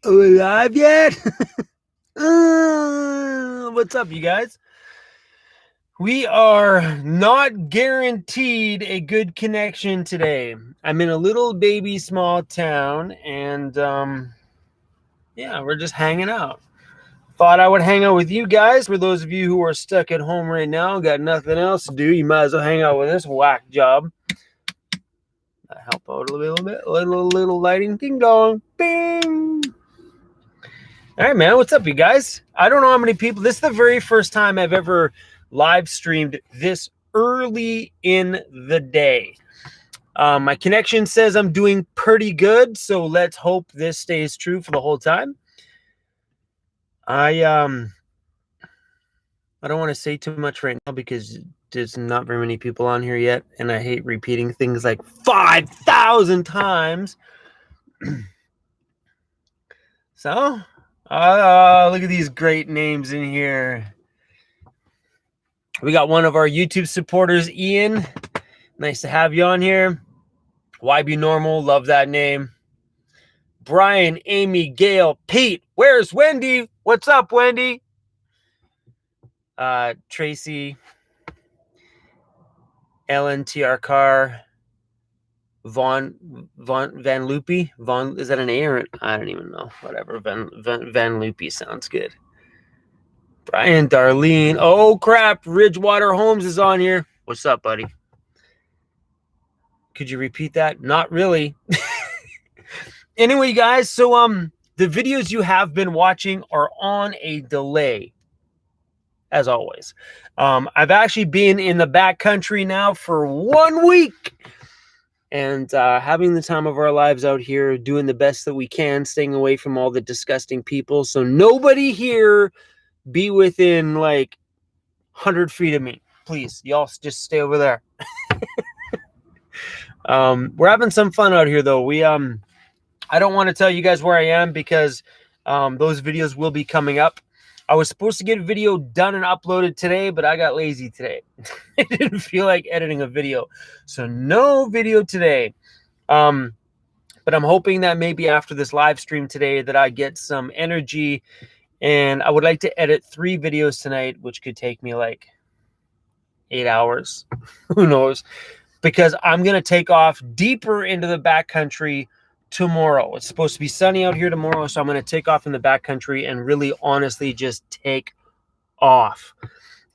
Are we live yet? What's up, you guys? We are not guaranteed a good connection today. I'm in a little baby small town, and yeah, we're just hanging out. Thought I would hang out with you guys. For those of you who are stuck at home right now, got nothing else to do, you might as well hang out with this whack job. I help out a little bit. Little lighting, ding dong, bing. All right, man. What's up, you guys? I don't know how many people. This is the very first time I've ever live streamed this early in the day. My connection says I'm doing pretty good, so let's hope this stays true for the whole time. I don't want to say too much right now because there's not very many people on here yet, and I hate repeating things like 5,000 times. So, look at these great names in here. We got one of our YouTube supporters, Ian. Nice to have you on here. YB Normal, love that name. Brian, Amy, Gail, Pete. Where's Wendy? What's up, Wendy? Tracy, Ellen, TR Carr, Van Loopy. Vaughn, is that an A or I don't even know. Whatever. Van Loopy sounds good. Brian, Darlene. Oh crap, Ridgewater Holmes is on here. What's up, buddy? Could you repeat that? Not really. Anyway, guys, so the videos you have been watching are on a delay, as always. I've actually been in the backcountry now for 1 week, and having the time of our lives out here, doing the best that we can, staying away from all the disgusting people. So nobody here be within like 100 feet of me, please. Y'all just stay over there. We're having some fun out here, though. I don't want to tell you guys where I am because those videos will be coming up. I was supposed to get a video done and uploaded today, but I got lazy today. I didn't feel like editing a video. So no video today. But I'm hoping that maybe after this live stream today that I get some energy, and I would like to edit 3 videos tonight, which could take me like 8 hours. Who knows? Because I'm going to take off deeper into the backcountry tomorrow. It's supposed to be sunny out here tomorrow, so I'm going to take off in the backcountry and really honestly just take off.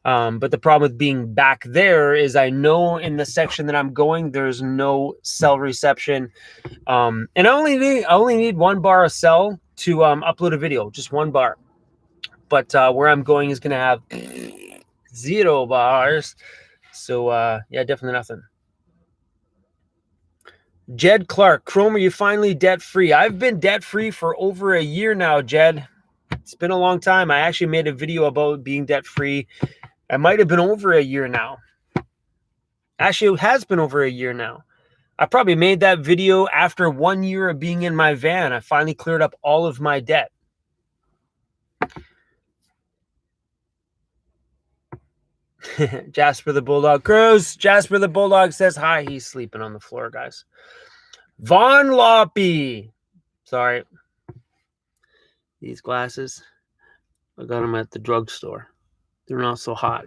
But the problem with being back there is I know in the section that I'm going, there's no cell reception. And I only need 1 bar of cell to upload a video, just 1 bar. But where I'm going is going to have 0 bars. So yeah, definitely nothing. Jed Clark, Chrome, are you finally debt-free? I've been debt-free for over a year now, Jed. It's been a long time. I actually made a video about being debt-free. I might have been over a year now. Actually, it has been over a year now. I probably made that video after 1 year of being in my van. I finally cleared up all of my debt. Jasper the Bulldog. CRUZ, Jasper the Bulldog says hi. He's sleeping on the floor, guys. Von Loppy. Sorry. These glasses, I got them at the drugstore. They're not so hot.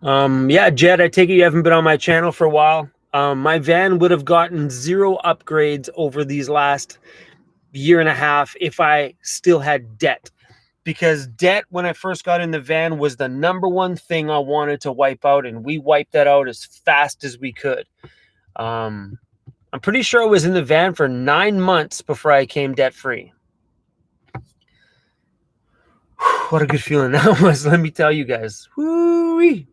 Yeah, Jed, I take it you haven't been on my channel for a while. My van would have gotten 0 upgrades over these last 1.5 years if I still had debt. Because debt, when I first got in the van, was the #1 thing I wanted to wipe out, and we wiped that out as fast as we could. I'm pretty sure I was in the van for 9 months before I came debt-free. What a good feeling that was, let me tell you guys. Woo-wee.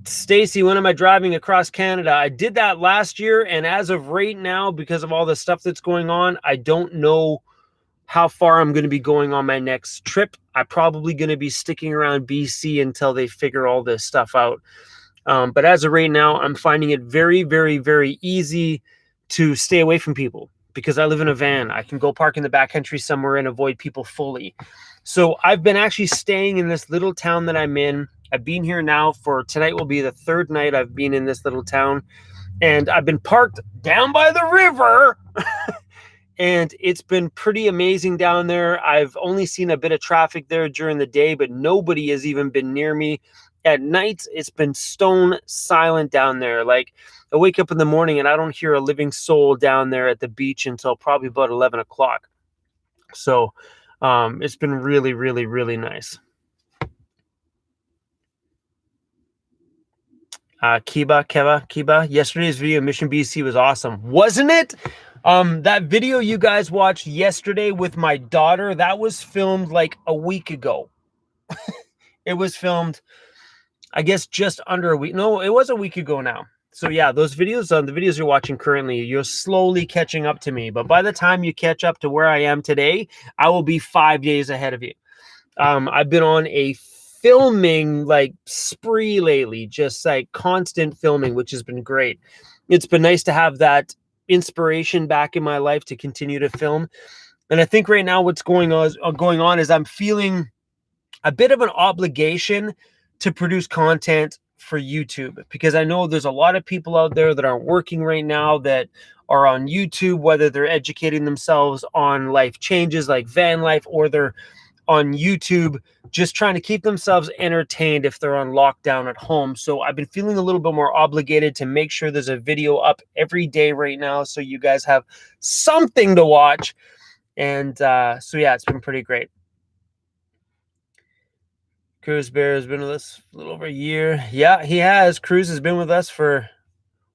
Stacy, when am I driving across Canada? I did that last year, and as of right now, because of all the stuff that's going on, I don't know how far I'm going to be going on my next trip. I'm probably going to be sticking around BC until they figure all this stuff out. But as of right now, I'm finding it very, very, very easy to stay away from people because I live in a van. I can go park in the backcountry somewhere and avoid people fully. So I've been actually staying in this little town that I'm in. I've been here now for, tonight will be the third night I've been in this little town, and I've been parked down by the river. And it's been pretty amazing down there. I've only seen a bit of traffic there during the day, but nobody has even been near me. At night, it's been stone silent down there. Like, I wake up in the morning and I don't hear a living soul down there at the beach until probably about 11 o'clock. So it's been really, really, really nice. Kiba. Yesterday's video, Mission BC, was awesome, wasn't it? That video you guys watched yesterday with my daughter, that was filmed like a week ago. It was filmed, I guess, just under a week. No, it was a week ago now. So yeah, those videos, the videos you're watching currently, you're slowly catching up to me. But by the time you catch up to where I am today, I will be 5 days ahead of you. I've been on a filming like spree lately, just like constant filming, which has been great. It's been nice to have that inspiration back in my life to continue to film. And I think right now what's going on is I'm feeling a bit of an obligation to produce content for YouTube, because I know there's a lot of people out there that aren't working right now that are on YouTube, whether they're educating themselves on life changes like van life, or they're on YouTube just trying to keep themselves entertained if they're on lockdown at home. So I've been feeling a little bit more obligated to make sure there's a video up every day right now, so you guys have something to watch. And so yeah, it's been pretty great. CRUZ Bear has been with us a little over a year. Yeah, he has. CRUZ has been with us for...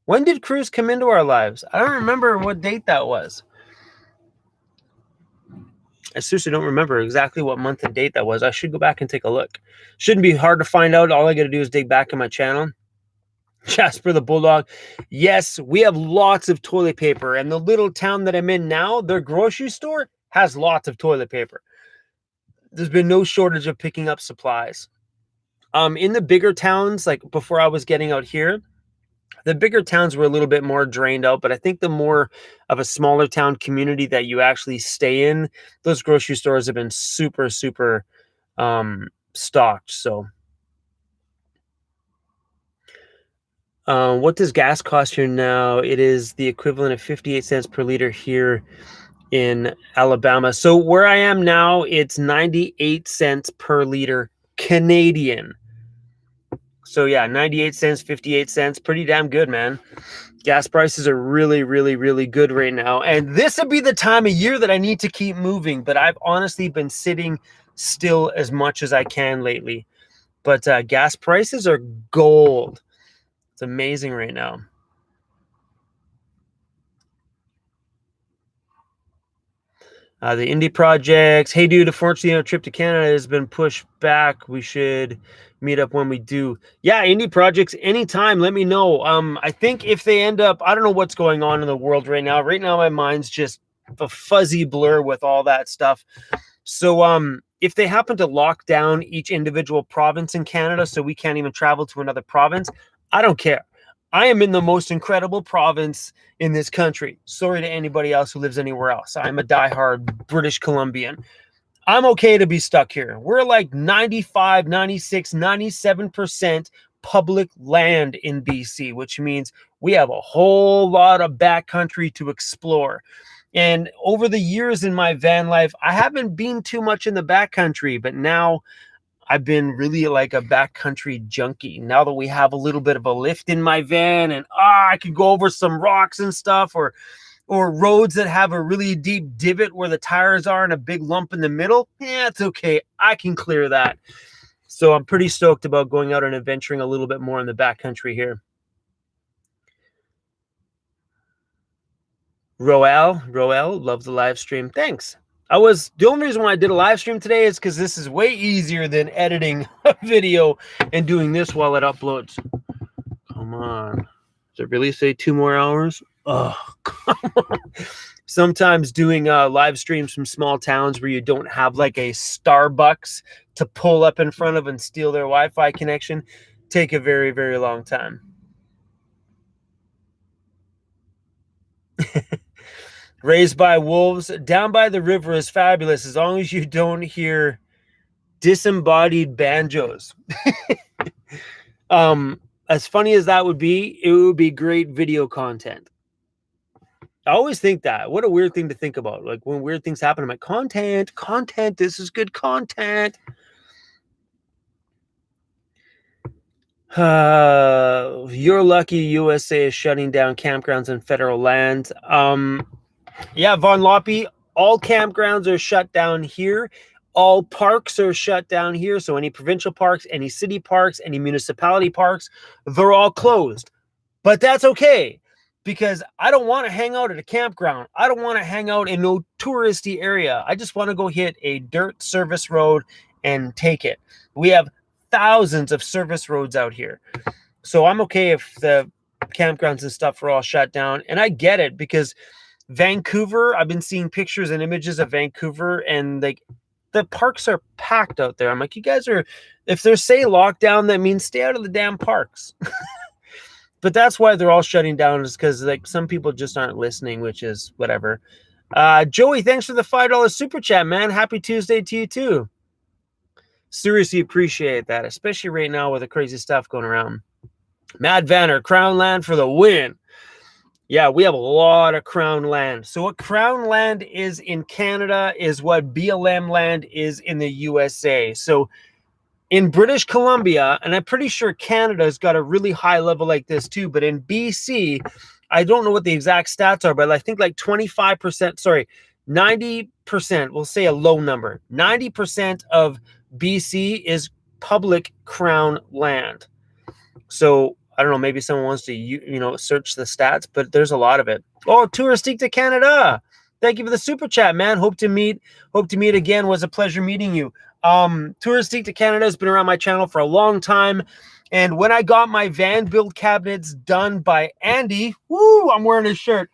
When did CRUZ come into our lives? I don't remember what date that was. I seriously don't remember exactly what month and date that was. I should go back and take a look. Shouldn't be hard to find out. All I got to do is dig back in my channel. Jasper the Bulldog. Yes, we have lots of toilet paper. And the little town that I'm in now, their grocery store has lots of toilet paper. There's been no shortage of picking up supplies. In the bigger towns, like before I was getting out here, the bigger towns were a little bit more drained out, but I think the more of a smaller town community that you actually stay in, those grocery stores have been super, super stocked. So what does gas cost here now? It is the equivalent of 58 cents per liter here in Alabama. So where I am now, it's 98 cents per liter Canadian. So yeah, 98 cents, 58 cents, pretty damn good, man. Gas prices are really, really, really good right now. And this would be the time of year that I need to keep moving, but I've honestly been sitting still as much as I can lately. But gas prices are gold. It's amazing right now. The indie projects. Hey, dude, unfortunately, our trip to Canada has been pushed back. We should meet up when we do. Yeah, indie projects, anytime, let me know. I think if they end up, I don't know what's going on in the world right now. Right now, my mind's just a fuzzy blur with all that stuff. So if they happen to lock down each individual province in Canada so we can't even travel to another province, I don't care. I am in the most incredible province in this country. Sorry to anybody else who lives anywhere else. I'm a diehard British Columbian. I'm okay to be stuck here. We're like 95, 96, 97% public land in BC, which means we have a whole lot of backcountry to explore. And over the years in my van life, I haven't been too much in the backcountry, but now I've been really like a backcountry junkie. Now that we have a little bit of a lift in my van, and I can go over some rocks and stuff, or roads that have a really deep divot where the tires are and a big lump in the middle. Yeah, it's okay. I can clear that. So I'm pretty stoked about going out and adventuring a little bit more in the backcountry here. Roel, love the live stream. Thanks. The only reason why I did a live stream today is because this is way easier than editing a video and doing this while it uploads. Come on. Does it really say 2 more hours? Oh, come on. Sometimes doing live streams from small towns where you don't have like a Starbucks to pull up in front of and steal their Wi-Fi connection take a very, very long time. Raised by wolves. Down by the river is fabulous as long as you don't hear disembodied banjos. As funny as that would be, it would be great video content. I always think that. What a weird thing to think about. Like when weird things happen, I'm like, content, this is good content. You're lucky USA is shutting down campgrounds in federal land. Yeah, Von Loppy, all campgrounds are shut down here. All parks are shut down here. So any provincial parks, any city parks, any municipality parks, they're all closed. But that's okay because I don't want to hang out at a campground. I don't want to hang out in no touristy area. I just want to go hit a dirt service road and take it. We have thousands of service roads out here. So I'm okay if the campgrounds and stuff are all shut down. And I get it because Vancouver, I've been seeing pictures and images of Vancouver, and like the parks are packed out there. I'm like, you guys are, if they're say lockdown, that means stay out of the damn parks. But that's why they're all shutting down, is because like some people just aren't listening, which is whatever. Joey, thanks for the $5 super chat, man. Happy Tuesday to you too. Seriously appreciate that, especially right now with the crazy stuff going around. Mad Vanner, Crown Land for the win. Yeah, we have a lot of Crown land. So what Crown land is in Canada is what BLM land is in the USA. So in British Columbia, and I'm pretty sure Canada's got a really high level like this too, but in BC, I don't know what the exact stats are, but I think like 25%, sorry, 90%, we'll say a low number, 90% of BC is public Crown land. So I don't know, maybe someone wants to, search the stats, but there's a lot of it. Oh, Touristique to Canada. Thank you for the super chat, man. Hope to meet again. Was a pleasure meeting you. Touristique to Canada has been around my channel for a long time. And when I got my van build cabinets done by Andy, woo, I'm wearing his shirt.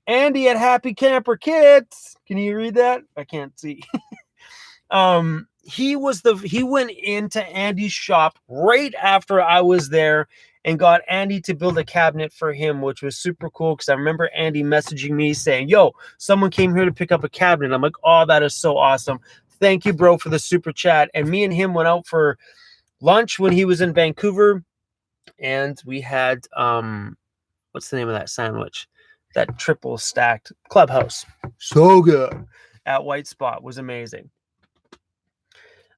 Andy at Happy Camper Kits. Can you read that? I can't see. He went into Andy's shop right after I was there and got Andy to build a cabinet for him, which was super cool because I remember Andy messaging me saying, yo, someone came here to pick up a cabinet. I'm like, oh, that is so awesome. Thank you, bro, for the super chat. And me and him went out for lunch when he was in Vancouver, and we had what's the name of that sandwich? That triple stacked Clubhouse. So good. At White Spot was amazing.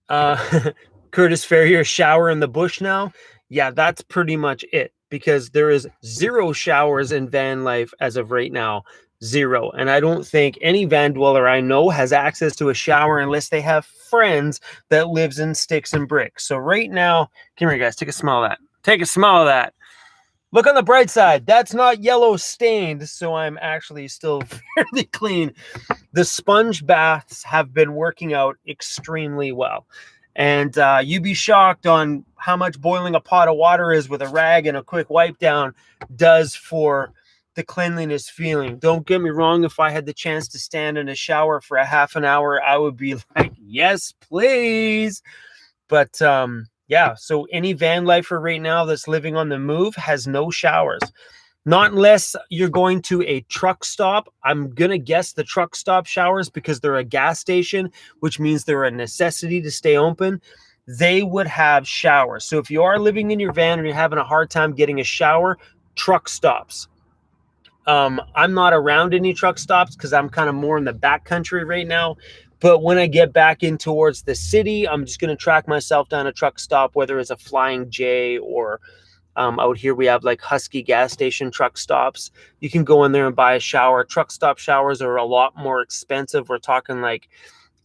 Curtis Ferrier, shower in the bush now. Yeah, that's pretty much it, because there is 0 showers in van life as of right now. 0. And I don't think any van dweller I know has access to a shower unless they have friends that lives in sticks and bricks. So right now, come here, guys, take a smell of that. Take a smell of that. Look on the bright side. That's not yellow stained, so I'm actually still fairly clean. The sponge baths have been working out extremely well. And you'd be shocked on how much boiling a pot of water is with a rag and a quick wipe down does for the cleanliness feeling. Don't get me wrong. If I had the chance to stand in a shower for a half an hour, I would be like, yes, please. But yeah, so any van lifer right now that's living on the move has no showers. Not unless you're going to a truck stop. I'm going to guess the truck stop showers, because they're a gas station, which means they're a necessity to stay open. They would have showers. So if you are living in your van and you're having a hard time getting a shower, truck stops. I'm not around any truck stops because I'm kind of more in the back country right now. But when I get back in towards the city, I'm just going to track myself down a truck stop, whether it's a Flying J or out here we have like Husky gas station truck stops. You can go in there and buy a shower. Truck stop showers are a lot more expensive. We're talking like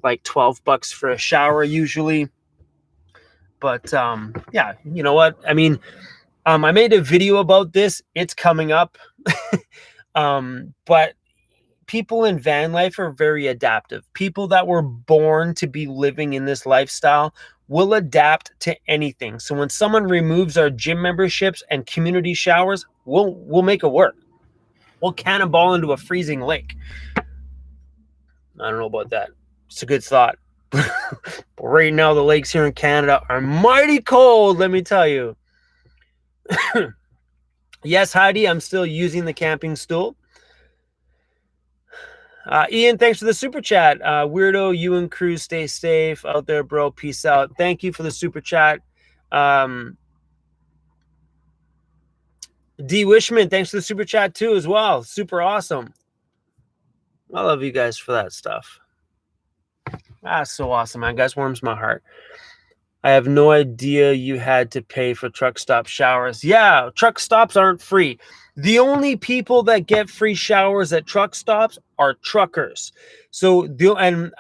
$12 for a shower usually. But yeah, you know what? I mean, I made a video about this. It's coming up. But people in van life are very adaptive. People that were born to be living in this lifestyle will adapt to anything. So when someone removes our gym memberships and community showers, we'll make it work. We'll cannonball into a freezing lake. I don't know about that. It's a good thought. But right now, the lakes here in Canada are mighty cold, let me tell you. Yes, Heidi, I'm still using the camping stool. Ian, thanks for the super chat. Weirdo, you and CRUZ stay safe out there, bro. Peace out. Thank you for the super chat. D Wishman, thanks for the super chat too as well. Super awesome. I love you guys for that stuff. That's so awesome, man. Guys, warms my heart. I have no idea you had to pay for truck stop showers. Yeah, truck stops aren't free. The only people that get free showers at truck stops are truckers. So, and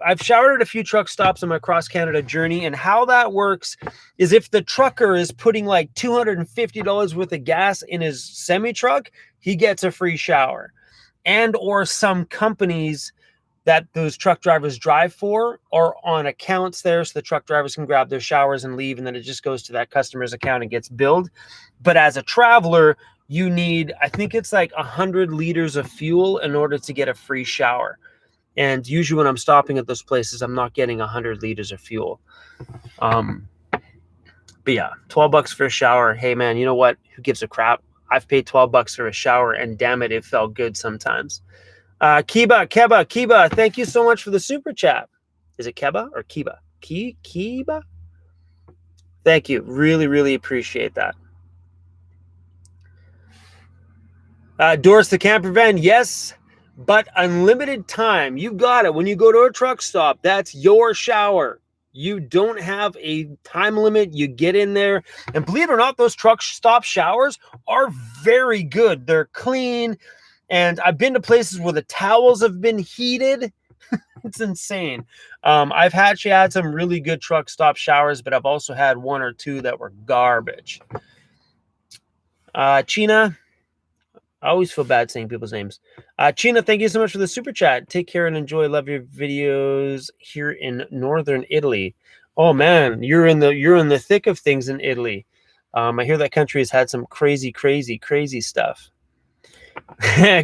I've showered at a few truck stops on my cross Canada journey, and how that works is if the trucker is putting like $250 worth of gas in his semi truck, he gets a free shower. And or some companies that those truck drivers drive for are on accounts there, so the truck drivers can grab their showers and leave, and then it just goes to that customer's account and gets billed. But as a traveler, you need, I think it's like 100 liters of fuel in order to get a free shower. And usually when I'm stopping at those places, I'm not getting 100 liters of fuel. But yeah, $12 for a shower. Hey man, you know what? Who gives a crap? I've paid $12 for a shower, and damn it, it felt good sometimes. Kiba, thank you so much for the super chat. Is it Keba or Kiba? Kiba? Thank you. Really, really appreciate that. Doris the camper van, yes, but unlimited time. You got it. When you go to a truck stop, that's your shower. You don't have a time limit. You get in there, and believe it or not, those truck stop showers are very good. They're clean. And I've been to places where the towels have been heated. It's insane. I've actually had some really good truck stop showers, but I've also had one or two that were garbage. China, I always feel bad saying people's names. China, thank you so much for the super chat. Take care and enjoy. Love your videos here in northern Italy. Oh man, you're in the thick of things in Italy. I hear that country has had some crazy stuff.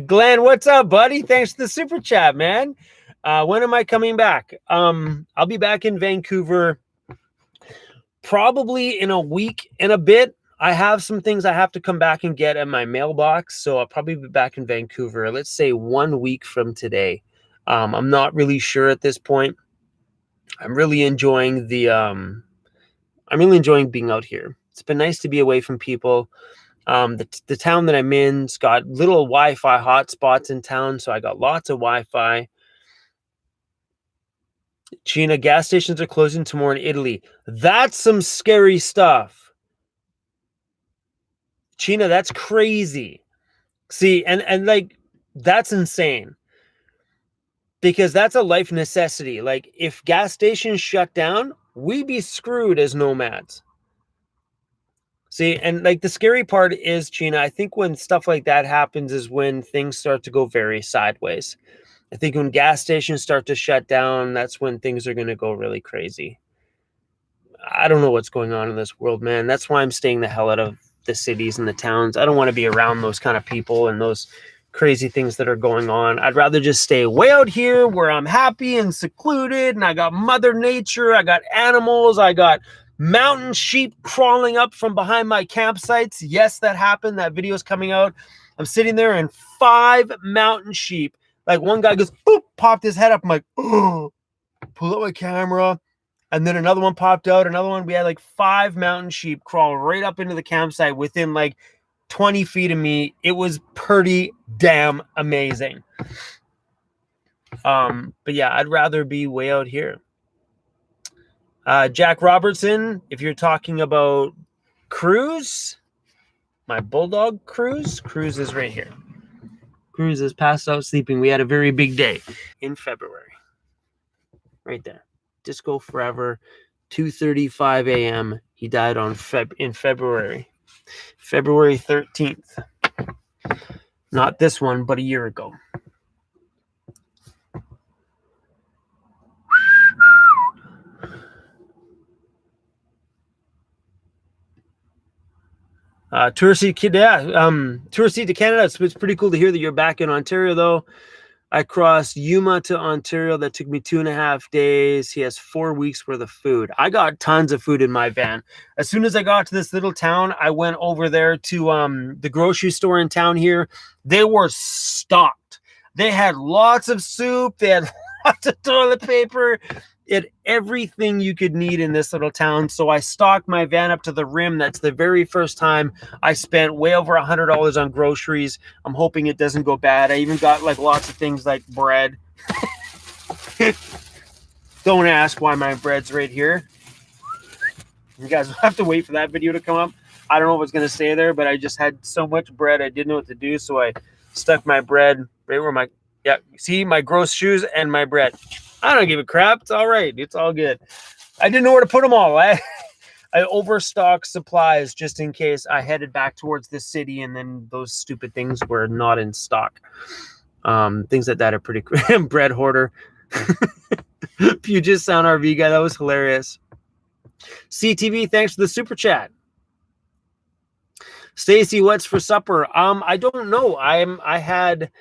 Glenn, what's up, buddy? Thanks for the super chat, man. When am I coming back? I'll be back in Vancouver probably in a week and a bit. I have some things I have to come back and get at my mailbox, so I'll probably be back in Vancouver, let's say 1 week from today. I'm not really sure at this point. I'm really enjoying being out here. It's been nice to be away from people. The town that I'm in's got little Wi-Fi hotspots in town, so I got lots of Wi-Fi. China, gas stations are closing tomorrow in Italy. That's some scary stuff. China, that's crazy. See, and like, that's insane. Because that's a life necessity. Like, if gas stations shut down, we'd be screwed as nomads. See, and like the scary part is, China, I think when stuff like that happens is when things start to go very sideways. I think when gas stations start to shut down, that's when things are going to go really crazy. I don't know what's going on in this world, man. That's why I'm staying the hell out of the cities and the towns. I don't want to be around those kind of people and those crazy things that are going on. I'd rather just stay way out here where I'm happy and secluded, and I got Mother Nature, I got animals, I got mountain sheep crawling up from behind my campsites. Yes, that happened. That video is coming out. I'm sitting there and 5 mountain sheep. Like, one guy goes, boop, popped his head up. I'm like, oh, pull out my camera. And then another one popped out. Another one. We had like 5 mountain sheep crawl right up into the campsite within like 20 feet of me. It was pretty damn amazing. But yeah, I'd rather be way out here. Jack Robertson, if you're talking about CRUZ, my Bulldog CRUZ is right here. CRUZ is passed out sleeping. We had a very big day in February. Right there. Disco Forever, 2:35 a.m. He died in February. February 13th. Not this one, but a year ago. Touristy to Canada. It's pretty cool to hear that you're back in Ontario, though. I crossed Yuma to Ontario. That took me 2.5 days. He has 4 weeks worth of food. I got tons of food in my van. As soon as I got to this little town, I went over there to the grocery store in town here. They were stocked. They had lots of soup. They had lots of toilet paper. it everything you could need in this little town. So I stocked my van up to the rim. That's the very first time I spent way over $100 on groceries. I'm hoping it doesn't go bad. I even got like lots of things like bread. Don't ask why my bread's right here. You guys will have to wait for that video to come up. I don't know what's going to stay there, but I just had so much bread I didn't know what to do, so I stuck my bread right where my, yeah, see, my gross shoes and my bread. I don't give a crap. It's all right. It's all good. I didn't know where to put them all. I overstocked supplies just in case I headed back towards the city and then those stupid things were not in stock. Things like that are pretty cool. Bread hoarder. Puget Sound RV guy, that was hilarious. CTV, thanks for the super chat. Stacy, what's for supper? I don't know. I had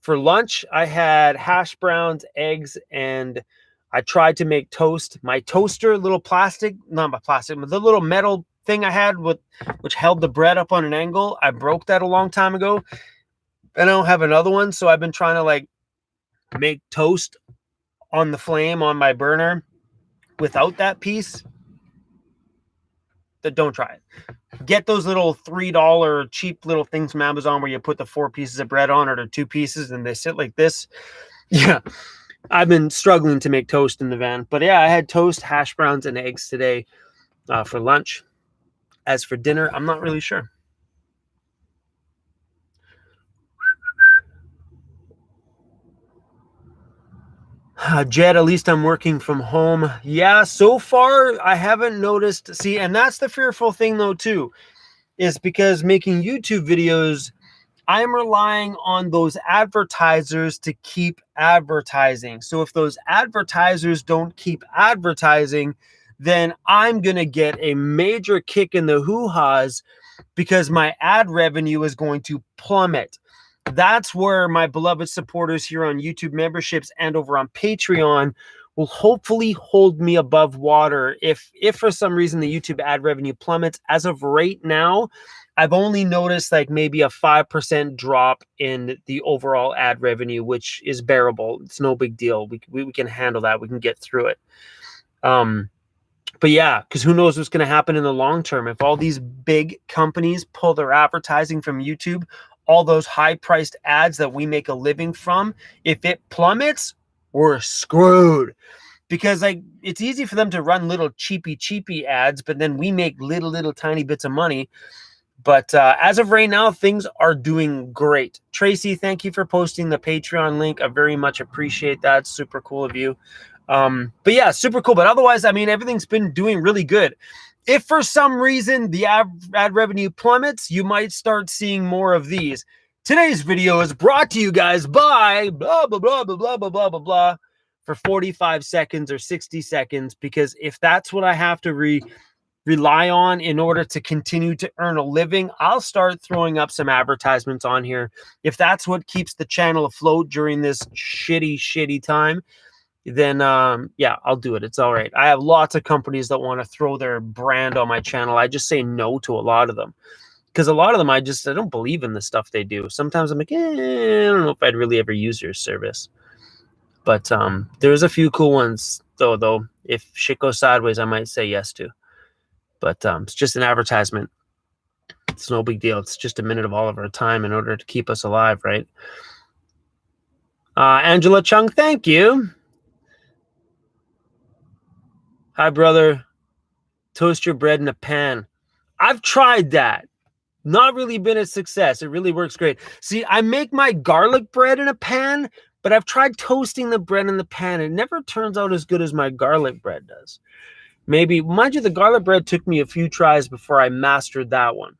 for lunch, I had hash browns, eggs, and I tried to make toast. My toaster, little plastic, not my plastic, but the little metal thing I had with which held the bread up on an angle. I broke that a long time ago. And I don't have another one, so I've been trying to like make toast on the flame on my burner without that piece. Don't try it. Get those little $3 cheap little things from Amazon where you put the 4 pieces of bread on or the 2 pieces and they sit like this. Yeah, I've been struggling to make toast in the van. But yeah, I had toast, hash browns, and eggs today for lunch. As for dinner, I'm not really sure. Jed, at least I'm working from home. Yeah, so far I haven't noticed. See, and that's the fearful thing though too, is because making YouTube videos, I'm relying on those advertisers to keep advertising. So if those advertisers don't keep advertising, then I'm going to get a major kick in the hoo-has because my ad revenue is going to plummet. That's where my beloved supporters here on YouTube memberships and over on Patreon will hopefully hold me above water. If for some reason the YouTube ad revenue plummets, as of right now, I've only noticed like maybe a 5% drop in the overall ad revenue, which is bearable. It's no big deal. We can handle that. We can get through it. But yeah, because who knows what's going to happen in the long term. If all these big companies pull their advertising from YouTube, all those high-priced ads that we make a living from, if it plummets, we're screwed. Because like it's easy for them to run little cheapy ads, but then we make little tiny bits of money. But as of right now, things are doing great. Tracy, thank you for posting the Patreon link. I very much appreciate that. Super cool of you. But yeah, super cool. But otherwise, I mean, everything's been doing really good. If for some reason the ad revenue plummets, you might start seeing more of these. Today's video is brought to you guys by blah, blah, blah, blah, blah, blah, blah, blah, blah for 45 seconds or 60 seconds. Because if that's what I have to rely on in order to continue to earn a living, I'll start throwing up some advertisements on here. If that's what keeps the channel afloat during this shitty time, then yeah, I'll do it. It's all right. I have lots of companies that want to throw their brand on my channel. I just say no to a lot of them because a lot of them I don't believe in the stuff they do. Sometimes I'm like, I don't know if I'd really ever use your service. But there's a few cool ones though. If shit goes sideways, I might say yes to. But it's just an advertisement. It's no big deal. It's just a minute of all of our time in order to keep us alive, right? Angela Chung, thank you. Hi, brother. Toast your bread in a pan. I've tried that. Not really been a success. It really works great. See, I make my garlic bread in a pan, but I've tried toasting the bread in the pan. It never turns out as good as my garlic bread does. Maybe, mind you, the garlic bread took me a few tries before I mastered that one.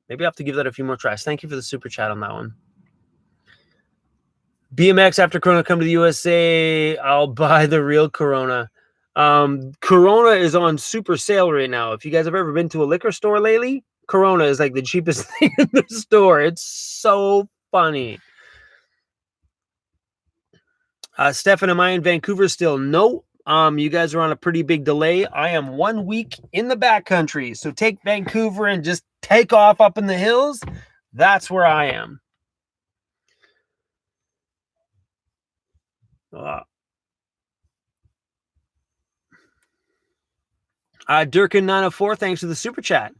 Maybe I have to give that a few more tries. Thank you for the super chat on that one. BMX after Corona come to the USA. I'll buy the real Corona. Corona is on super sale right now. If you guys have ever been to a liquor store lately, Corona is like the cheapest thing in the store. It's so funny. Stefan, am I in Vancouver still? No. You guys are on a pretty big delay. I am 1 week in the backcountry. So take Vancouver and just take off up in the hills. That's where I am. Durkin904, thanks for the super chat.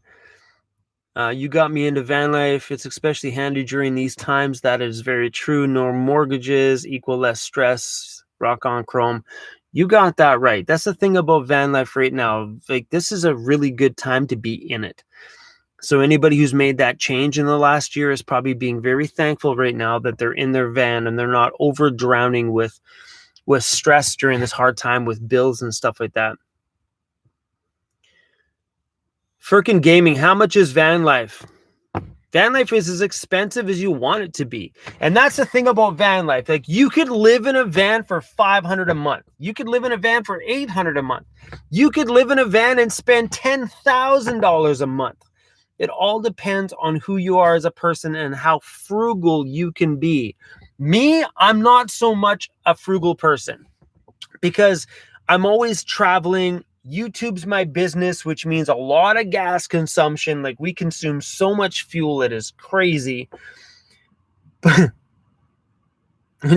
You got me into van life. It's especially handy during these times. That is very true. No mortgages equal less stress. Rock on, Chrome. You got that right. That's the thing about van life right now. Like, this is a really good time to be in it. So anybody who's made that change in the last year is probably being very thankful right now that they're in their van and they're not over drowning with stress during this hard time with bills and stuff like that. Firkin Gaming, how much is van life? Van life is as expensive as you want it to be. And that's the thing about van life. Like, you could live in a van for $500 a month. You could live in a van for $800 a month. You could live in a van and spend $10,000 a month. It all depends on who you are as a person and how frugal you can be. Me, I'm not so much a frugal person because I'm always traveling. YouTube's my business, which means a lot of gas consumption. Like, we consume so much fuel, it is crazy.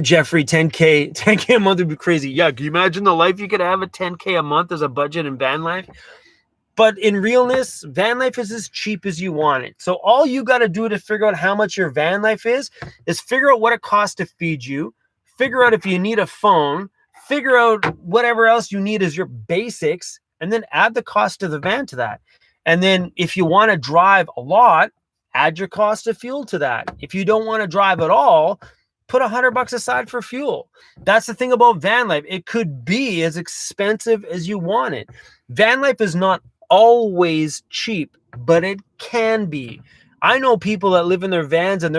Jeffrey, 10K a month would be crazy. Yeah, can you imagine the life you could have at 10K a month as a budget in van life? But in realness, van life is as cheap as you want it. So all you got to do to figure out how much your van life is figure out what it costs to feed you, figure out if you need a phone, figure out whatever else you need as your basics, and then add the cost of the van to that. And then if you want to drive a lot, add your cost of fuel to that. If you don't want to drive at all, put $100 aside for fuel. That's the thing about van life. It could be as expensive as you want it. Van life is not always cheap, but it can be. I know people that live in their vans and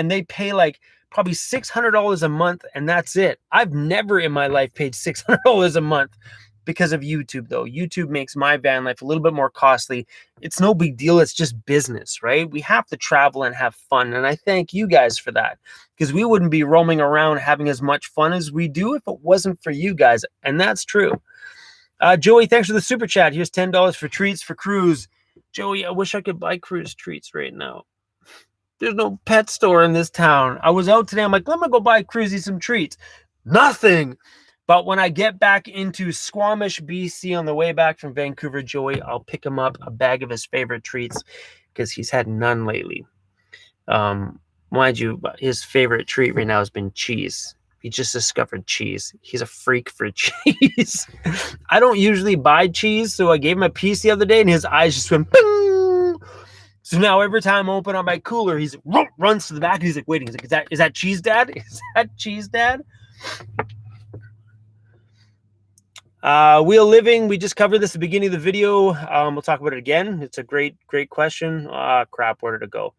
they pay like probably $600 a month, and that's it. I've never in my life paid $600 a month because of YouTube, though. YouTube makes my van life a little bit more costly. It's no big deal. It's just business, right? We have to travel and have fun, and I thank you guys for that, because we wouldn't be roaming around having as much fun as we do if it wasn't for you guys, and that's true. Joey, thanks for the super chat. Here's $10 for treats for CRUZ. Joey, I wish I could buy CRUZ treats right now. There's no pet store in this town. I was out today. I'm like, let me go buy CRUZ some treats. Nothing. But when I get back into Squamish, BC on the way back from Vancouver, Joey, I'll pick him up a bag of his favorite treats because he's had none lately. Mind you, his favorite treat right now has been cheese. He just discovered cheese. He's a freak for cheese. I don't usually buy cheese, so I gave him a piece the other day, and his eyes just went bing. So now every time I open up my cooler, he's runs to the back, and he's like waiting. He's like, is that cheese, Dad? Is that cheese, Dad? Wheel Living, we just covered this at the beginning of the video. We'll talk about it again. It's a great question. Crap, where did it go?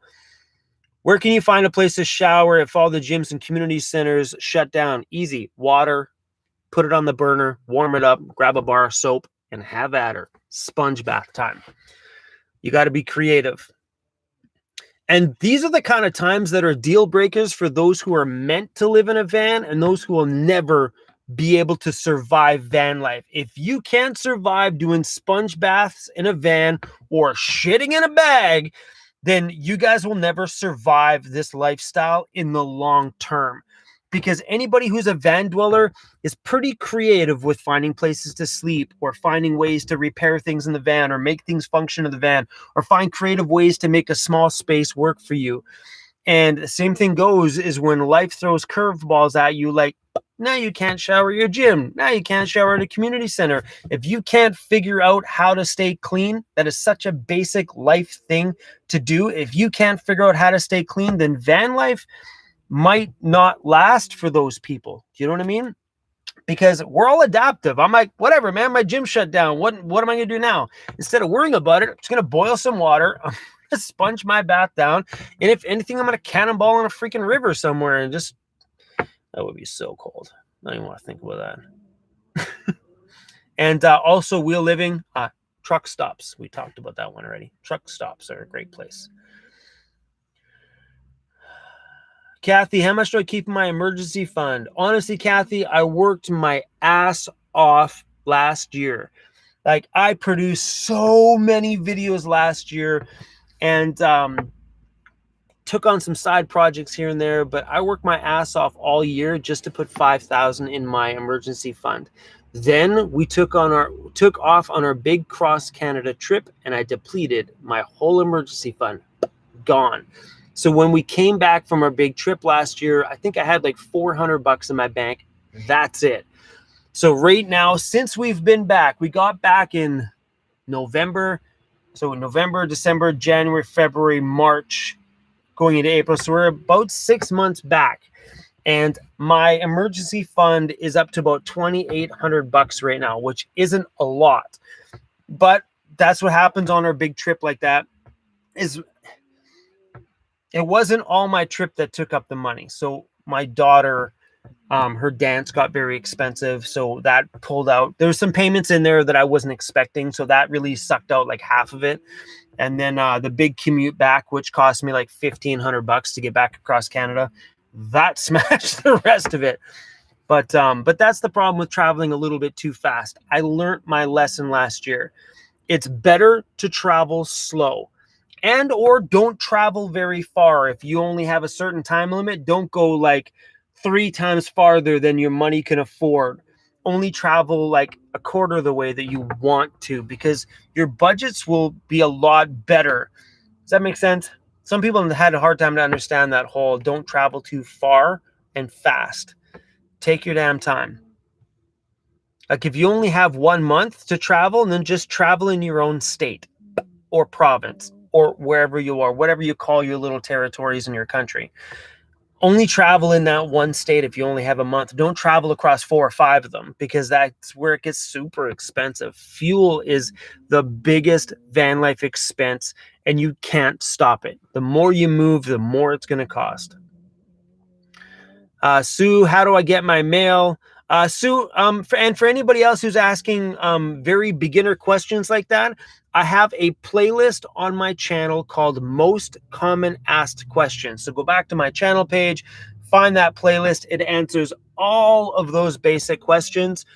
Where can you find a place to shower if all the gyms and community centers shut down? Easy. Water, put it on the burner, warm it up, grab a bar of soap, and have at her. Sponge bath time. You got to be creative. And these are the kind of times that are deal breakers for those who are meant to live in a van and those who will never be able to survive van life. If you can't survive doing sponge baths in a van or shitting in a bag, then you guys will never survive this lifestyle in the long term. Because anybody who's a van dweller is pretty creative with finding places to sleep or finding ways to repair things in the van or make things function in the van or find creative ways to make a small space work for you. And the same thing goes is when life throws curveballs at you, like, now you can't shower at your gym. Now you can't shower at a community center. If you can't figure out how to stay clean, that is such a basic life thing to do. If you can't figure out how to stay clean, then van life might not last for those people. Do you know what I mean? Because we're all adaptive. I'm like, whatever, man, my gym shut down. What am I going to do now? Instead of worrying about it, I'm just going to boil some water. I'm going to sponge my bath down. And if anything, I'm going to cannonball in a freaking river somewhere and just... That would be so cold. I don't even want to think about that. And also, Wheel Living, truck stops. We talked about that one already. Truck stops are a great place. Kathy, how much do I keep in my emergency fund? Honestly, Kathy, I worked my ass off last year. Like, I produced so many videos last year and took on some side projects here and there, but I worked my ass off all year just to put $5,000 in my emergency fund. Then we took off on our big cross Canada trip, and I depleted my whole emergency fund. Gone. So when we came back from our big trip last year, I think I had like $400 in my bank. That's it. So right now, since we've been back, we got back in November. So November, December, January, February, March, going into April. So we're about 6 months back. And my emergency fund is up to about $2,800 right now, which isn't a lot. But that's what happens on our big trip like that. Is it wasn't all my trip that took up the money. So my daughter, her dance got very expensive, so that pulled out. There's some payments in there that I wasn't expecting, so that really sucked out like half of it. And then the big commute back, which cost me like $1,500 to get back across Canada, that smashed the rest of it. But that's the problem with traveling a little bit too fast. I learned my lesson last year. It's better to travel slow, and or don't travel very far. If you only have a certain time limit, don't go like 3 times farther than your money can afford. Only travel like a quarter of the way that you want to, because your budgets will be a lot better. Does that make sense? Some people have had a hard time to understand that whole don't travel too far and fast. Take your damn time. Like if you only have 1 month to travel, then just travel in your own state or province or wherever you are, whatever you call your little territories in your country. Only travel in that one state if you only have a month. Don't travel across 4 or 5 of them, because that's where it gets super expensive. Fuel is the biggest van life expense, and you can't stop it. The more you move, the more it's going to cost. Sue, how do I get my mail? Sue, for anybody else who's asking very beginner questions like that, I have a playlist on my channel called Most Common Asked Questions. So go back to my channel page, find that playlist. It answers all of those basic questions.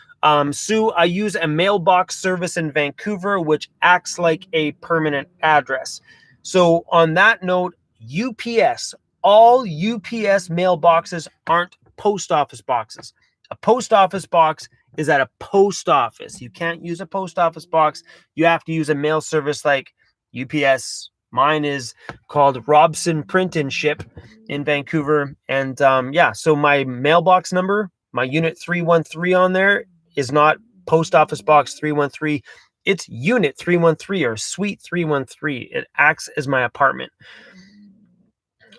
Sue, I use a mailbox service in Vancouver, which acts like a permanent address. So on that note, UPS, all UPS mailboxes aren't post office boxes. A post office box is at a post office. You can't use a post office box. You have to use a mail service like UPS. Mine is called Robson Print and Ship in Vancouver. And yeah, so my mailbox number, my unit 313 on there is not post office box 313. It's unit 313 or suite 313. It acts as my apartment.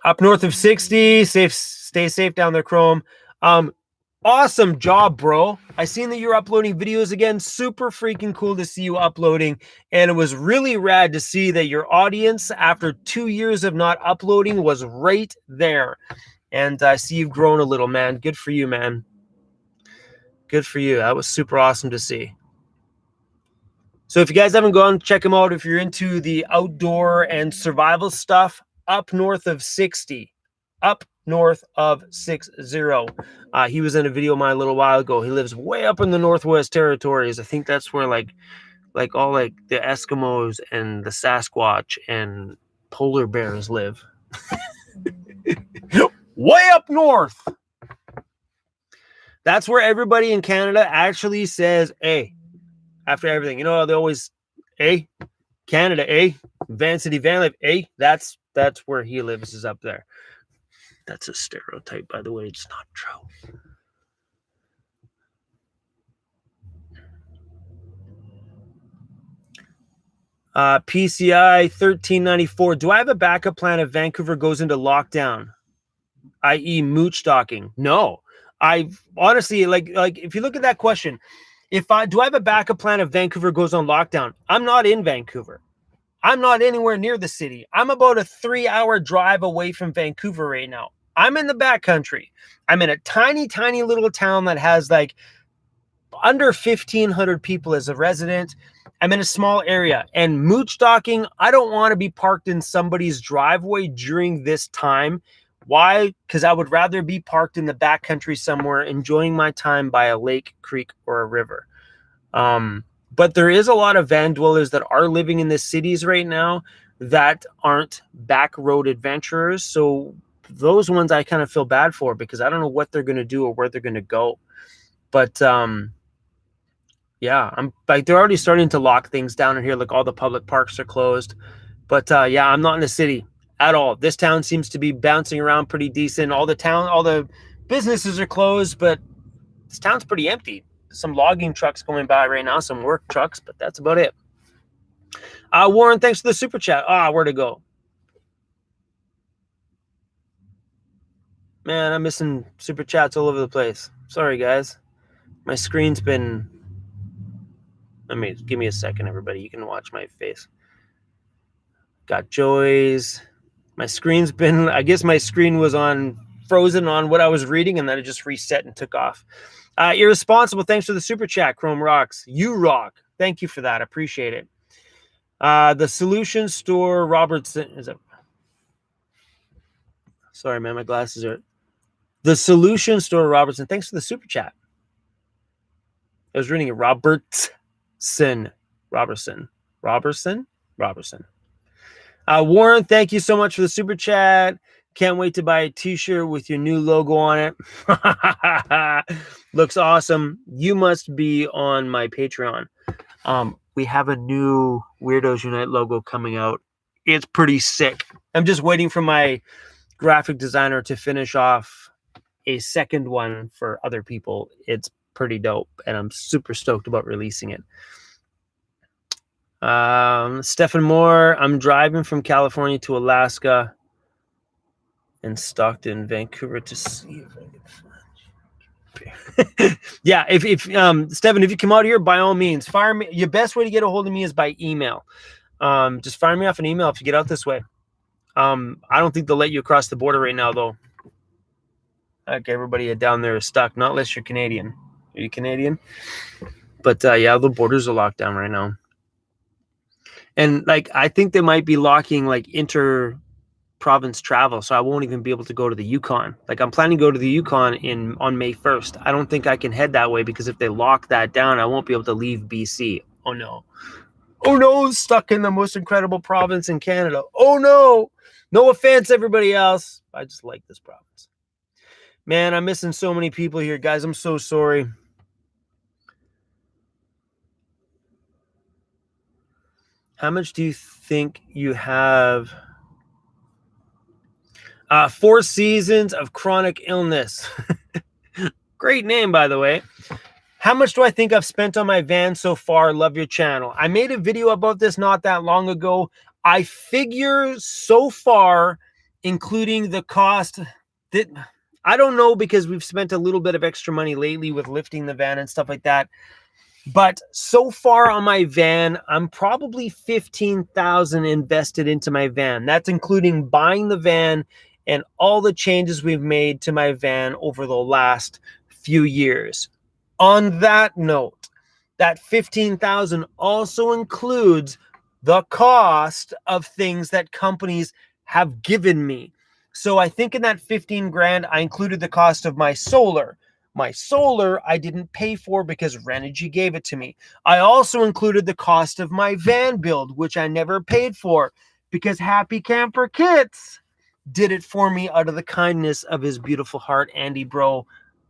Up north of 60, stay safe down there, Chrome. Awesome job, bro. I seen that you're uploading videos again. Super freaking cool to see you uploading. And it was really rad to see that your audience, after 2 years of not uploading, was right there. And I see you've grown a little, man. Good for you, man. Good for you. That was super awesome to see. So if you guys haven't gone, check him out. If you're into the outdoor and survival stuff, up north of 60. Up north of 60. He was in a video of mine a little while ago. He lives way up in the Northwest Territories. I think that's where like all like the Eskimos and the Sasquatch and polar bears live. Way up north. That's where everybody in Canada actually says, hey, after everything. You know, they always, hey, Canada, hey, Van City, Van Life, hey, that's where he lives, is up there. That's a stereotype, by the way. It's not true. PCI 1394. Do I have a backup plan if Vancouver goes into lockdown, i.e. mooch docking? No. I honestly, like if you look at that question, do I have a backup plan if Vancouver goes on lockdown? I'm not in Vancouver. I'm not anywhere near the city. I'm about a 3-hour drive away from Vancouver right now. I'm in the backcountry. I'm in a tiny, tiny little town that has like under 1,500 people as a resident. I'm in a small area, and mooch docking, I don't want to be parked in somebody's driveway during this time. Why? Because I would rather be parked in the backcountry somewhere, enjoying my time by a lake, creek, or a river. But there is a lot of van dwellers that are living in the cities right now that aren't back road adventurers. So those ones I kind of feel bad for, because I don't know what they're going to do or where they're going to go. But Yeah, I'm like, they're already starting to lock things down in here. Like all the public parks are closed. But yeah, I'm not in the city at all. This town seems to be bouncing around pretty decent. All the businesses are closed, but this town's pretty empty. Some logging trucks going by right now, some work trucks, but that's about it. Warren, thanks for the super chat. Where'd it go? Man, I'm missing super chats all over the place. Sorry, guys. My screen's been... give me a second, everybody. You can watch my face. Got Joy's. My screen's been... I guess my screen was frozen on what I was reading, and then it just reset and took off. Irresponsible, thanks for the super chat, Chrome Rocks. You rock. Thank you for that. Appreciate it. The Solution Store, Robertson... Is it... Sorry, man. My glasses are... The Solution Store, Robertson. Thanks for the super chat. I was reading it. Robertson. Warren, thank you so much for the super chat. Can't wait to buy a t-shirt with your new logo on it. Looks awesome. You must be on my Patreon. We have a new Weirdos Unite logo coming out. It's pretty sick. I'm just waiting for my graphic designer to finish off a second one for other people. It's pretty dope, and I'm super stoked about releasing it. Stephen Moore, I'm driving from California to Alaska and Stockton, Vancouver to see if I can find you. Yeah, if Stephen, if you come out here, by all means, fire me. Your best way to get a hold of me is by email. Just fire me off an email if you get out this way. I don't think they'll let you across the border right now, though. Okay, everybody down there is stuck, not unless you're Canadian. Are you Canadian? But yeah, the borders are locked down right now. And like, I think they might be locking like inter-province travel, so I won't even be able to go to the Yukon. Like, I'm planning to go to the Yukon on May 1st. I don't think I can head that way because if they lock that down, I won't be able to leave BC. Oh no. Oh no, stuck in the most incredible province in Canada. Oh no. No offense, everybody else. I just like this province. Man, I'm missing so many people here, guys. I'm so sorry. How much do you think you have? 4 seasons of chronic illness. Great name, by the way. How much do I think I've spent on my van so far? Love your channel. I made a video about this not that long ago. I figure so far, including the cost, that I don't know, because we've spent a little bit of extra money lately with lifting the van and stuff like that. But so far on my van, I'm probably $15,000 invested into my van. That's including buying the van and all the changes we've made to my van over the last few years. On that note, that $15,000 also includes the cost of things that companies have given me. So I think in that 15 grand, I included the cost of my solar. My solar, I didn't pay for because Renogy gave it to me. I also included the cost of my van build, which I never paid for because Happy Camper Kits did it for me out of the kindness of his beautiful heart. Andy, bro,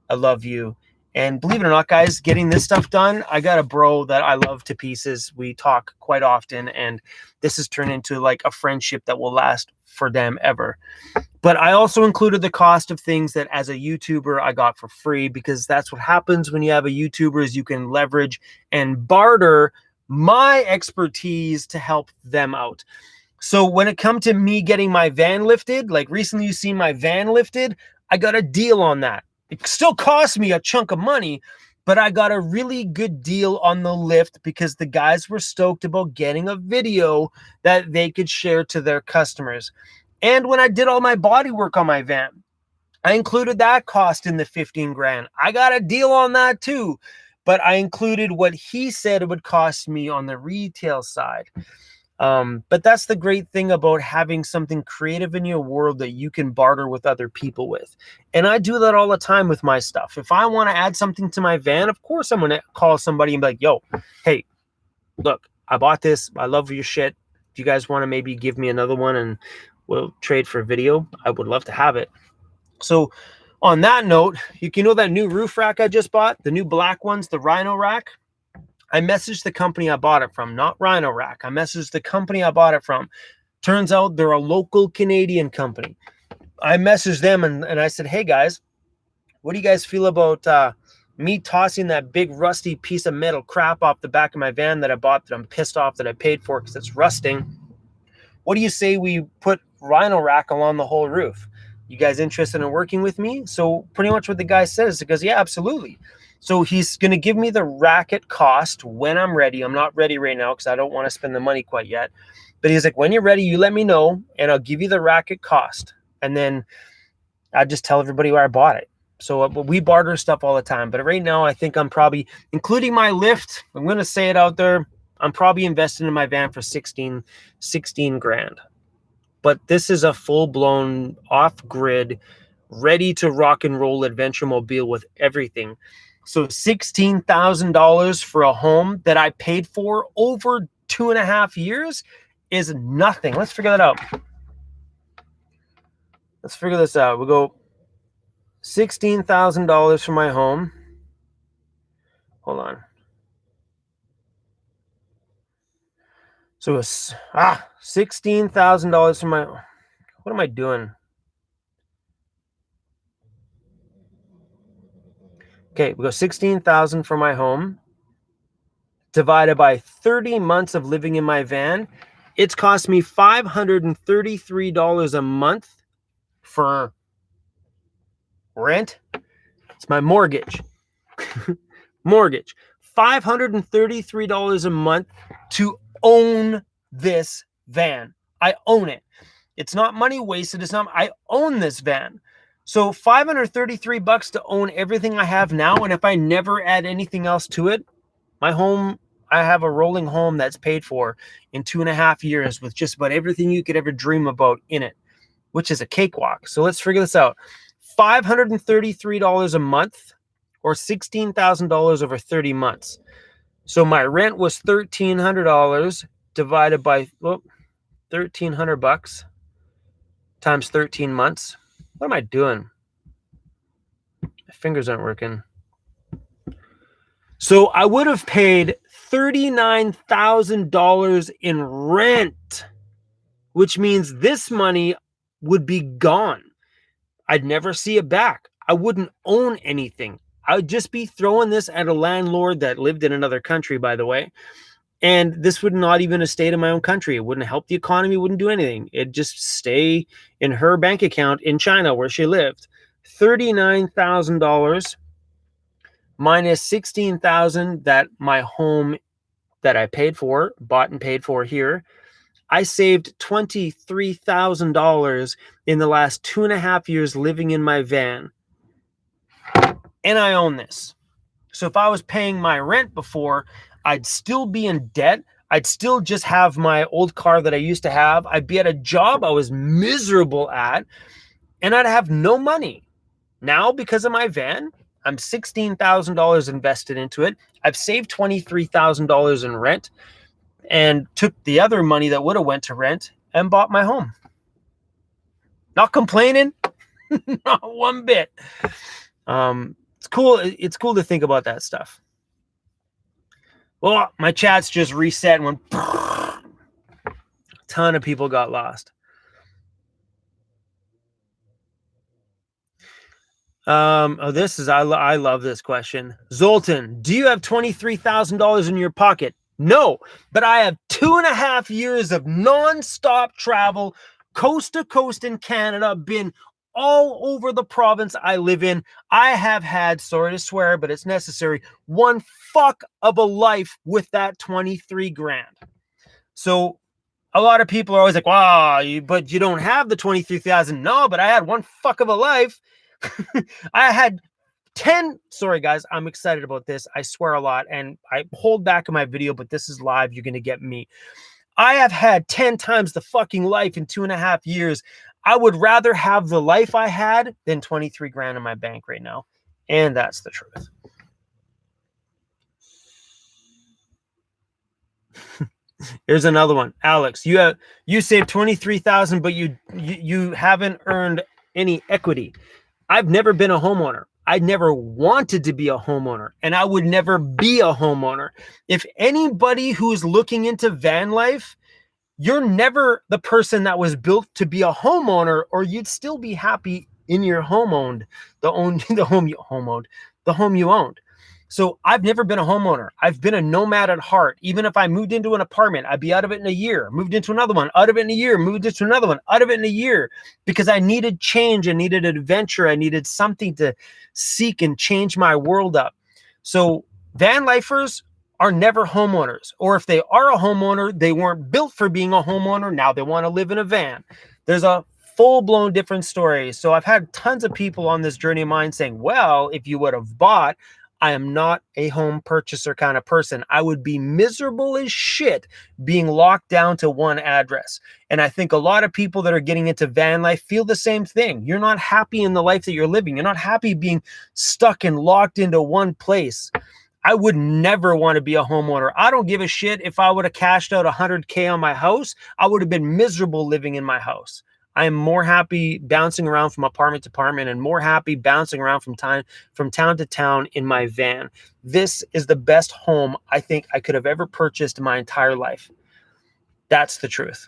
I love you. And believe it or not, guys, getting this stuff done, I got a bro that I love to pieces. We talk quite often, and this has turned into like a friendship that will last for them ever. But I also included the cost of things that as a YouTuber I got for free, because that's what happens when you have a YouTuber, is you can leverage and barter my expertise to help them out. So when it comes to me getting my van lifted, like recently you seen my van lifted, I got a deal on that. It still cost me a chunk of money, but I got a really good deal on the lift because the guys were stoked about getting a video that they could share to their customers. And when I did all my body work on my van, I included that cost in the 15 grand. I got a deal on that too, but I included what he said it would cost me on the retail side. But that's the great thing about having something creative in your world that you can barter with other people with. And I do that all the time with my stuff. If I want to add something to my van, of course I'm going to call somebody and be like, yo, hey, look, I bought this. I love your shit. Do you guys want to maybe give me another one and we'll trade for video? I would love to have it. So on that note, you know that new roof rack I just bought, the new black ones, the Rhino rack? I messaged the company I bought it from, not Rhino Rack. I messaged the company I bought it from. Turns out they're a local Canadian company. I messaged them and I said, hey guys, what do you guys feel about me tossing that big rusty piece of metal crap off the back of my van that I bought that I'm pissed off that I paid for because it's rusting? What do you say we put Rhino Rack along the whole roof? You guys interested in working with me? So pretty much what the guy says, he goes, yeah, absolutely. So he's going to give me the rack at cost when I'm ready. I'm not ready right now because I don't want to spend the money quite yet. But he's like, when you're ready, you let me know and I'll give you the rack at cost. And then I just tell everybody where I bought it. So we barter stuff all the time. But right now, I think I'm probably, including my lift, I'm going to say it out there, I'm probably investing in my van for 16 grand. But this is a full-blown, off-grid, ready to rock and roll adventure mobile with everything. So $16,000 for a home that I paid for over 2.5 years is nothing. Let's figure that out. Let's figure this out. We'll go $16,000 for my home. Hold on. So it's $16,000 for my, what am I doing? Okay, we go 16,000 for my home divided by 30 months of living in my van. It's cost me $533 a month for rent. It's my mortgage. Mortgage. $533 a month to own this van. I own it. It's not money wasted. It's not, I own this van. So $533 to own everything I have now. And if I never add anything else to it, my home, I have a rolling home that's paid for in 2.5 years with just about everything you could ever dream about in it, which is a cakewalk. So let's figure this out. $533 a month or $16,000 over 30 months. So my rent was $1,300 divided by $1,300 times 13 months. What am I doing? My fingers aren't working. So I would have paid $39,000 in rent, which means this money would be gone. I'd never see it back. I wouldn't own anything. I would just be throwing this at a landlord that lived in another country, by the way. And this would not even have stayed in my own country. It wouldn't help the economy, wouldn't do anything. It'd just stay in her bank account in China where she lived. $39,000 minus $16,000 that my home that I paid for, bought and paid for here. I saved $23,000 in the last 2.5 years living in my van. And I own this. So if I was paying my rent before, I'd still be in debt. I'd still just have my old car that I used to have. I'd be at a job I was miserable at, and I'd have no money. Now, because of my van, I'm $16,000 invested into it. I've saved $23,000 in rent and took the other money that would have went to rent and bought my home. Not complaining, not one bit. It's cool. It's cool to think about that stuff. Well, my chat's just reset and went. A ton of people got lost. This is, I love this question. Zoltan, do you have $23,000 in your pocket? No, but I have 2.5 years of non-stop travel, coast to coast in Canada, been all over the province I live in. I have had, sorry to swear, but it's necessary, one fuck of a life with that 23 grand. So a lot of people are always like, wow, but you don't have the 23,000. No, but I had one fuck of a life. I had 10, sorry guys, I'm excited about this. I swear a lot and I hold back in my video, but this is live. You're going to get me. I have had 10 times the fucking life in 2.5 years. I would rather have the life I had than 23 grand in my bank right now. And that's the truth. Here's another one. Alex, you saved 23,000, but you haven't earned any equity. I've never been a homeowner. I never wanted to be a homeowner, and I would never be a homeowner. If anybody who's looking into van life, you're never the person that was built to be a homeowner, or you'd still be happy in your home owned, the home you owned. So I've never been a homeowner. I've been a nomad at heart. Even if I moved into an apartment, I'd be out of it in a year, moved into another one, out of it in a year, moved into another one, out of it in a year, because I needed change. I needed adventure. I needed something to seek and change my world up. So van lifers are never homeowners. Or if they are a homeowner, they weren't built for being a homeowner. Now they want to live in a van. There's a full-blown different story. So I've had tons of people on this journey of mine saying, well, if you would have bought, I am not a home purchaser kind of person. I would be miserable as shit being locked down to one address. And I think a lot of people that are getting into van life feel the same thing. You're not happy in the life that you're living. You're not happy being stuck and locked into one place. I would never want to be a homeowner. I don't give a shit if I would have cashed out $100K on my house. I would have been miserable living in my house. I am more happy bouncing around from apartment to apartment and more happy bouncing around from town to town in my van. This is the best home I think I could have ever purchased in my entire life. That's the truth.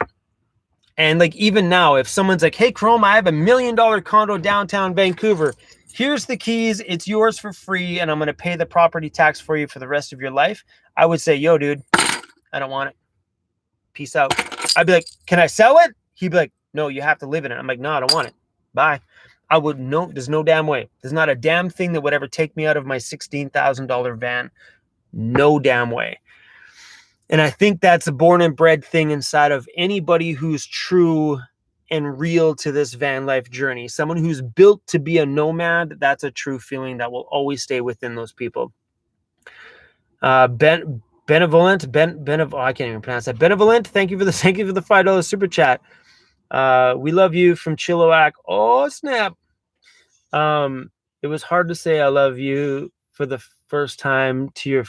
And like even now, if someone's like, hey, Chrome, I have $1 million condo downtown Vancouver. Here's the keys. It's yours for free. And I'm going to pay the property tax for you for the rest of your life. I would say, yo, dude, I don't want it. Peace out. I'd be like, can I sell it? He'd be like, no, you have to live in it. I'm like, no, I don't want it. Bye. I would no, there's no damn way. There's not a damn thing that would ever take me out of my $16,000 van. No damn way. And I think that's a born and bred thing inside of anybody who's true and real to this van life journey. Someone who's built to be a nomad, that's a true feeling that will always stay within those people. Benevolent, I can't even pronounce that. Benevolent, thank you for the $5 super chat. We love you from Chilliwack. Oh, snap. It was hard to say I love you for the first time to your...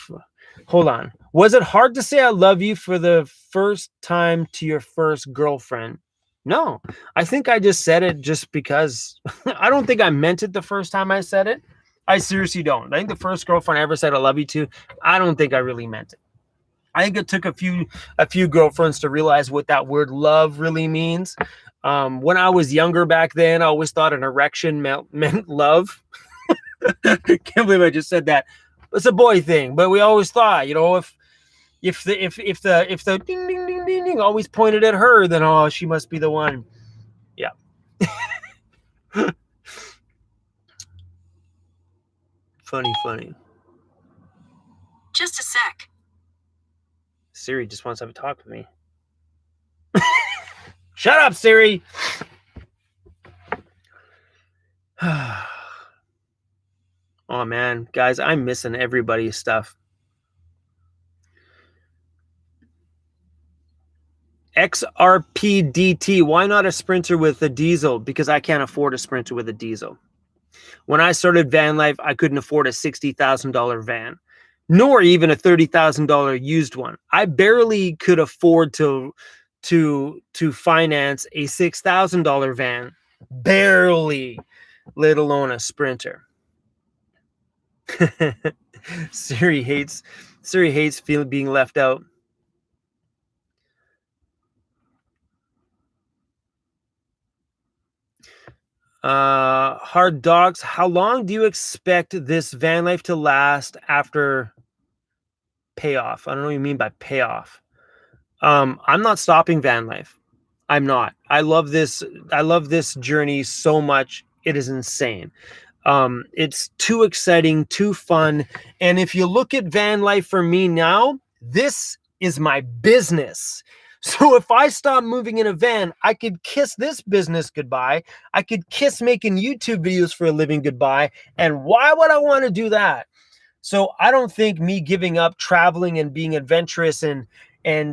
Hold on. Was it hard to say I love you for the first time to your first girlfriend? No. I think I just said it just because. I don't think I meant it the first time I said it. I seriously don't. I think the first girlfriend I ever said I love you to, I don't think I really meant it. I think it took a few girlfriends to realize what that word love really means. When I was younger back then, I always thought an erection meant love. Can't believe I just said that. It's a boy thing, but we always thought, you know, if the ding ding ding ding ding always pointed at her, then oh, she must be the one. Yeah. Funny. Just a sec. Siri just wants to have a talk with me. Shut up, Siri. Oh man, guys, I'm missing everybody's stuff. XRPDT, why not a Sprinter with a diesel? Because I can't afford a Sprinter with a diesel. When I started van life, I couldn't afford a $60,000 van, nor even a $30,000 used one. I barely could afford to finance a $6,000 van, barely, let alone a Sprinter. Siri hates being left out. Hard Dogs, how long do you expect this van life to last after payoff? I don't know what you mean by payoff. I'm not stopping van life. I'm not. I love this journey so much. It is insane. It's too exciting, too fun. And if you look at van life for me now, this is my business. So if I stop moving in a van, I could kiss this business goodbye. I could kiss making YouTube videos for a living goodbye. And why would I want to do that? So I don't think me giving up traveling and being adventurous and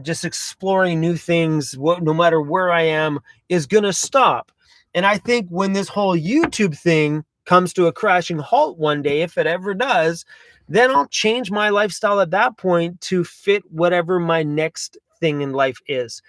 just exploring new things, no matter where I am, is going to stop. And I think when this whole YouTube thing comes to a crashing halt one day, if it ever does, then I'll change my lifestyle at that point to fit whatever my next thing in life is.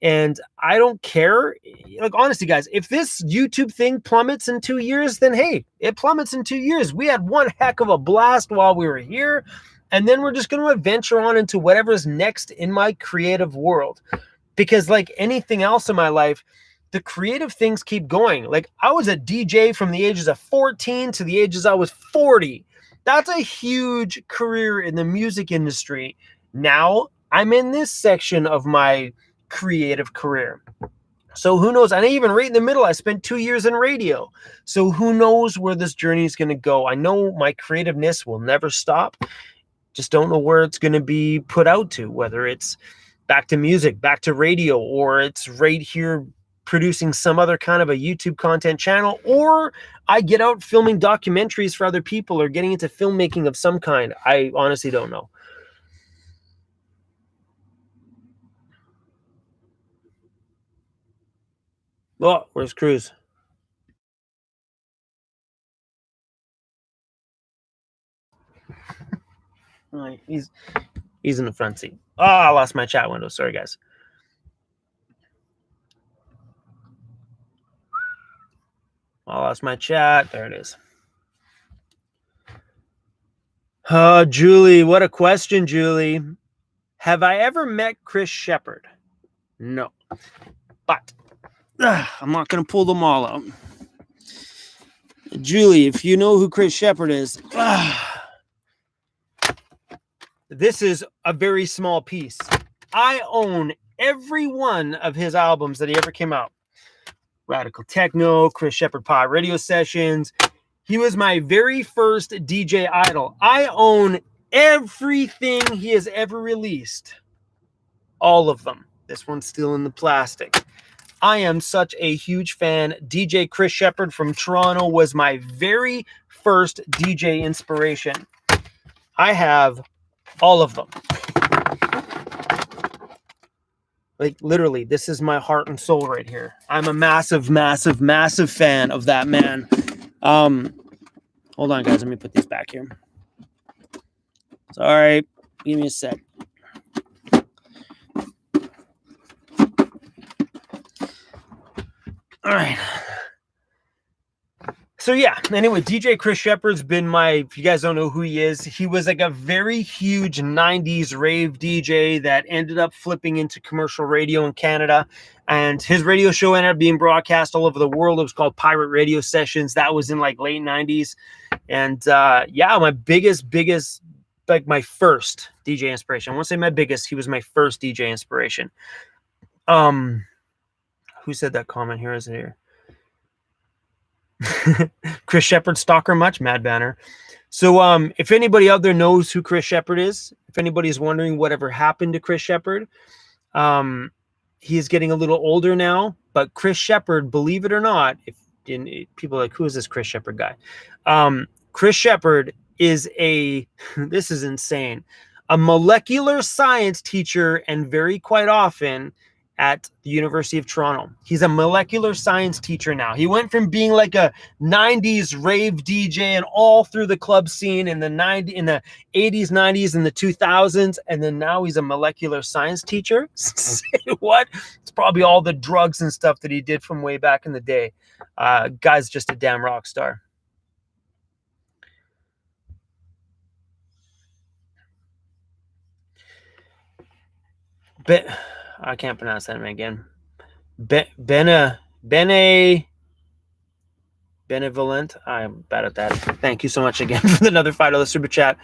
And I don't care. Like, honestly, guys, if this YouTube thing plummets in 2 years, then hey, it plummets in 2 years. We had one heck of a blast while we were here. And then we're just going to venture on into whatever's next in my creative world. Because like anything else in my life, the creative things keep going. Like, I was a DJ from the ages of 14 to the ages I was 40. That's a huge career in the music industry. Now I'm in this section of my creative career. So who knows? And even right in the middle, I spent 2 years in radio. So who knows where this journey is going to go? I know my creativeness will never stop. Just don't know where it's going to be put out to, whether it's back to music, back to radio, or it's right here producing some other kind of a YouTube content channel, or I get out filming documentaries for other people or getting into filmmaking of some kind. I honestly don't know. Oh, where's CRUZ? He's in the front seat. Oh, I lost my chat window. Sorry, guys. I lost my chat. There it is. Julie, what a question, Julie. Have I ever met Chris Shepard? No. But I'm not going to pull them all out. Julie, if you know who Chris Shepard is, this is a very small piece. I own every one of his albums that he ever came out. Radical Techno, Chris Shepard Pod Radio Sessions. He was my very first DJ idol. I own everything he has ever released. All of them. This one's still in the plastic. I am such a huge fan. DJ Chris Shepard from Toronto was my very first DJ inspiration. I have all of them. Like, literally, this is my heart and soul right here. I'm a massive, massive, massive fan of that man. Hold on, guys. Let me put these back here. Sorry. Give me a sec. All right. So yeah, anyway, DJ Chris Shepard's been my, if you guys don't know who he is, he was like a very huge 90s rave DJ that ended up flipping into commercial radio in Canada. And his radio show ended up being broadcast all over the world. It was called Pirate Radio Sessions. That was in like late 90s. And yeah, my biggest, like my first DJ inspiration. I won't say my biggest, he was my first DJ inspiration. Who said that comment here? Is it here? Chris Shepard, stalker much? Mad Banner. So if anybody out there knows who Chris Shepard is, if anybody is wondering whatever happened to Chris Shepard, he is getting a little older now. But Chris Shepard, believe it or not, people are like, who is this Chris Shepard guy? Chris Shepard is this is insane, a molecular science teacher, and very quite often at the University of Toronto. He's a molecular science teacher now. He went from being like a 90s rave DJ and all through the club scene in the 80s, 90s, and the 2000s, and then now he's a molecular science teacher. Say what? It's probably all the drugs and stuff that he did from way back in the day. Guy's just a damn rock star. But I can't pronounce that name again. Benevolent. I'm bad at that. Thank you so much again for another $5 super chat.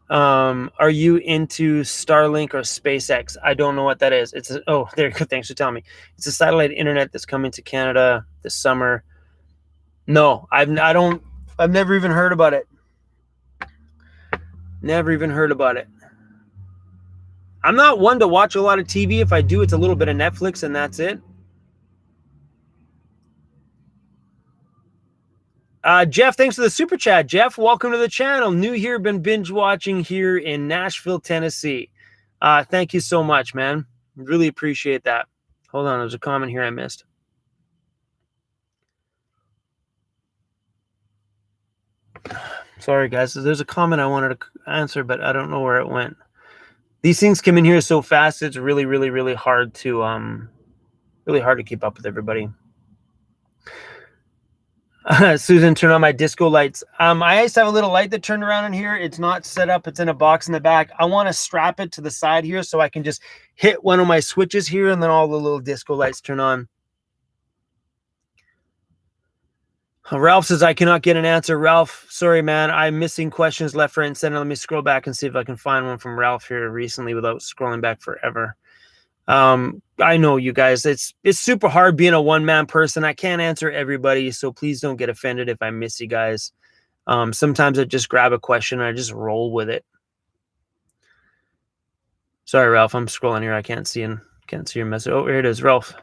Are you into Starlink or SpaceX? I don't know what that is. Oh, there you go. Thanks for telling me. It's a satellite internet that's coming to Canada this summer. No, I've never even heard about it. Never even heard about it. I'm not one to watch a lot of TV. If I do, it's a little bit of Netflix and that's it. Jeff, thanks for the super chat. Jeff, welcome to the channel. New here, been binge watching here in Nashville, Tennessee. Thank you so much, man. Really appreciate that. Hold on, there's a comment here I missed. Sorry, guys. There's a comment I wanted to answer, but I don't know where it went. These things come in here so fast, it's really, really, really hard to Really hard to keep up with everybody. Susan, turn on my disco lights. I used to have a little light that turned around in here. It's not set up. It's in a box in the back. I want to strap it to the side here so I can just hit one of my switches here and then all the little disco lights turn on. Ralph says, I cannot get an answer. Ralph, sorry, man. I'm missing questions left, right, and center. Let me scroll back and see if I can find one from Ralph here recently without scrolling back forever. I know you guys, it's super hard being a one-man person. I can't answer everybody, so please don't get offended if I miss you guys. Sometimes I just grab a question and I just roll with it. Sorry, Ralph, I'm scrolling here. I can't see your message. Oh, here it is, Ralph.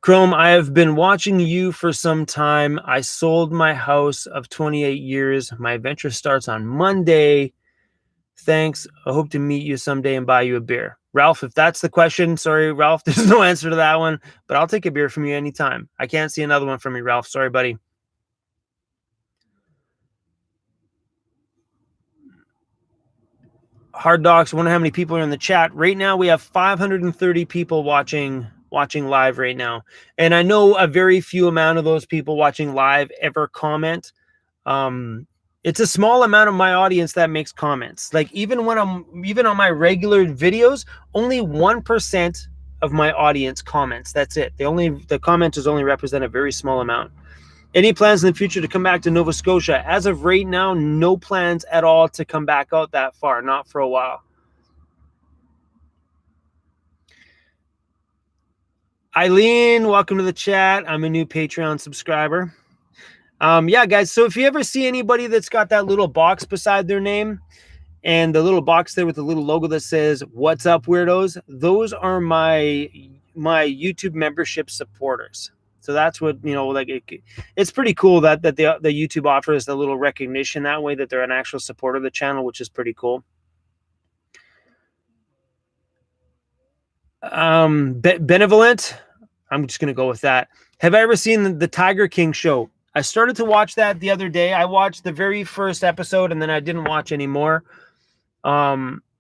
Chrome, I have been watching you for some time. I sold my house of 28 years. My adventure starts on Monday. Thanks. I hope to meet you someday and buy you a beer. Ralph, if that's the question, sorry, Ralph, there's no answer to that one, but I'll take a beer from you anytime. I can't see another one from you, Ralph. Sorry, buddy. Hard Docs, I wonder how many people are in the chat. Right now, we have 530 people watching live right now. And I know a very few amount of those people watching live ever comment. It's a small amount of my audience that makes comments. Like even on my regular videos, only 1% of my audience comments. That's it. The commenters only represent a very small amount. Any plans in the future to come back to Nova Scotia? As of right now, no plans at all to come back out that far. Not for a while. Eileen, welcome to the chat. I'm a new Patreon subscriber. Yeah, guys, so if you ever see anybody that's got that little box beside their name and the little box there with the little logo that says, "What's up, Weirdos?" Those are my YouTube membership supporters. So that's what, like it's pretty cool that the YouTube offers the little recognition that way that they're an actual supporter of the channel, which is pretty cool. Benevolent, I'm just gonna go with that. Have I ever seen the Tiger King show? I started to watch that the other day. I watched the very first episode and then I didn't watch anymore.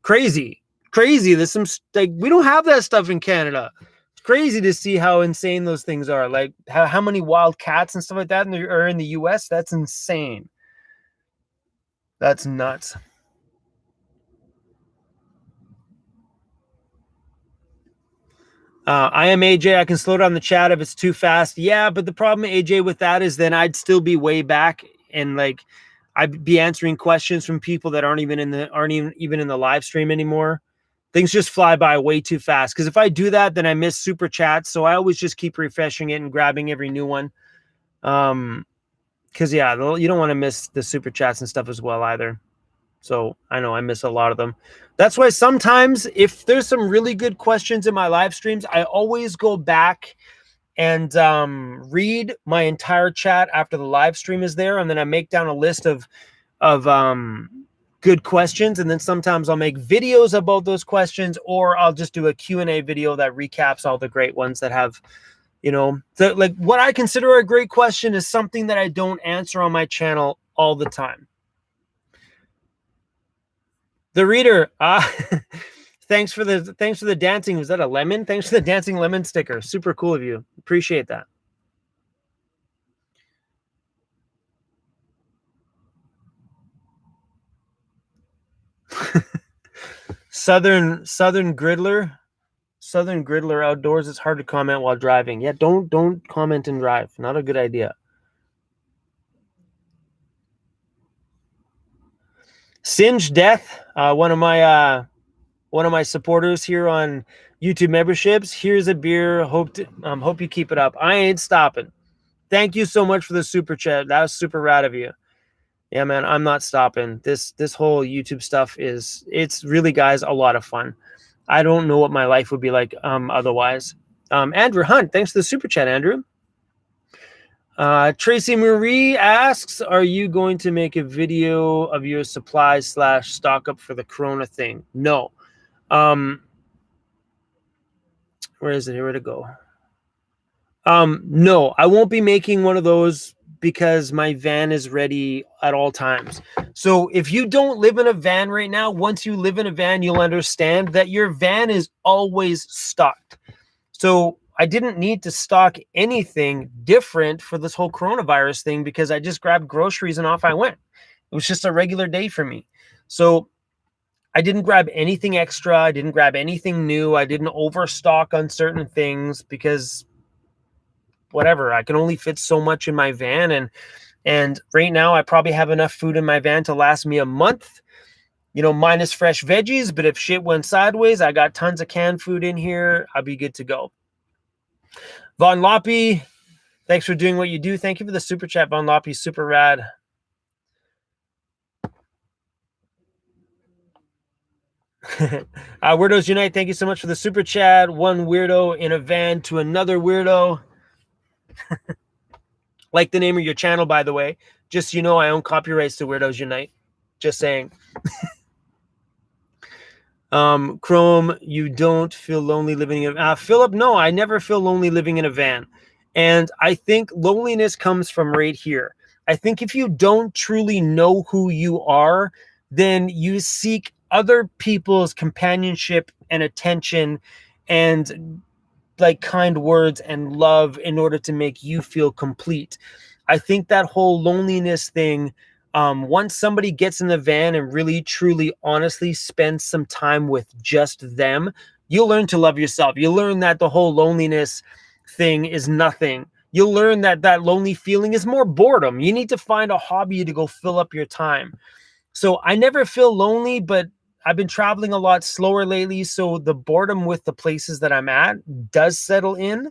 Crazy. There's some like we don't have that stuff in Canada. It's crazy to see how insane those things are. Like how many wild cats and stuff like that are in the US. That's insane. That's nuts. I am AJ. I can slow down the chat if it's too fast. Yeah, but the problem, AJ, with that is then I'd still be way back and like I'd be answering questions from people that aren't even in the live stream anymore. Things just fly by way too fast. Because if I do that, then I miss super chats. So I always just keep refreshing it and grabbing every new one. Because yeah, you don't want to miss the super chats and stuff as well either. So I know I miss a lot of them. That's why sometimes if there's some really good questions in my live streams, I always go back and read my entire chat after the live stream is there. And then I make down a list of good questions. And then sometimes I'll make videos about those questions, or I'll just do a Q&A video that recaps all the great ones that have, like what I consider a great question is something that I don't answer on my channel all the time. The reader, thanks for the dancing. Was that a lemon? Thanks for the dancing lemon sticker. Super cool of you. Appreciate that. Southern Griddler outdoors. It's hard to comment while driving. Yeah, don't comment and drive. Not a good idea. Singe Death, one of my supporters here on YouTube memberships. Here's a beer. Hope you keep it up. I ain't stopping. Thank you so much for the super chat. That was super rad of you. Yeah, man, I'm not stopping. This whole YouTube stuff it's really, guys, a lot of fun. I don't know what my life would be like otherwise. Andrew Hunt, thanks for the super chat, Andrew. Tracy Marie asks, are you going to make a video of your supplies / stock up for the Corona thing? No. Where is it? Where to go? No, I won't be making one of those because my van is ready at all times. So if you don't live in a van right now, once you live in a van, you'll understand that your van is always stocked. So I didn't need to stock anything different for this whole coronavirus thing because I just grabbed groceries and off I went. It was just a regular day for me. So I didn't grab anything extra. I didn't grab anything new. I didn't overstock on certain things because whatever, I can only fit so much in my van. And right now I probably have enough food in my van to last me a month, you know, minus fresh veggies. But if shit went sideways, I got tons of canned food in here. I'll be good to go. Von Loppy, thanks for doing what you do. Thank you for the super chat, Von Loppy. Super rad. Weirdos Unite, thank you so much for the super chat. One weirdo in a van to another weirdo. Like the name of your channel, by the way. Just so you know, I own copyrights to Weirdos Unite. Just saying. Chrome, you don't feel lonely living in Philip, no, I never feel lonely living in a van. And I think loneliness comes from right here. I think if you don't truly know who you are, then you seek other people's companionship and attention and like kind words and love in order to make you feel complete. I think that whole loneliness thing, once somebody gets in the van and really, truly, honestly spends some time with just them, you'll learn to love yourself. You'll learn that the whole loneliness thing is nothing. You'll learn that that lonely feeling is more boredom. You need to find a hobby to go fill up your time. So I never feel lonely, but I've been traveling a lot slower lately. So the boredom with the places that I'm at does settle in.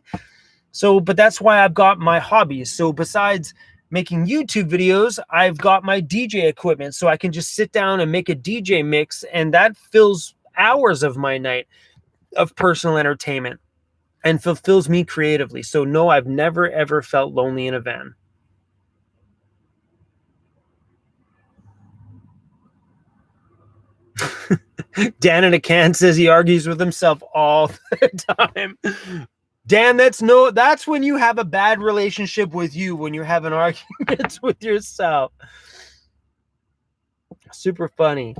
So, but that's why I've got my hobbies. So besides making YouTube videos, I've got my DJ equipment. So I can just sit down and make a DJ mix. And that fills hours of my night of personal entertainment and fulfills me creatively. So no, I've never, ever felt lonely in a van. Dan in a can says he argues with himself all the time. Dan, that's when you have a bad relationship with you, when you're having arguments with yourself. Super funny.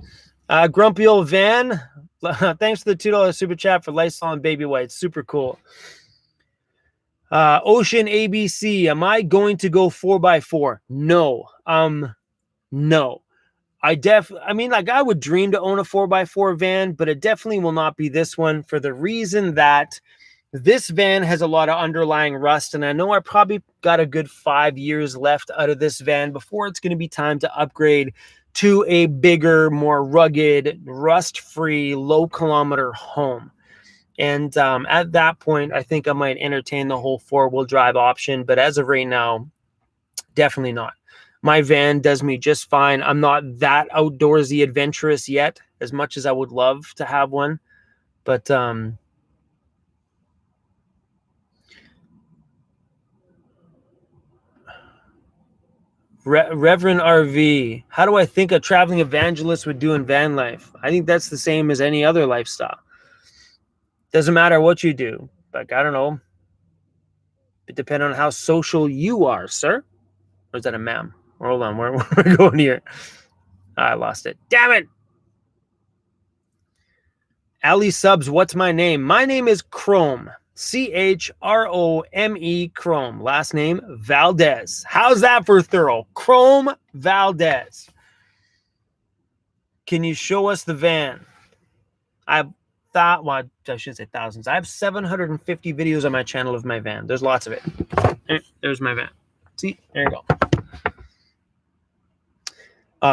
Grumpy old Van, thanks for the $2 super chat for Lysol and Baby White. Super cool. Ocean ABC, am I going to go 4x4? No. No. I mean, like, I would dream to own a 4x4 van, but it definitely will not be this one for the reason that this van has a lot of underlying rust, and I know I probably got a good 5 years left out of this van before it's going to be time to upgrade to a bigger, more rugged, rust-free, low-kilometer home. And at that point, I think I might entertain the whole four-wheel drive option, but as of right now, definitely not. My van does me just fine. I'm not that outdoorsy adventurous yet, as much as I would love to have one. But Reverend RV, how do I think a traveling evangelist would do in van life? I think that's the same as any other lifestyle. Doesn't matter what you do. Like, I don't know. It depends on how social you are, sir. Or is that a ma'am? Hold on, where we're going here. I lost it. Damn it. Ali subs, what's my name? My name is Chrome. Chrome, Chrome. Last name, Valdez. How's that for thorough? Chrome Valdez. Can you show us the van? I shouldn't say thousands. I have 750 videos on my channel of my van. There's lots of it. There's my van. See, there you go.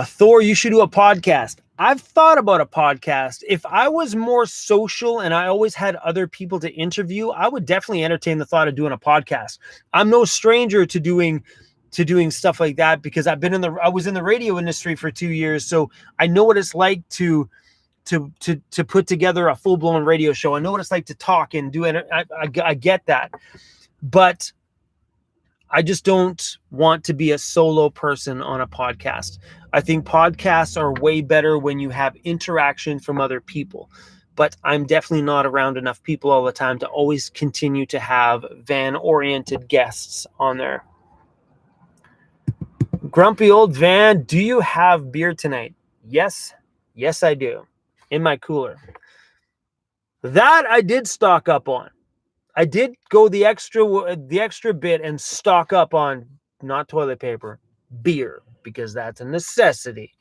Thor, you should do a podcast. I've thought about a podcast. If I was more social and I always had other people to interview, I would definitely entertain the thought of doing a podcast. I'm no stranger to doing stuff like that because I was in the radio industry for 2 years, so I know what it's like to put together a full-blown radio show. I know what it's like to talk and do it. I get that, but I just don't want to be a solo person on a podcast. I think podcasts are way better when you have interaction from other people, but I'm definitely not around enough people all the time to always continue to have van-oriented guests on there. Grumpy old Van, do you have beer tonight? Yes. Yes, I do. In my cooler. That I did stock up on. I did go the extra bit and stock up on not toilet paper, beer, because that's a necessity.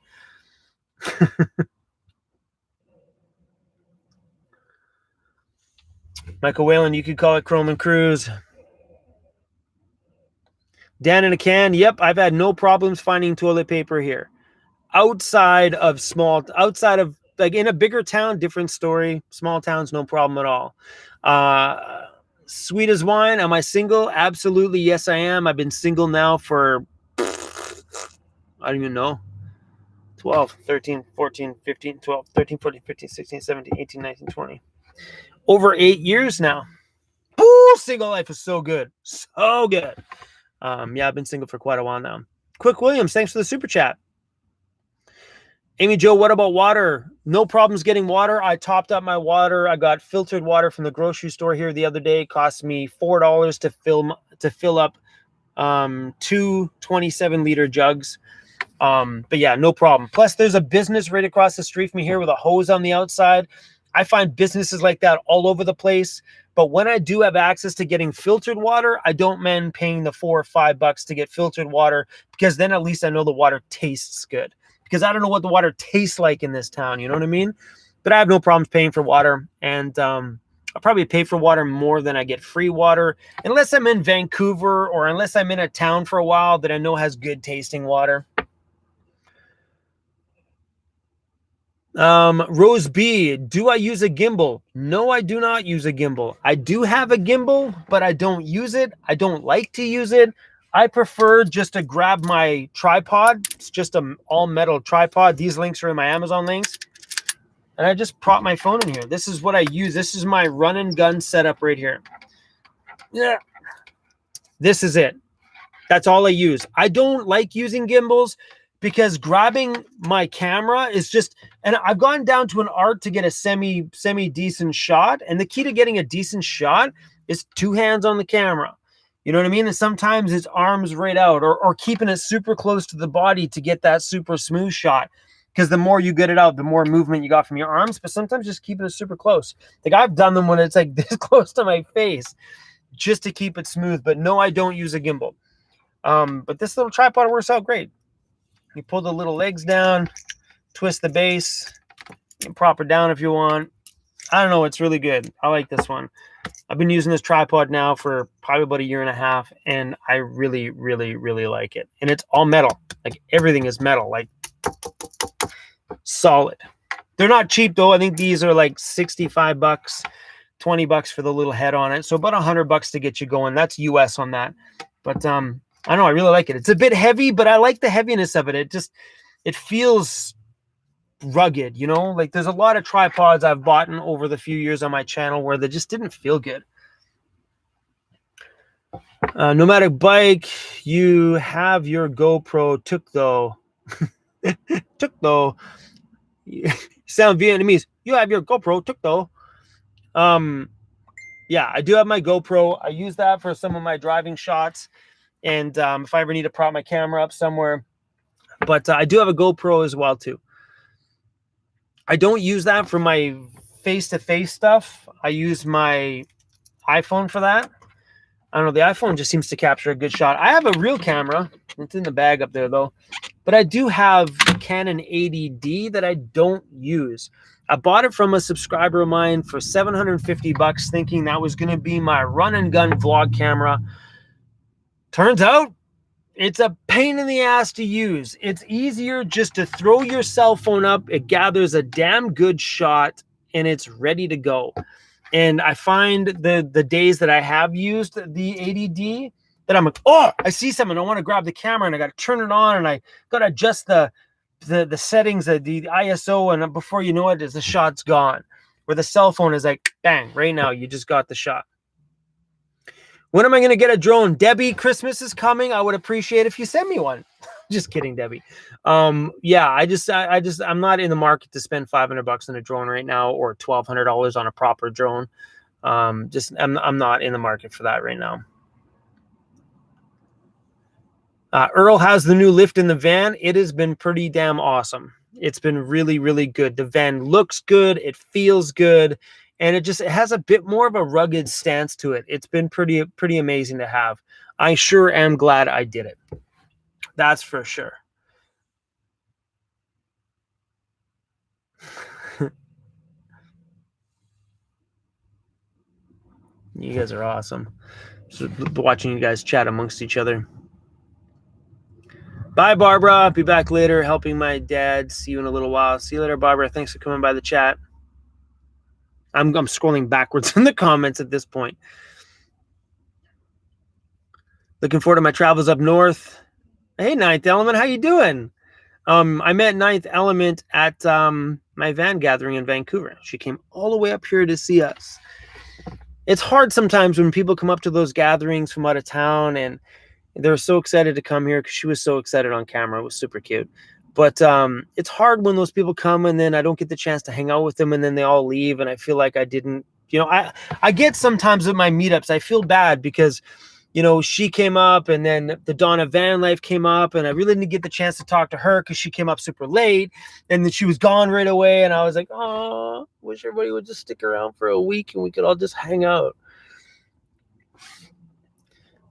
Michael Whalen, you could call it Chrome and CRUZ. Dan in a can. Yep, I've had no problems finding toilet paper here. Outside of like in a bigger town, different story. Small towns, no problem at all. Sweet as wine. Am I single? Absolutely. Yes, I am. I've been single now for, I don't even know, 12, 13, 14, 15, 12, 13, 14, 15, 16, 17, 18, 19, 20. Over 8 years now. Ooh, single life is so good. So good. Yeah, I've been single for quite a while now. Quick Williams, thanks for the super chat. Amy Joe, what about water? No problems getting water. I topped up my water. I got filtered water from the grocery store here the other day. It cost me $4 to fill up 2 27-liter jugs. But yeah, no problem. Plus, there's a business right across the street from me here with a hose on the outside. I find businesses like that all over the place. But when I do have access to getting filtered water, I don't mind paying the $4 or $5 to get filtered water, because then at least I know the water tastes good. Because I don't know what the water tastes like in this town, you know what I mean? But I have no problems paying for water, and I'll probably pay for water more than I get free water, unless I'm in Vancouver or unless I'm in a town for a while that I know has good tasting water. Rose B, do I use a gimbal? No, I do not use a gimbal. I do have a gimbal, but I don't use it. I don't like to use it. I prefer just to grab my tripod. It's just an all-metal tripod. These links are in my Amazon links. And I just prop my phone in here. This is what I use. This is my run and gun setup right here. Yeah. This is it. That's all I use. I don't like using gimbals because grabbing my camera is just, and I've gone down to an art to get a semi decent shot. And the key to getting a decent shot is 2 hands on the camera. You know what I mean? And sometimes it's arms right out, or keeping it super close to the body to get that super smooth shot. Because the more you get it out, the more movement you got from your arms. But sometimes just keeping it super close. Like I've done them when it's like this close to my face, just to keep it smooth. But no, I don't use a gimbal. But this little tripod works out great. You pull the little legs down, twist the base, and prop it down if you want. I don't know. It's really good. I like this one. I've been using this tripod now for probably about 1.5 years, and I really, really, really like it. And it's all metal. Like everything is metal, like solid. They're not cheap though. I think these are like $65, $20 for the little head on it. So about $100 to get you going. That's US on that. But I don't know. I really like it. It's a bit heavy, but I like the heaviness of it. It feels rugged, you know? Like there's a lot of tripods I've bought over the few years on my channel where they just didn't feel good. Nomadic Bike, you have your GoPro took though. Took though. Sound Vietnamese. You have your GoPro took though. Yeah, I do have my GoPro. I use that for some of my driving shots. And if I ever need to prop my camera up somewhere. But I do have a GoPro as well too. I don't use that for my face-to-face stuff. I use my iPhone for that. I don't know. The iPhone just seems to capture a good shot. I have a real camera. It's in the bag up there though. But I do have a Canon 80D that I don't use. I bought it from a subscriber of mine for $750, thinking that was going to be my run and gun vlog camera. Turns out it's a pain in the ass to use. It's easier just to throw your cell phone up. It gathers a damn good shot and it's ready to go. And I find the days that I have used the 80D that I'm like, oh, I see something. I want to grab the camera and I got to turn it on and I got to adjust the settings, the ISO, and before you know it, the shot's gone. Where the cell phone is like, bang, right now, you just got the shot. When am I going to get a drone? Debbie, Christmas is coming. I would appreciate if you send me one. Just kidding, Debbie. Yeah, I'm not in the market to spend $500 on a drone right now or $1,200 on a proper drone. I'm not in the market for that right now. Earl has the new lift in the van. It has been pretty damn awesome. It's been really, really good. The van looks good. It feels good. and it has a bit more of a rugged stance to it. It's been pretty amazing to have. I sure am glad I did it. That's for sure. You guys are awesome. So watching you guys chat amongst each other. Bye, Barbara. Be back later helping my dad. See you in a little while. See you later, Barbara. Thanks for coming by the chat. I'm scrolling backwards in the comments at this point. Looking forward to my travels up north. Hey, Ninth Element, how you doing? I met Ninth Element at my van gathering in Vancouver. She came all the way up here to see us. It's hard sometimes when people come up to those gatherings from out of town, and they're so excited to come here because she was so excited on camera. It was super cute. But it's hard when those people come and then I don't get the chance to hang out with them, and then they all leave, and I feel like I didn't, I get sometimes at my meetups, I feel bad because, she came up, and then the Donna Van Life came up, and I really didn't get the chance to talk to her because she came up super late, and then she was gone right away, and I was like, oh, wish everybody would just stick around for a week and we could all just hang out.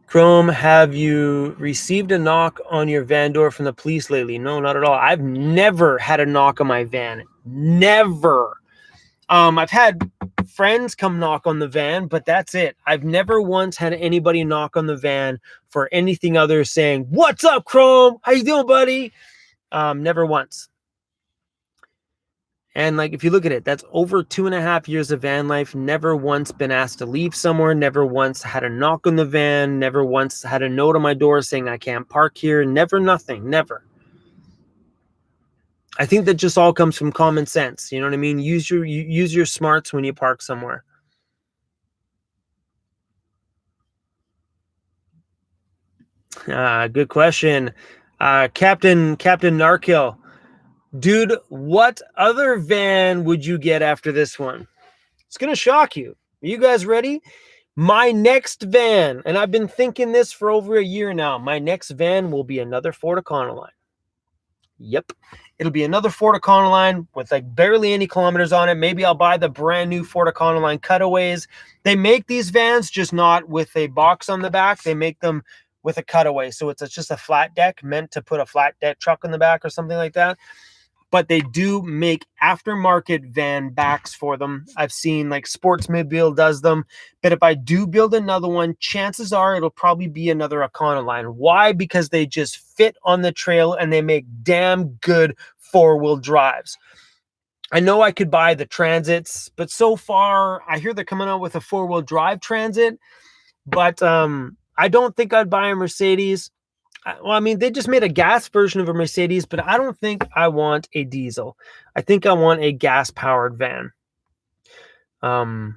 Chrome, have you received a knock on your van door from the police lately? No, not at all. I've never had a knock on my van. Never. I've had friends come knock on the van, but that's it. I've never once had anybody knock on the van for anything other saying, "What's up, Chrome? How you doing, buddy?" Never once. And like, if you look at it, that's over 2.5 years of van life. Never once been asked to leave somewhere. Never once had a knock on the van. Never once had a note on my door saying I can't park here. Never, nothing, never. I think that just all comes from common sense. You know what I mean? Use your smarts when you park somewhere. Good question. Captain Narkill. Dude, what other van would you get after this one? It's going to shock you. Are you guys ready? My next van, and I've been thinking this for over a year now, my next van will be another Ford Econoline. Yep. It'll be another Ford Econoline with like barely any kilometers on it. Maybe I'll buy the brand new Ford Econoline Cutaways. They make these vans just not with a box on the back. They make them with a cutaway. So it's just a flat deck meant to put a flat deck truck on the back or something like that. But they do make aftermarket van backs for them. I've seen like Sportsmobile does them. But if I do build another one, chances are it'll probably be another Econoline. Why? Because they just fit on the trail and they make damn good four-wheel drives. I know I could buy the Transits, but so far I hear they're coming out with a four-wheel drive Transit. But I don't think I'd buy a Mercedes. Well, I mean, they just made a gas version of a Mercedes, but I don't think I want a diesel. I think I want a gas-powered van. I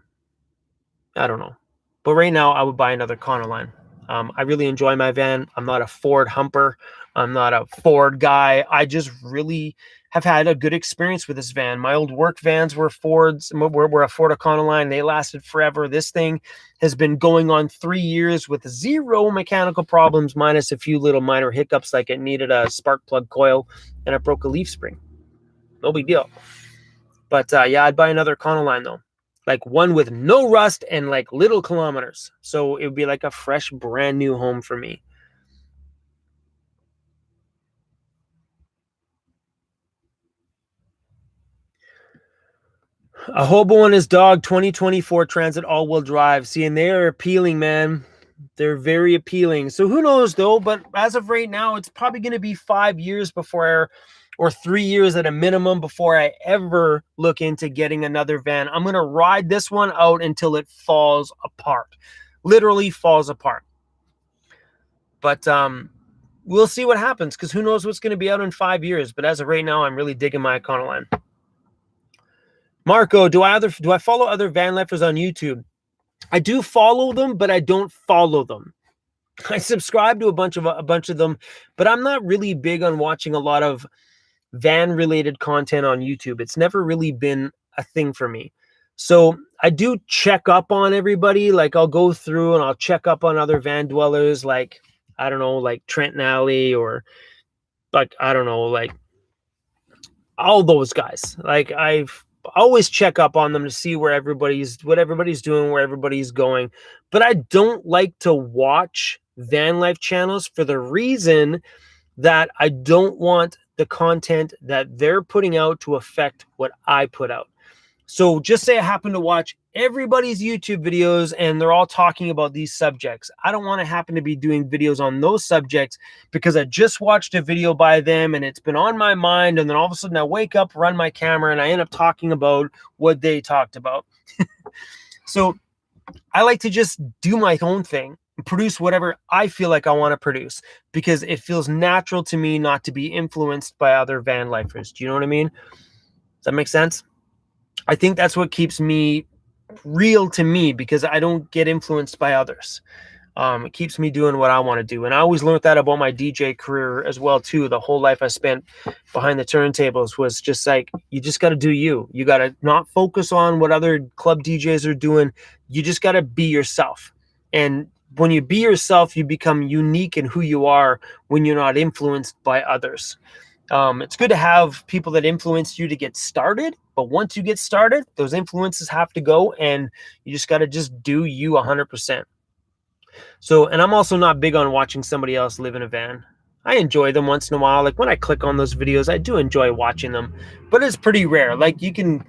don't know. But right now, I would buy another Econoline. I really enjoy my van. I'm not a Ford humper. I'm not a Ford guy. I just really have had a good experience with this van. My old work vans were Fords, were a Ford Econoline. They lasted forever. This thing has been going on 3 years with zero mechanical problems, minus a few little minor hiccups, like it needed a spark plug coil and it broke a leaf spring. No big deal. But yeah, I'd buy another Econoline though. Like one with no rust and like little kilometers. So it would be like a fresh, brand new home for me. A hobo and his dog 2024 Transit all-wheel drive. See, and they are appealing, man. They're very appealing. So who knows though, but as of right now, it's probably going to be 5 years before, or 3 years at a minimum, before I ever look into getting another van. I'm going to ride this one out until it falls apart. Literally falls apart. But we'll see what happens, because who knows what's going to be out in 5 years. But as of right now, I'm really digging my Econoline. Marco, do I follow other van lifers on YouTube? I do follow them, but I don't follow them. I subscribe to a bunch of them, but I'm not really big on watching a lot of van related content on YouTube. It's never really been a thing for me. So I do check up on everybody. Like I'll go through and I'll check up on other van dwellers, like, I don't know, like Trent and Alley, or like, I don't know, like all those guys. Like I always check up on them to see what everybody's doing, where everybody's going. But I don't like to watch van life channels for the reason that I don't want the content that they're putting out to affect what I put out. So just say I happen to watch everybody's YouTube videos and they're all talking about these subjects. I don't want to happen to be doing videos on those subjects because I just watched a video by them and it's been on my mind. And then all of a sudden I wake up, run my camera, and I end up talking about what they talked about. So I like to just do my own thing, produce whatever I feel like I want to produce, because it feels natural to me not to be influenced by other van lifers. Do you know what I mean? Does that make sense? I think that's what keeps me real to me, because I don't get influenced by others. It keeps me doing what I want to do. And I always learned that about my DJ career as well, too. The whole life I spent behind the turntables was just like, you just got to do you. You got to not focus on what other club DJs are doing. You just got to be yourself. And when you be yourself, you become unique in who you are when you're not influenced by others. It's good to have people that influence you to get started, but once you get started, those influences have to go, and you just got to just do you 100%. So, and I'm also not big on watching somebody else live in a van. I enjoy them once in a while. Like when I click on those videos, I do enjoy watching them, but it's pretty rare. Like you can,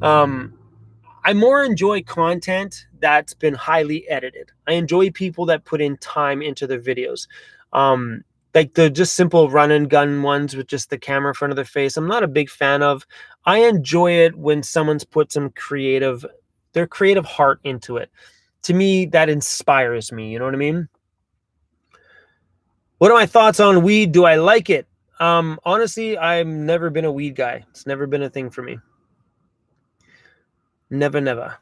I more enjoy content that's been highly edited. I enjoy people that put in time into their videos. Like the just simple run and gun ones with just the camera in front of their face, I'm not a big fan of. I enjoy it when someone's put some their creative heart into it. To me, that inspires me. You know what I mean? What are my thoughts on weed? Do I like it? Honestly, I've never been a weed guy. It's never been a thing for me. Never, never.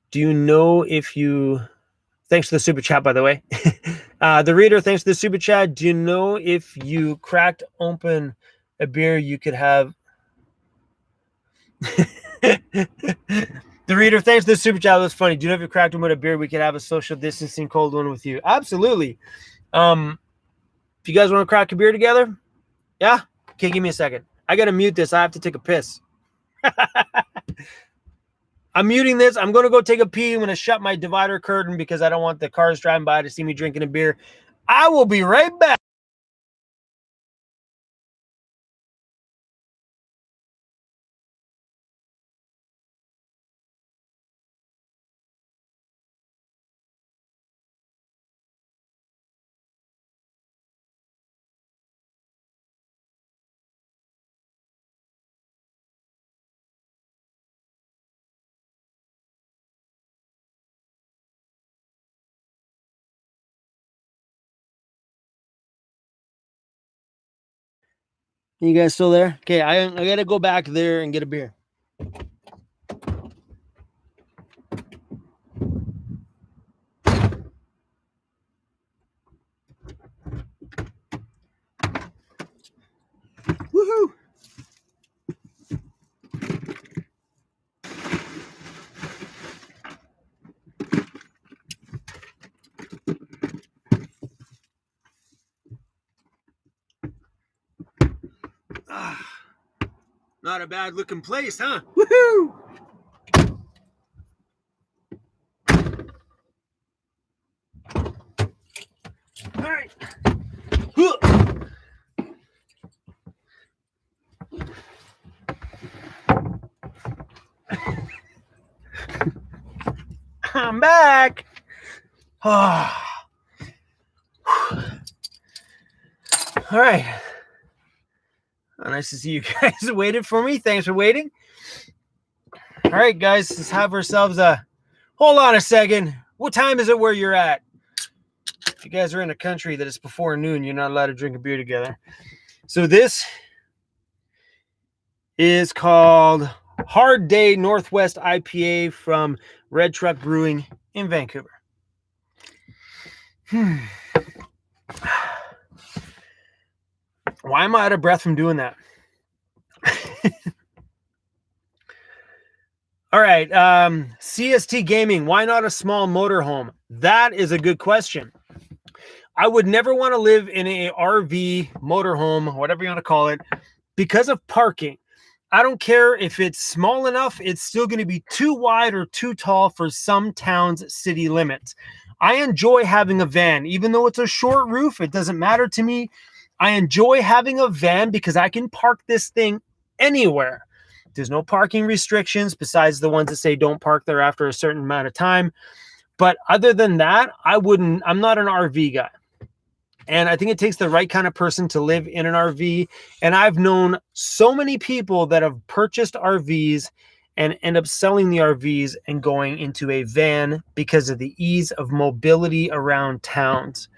Do you know if you... Thanks for the super chat, by the way. The reader, thanks for the super chat. Do you know if you cracked open a beer you could have... The reader, thanks for the super chat. That's funny. Do you know if you cracked open a beer we could have a social distancing cold one with you? Absolutely. If you guys want to crack a beer together, yeah? Okay, give me a second. I got to mute this. I have to take a piss. I'm muting this. I'm going to go take a pee. I'm going to shut my divider curtain because I don't want the cars driving by to see me drinking a beer. I will be right back. You guys still there? Okay, I got to go back there and get a beer. Woohoo! Not a bad looking place, huh? Woohoo! All right. I'm back. All right. Nice to see you guys waited for me. Thanks for waiting. All right, guys, let's have ourselves a... Hold on a second. What time is it where you're at? If you guys are in a country that is before noon, you're not allowed to drink a beer together. So this is called Hard Day Northwest IPA from Red Truck Brewing in Vancouver. Why am I out of breath from doing that? All right. CST Gaming. Why not a small motorhome? That is a good question. I would never want to live in a RV, motorhome, whatever you want to call it, because of parking. I don't care if it's small enough, it's still going to be too wide or too tall for some towns' city limits. I enjoy having a van, even though it's a short roof, it doesn't matter to me. I enjoy having a van because I can park this thing anywhere. There's no parking restrictions besides the ones that say don't park there after a certain amount of time. But other than that, I'm not an RV guy. And I think it takes the right kind of person to live in an RV. And I've known so many people that have purchased RVs and end up selling the RVs and going into a van because of the ease of mobility around towns.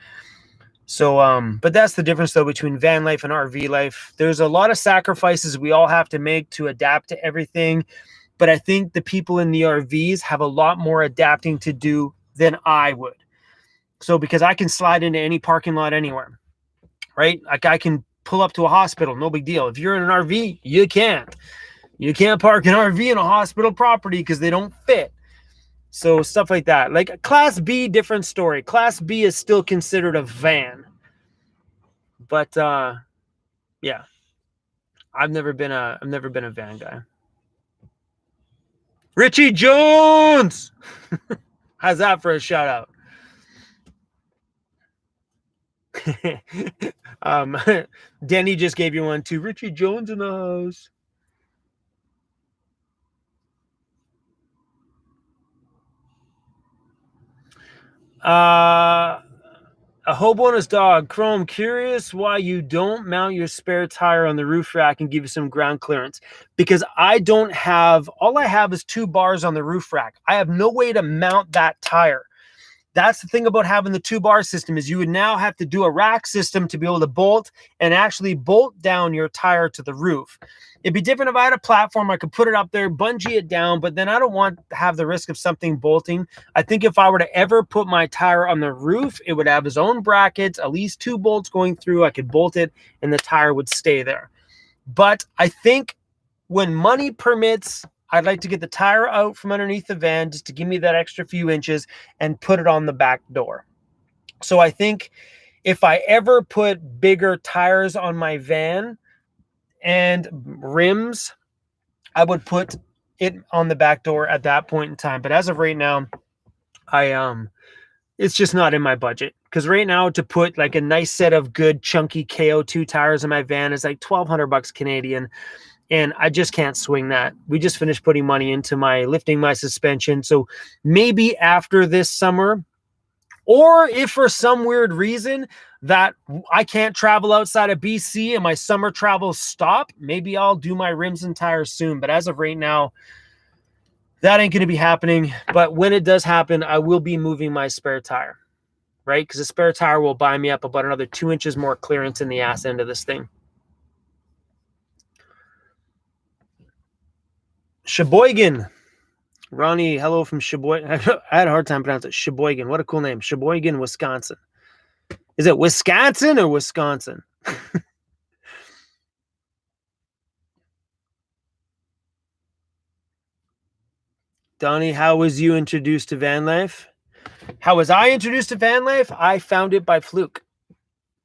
So, but that's the difference though between van life and RV life. There's a lot of sacrifices we all have to make to adapt to everything. But I think the people in the RVs have a lot more adapting to do than I would. So because I can slide into any parking lot anywhere, right? Like I can pull up to a hospital, no big deal. If you're in an RV, you can't. You can't park an RV in a hospital property because they don't fit. So stuff like that. Like Class B, different story. Class B is still considered a van. But yeah. I've never been a van guy. Richie Jones! How's that for a shout out? Danny just gave you one to Richie Jones in the house. A hobo dog. Chrome, curious why you don't mount your spare tire on the roof rack and give you some ground clearance. Because I don't have, all I have is 2 bars on the roof rack. I have no way to mount that tire. That's the thing about having the 2-bar system is you would now have to do a rack system to be able to bolt and actually bolt down your tire to the roof. It'd be different if I had a platform, I could put it up there, bungee it down, but then I don't want to have the risk of something bolting. I think if I were to ever put my tire on the roof, it would have its own brackets, at least 2 bolts going through. I could bolt it and the tire would stay there. But I think when money permits, I'd like to get the tire out from underneath the van just to give me that extra few inches and put it on the back door. So I think if I ever put bigger tires on my van and rims, I would put it on the back door at that point in time. But as of right now, it's just not in my budget. Because right now to put like a nice set of good chunky KO2 tires in my van is like $1,200 Canadian. And I just can't swing that. We just finished putting money into lifting my suspension. So maybe after this summer, or if for some weird reason that I can't travel outside of BC and my summer travels stop, maybe I'll do my rims and tires soon. But as of right now, that ain't going to be happening. But when it does happen, I will be moving my spare tire, right? Because the spare tire will buy me up about another 2 inches more clearance in the ass end of this thing. Sheboygan. Ronnie, hello from Sheboygan. I had a hard time pronouncing it. Sheboygan. What a cool name. Sheboygan, Wisconsin. Is it Wisconsin or Wisconsin? Donnie, how was you introduced to van life? How was I introduced to van life? I found it by fluke.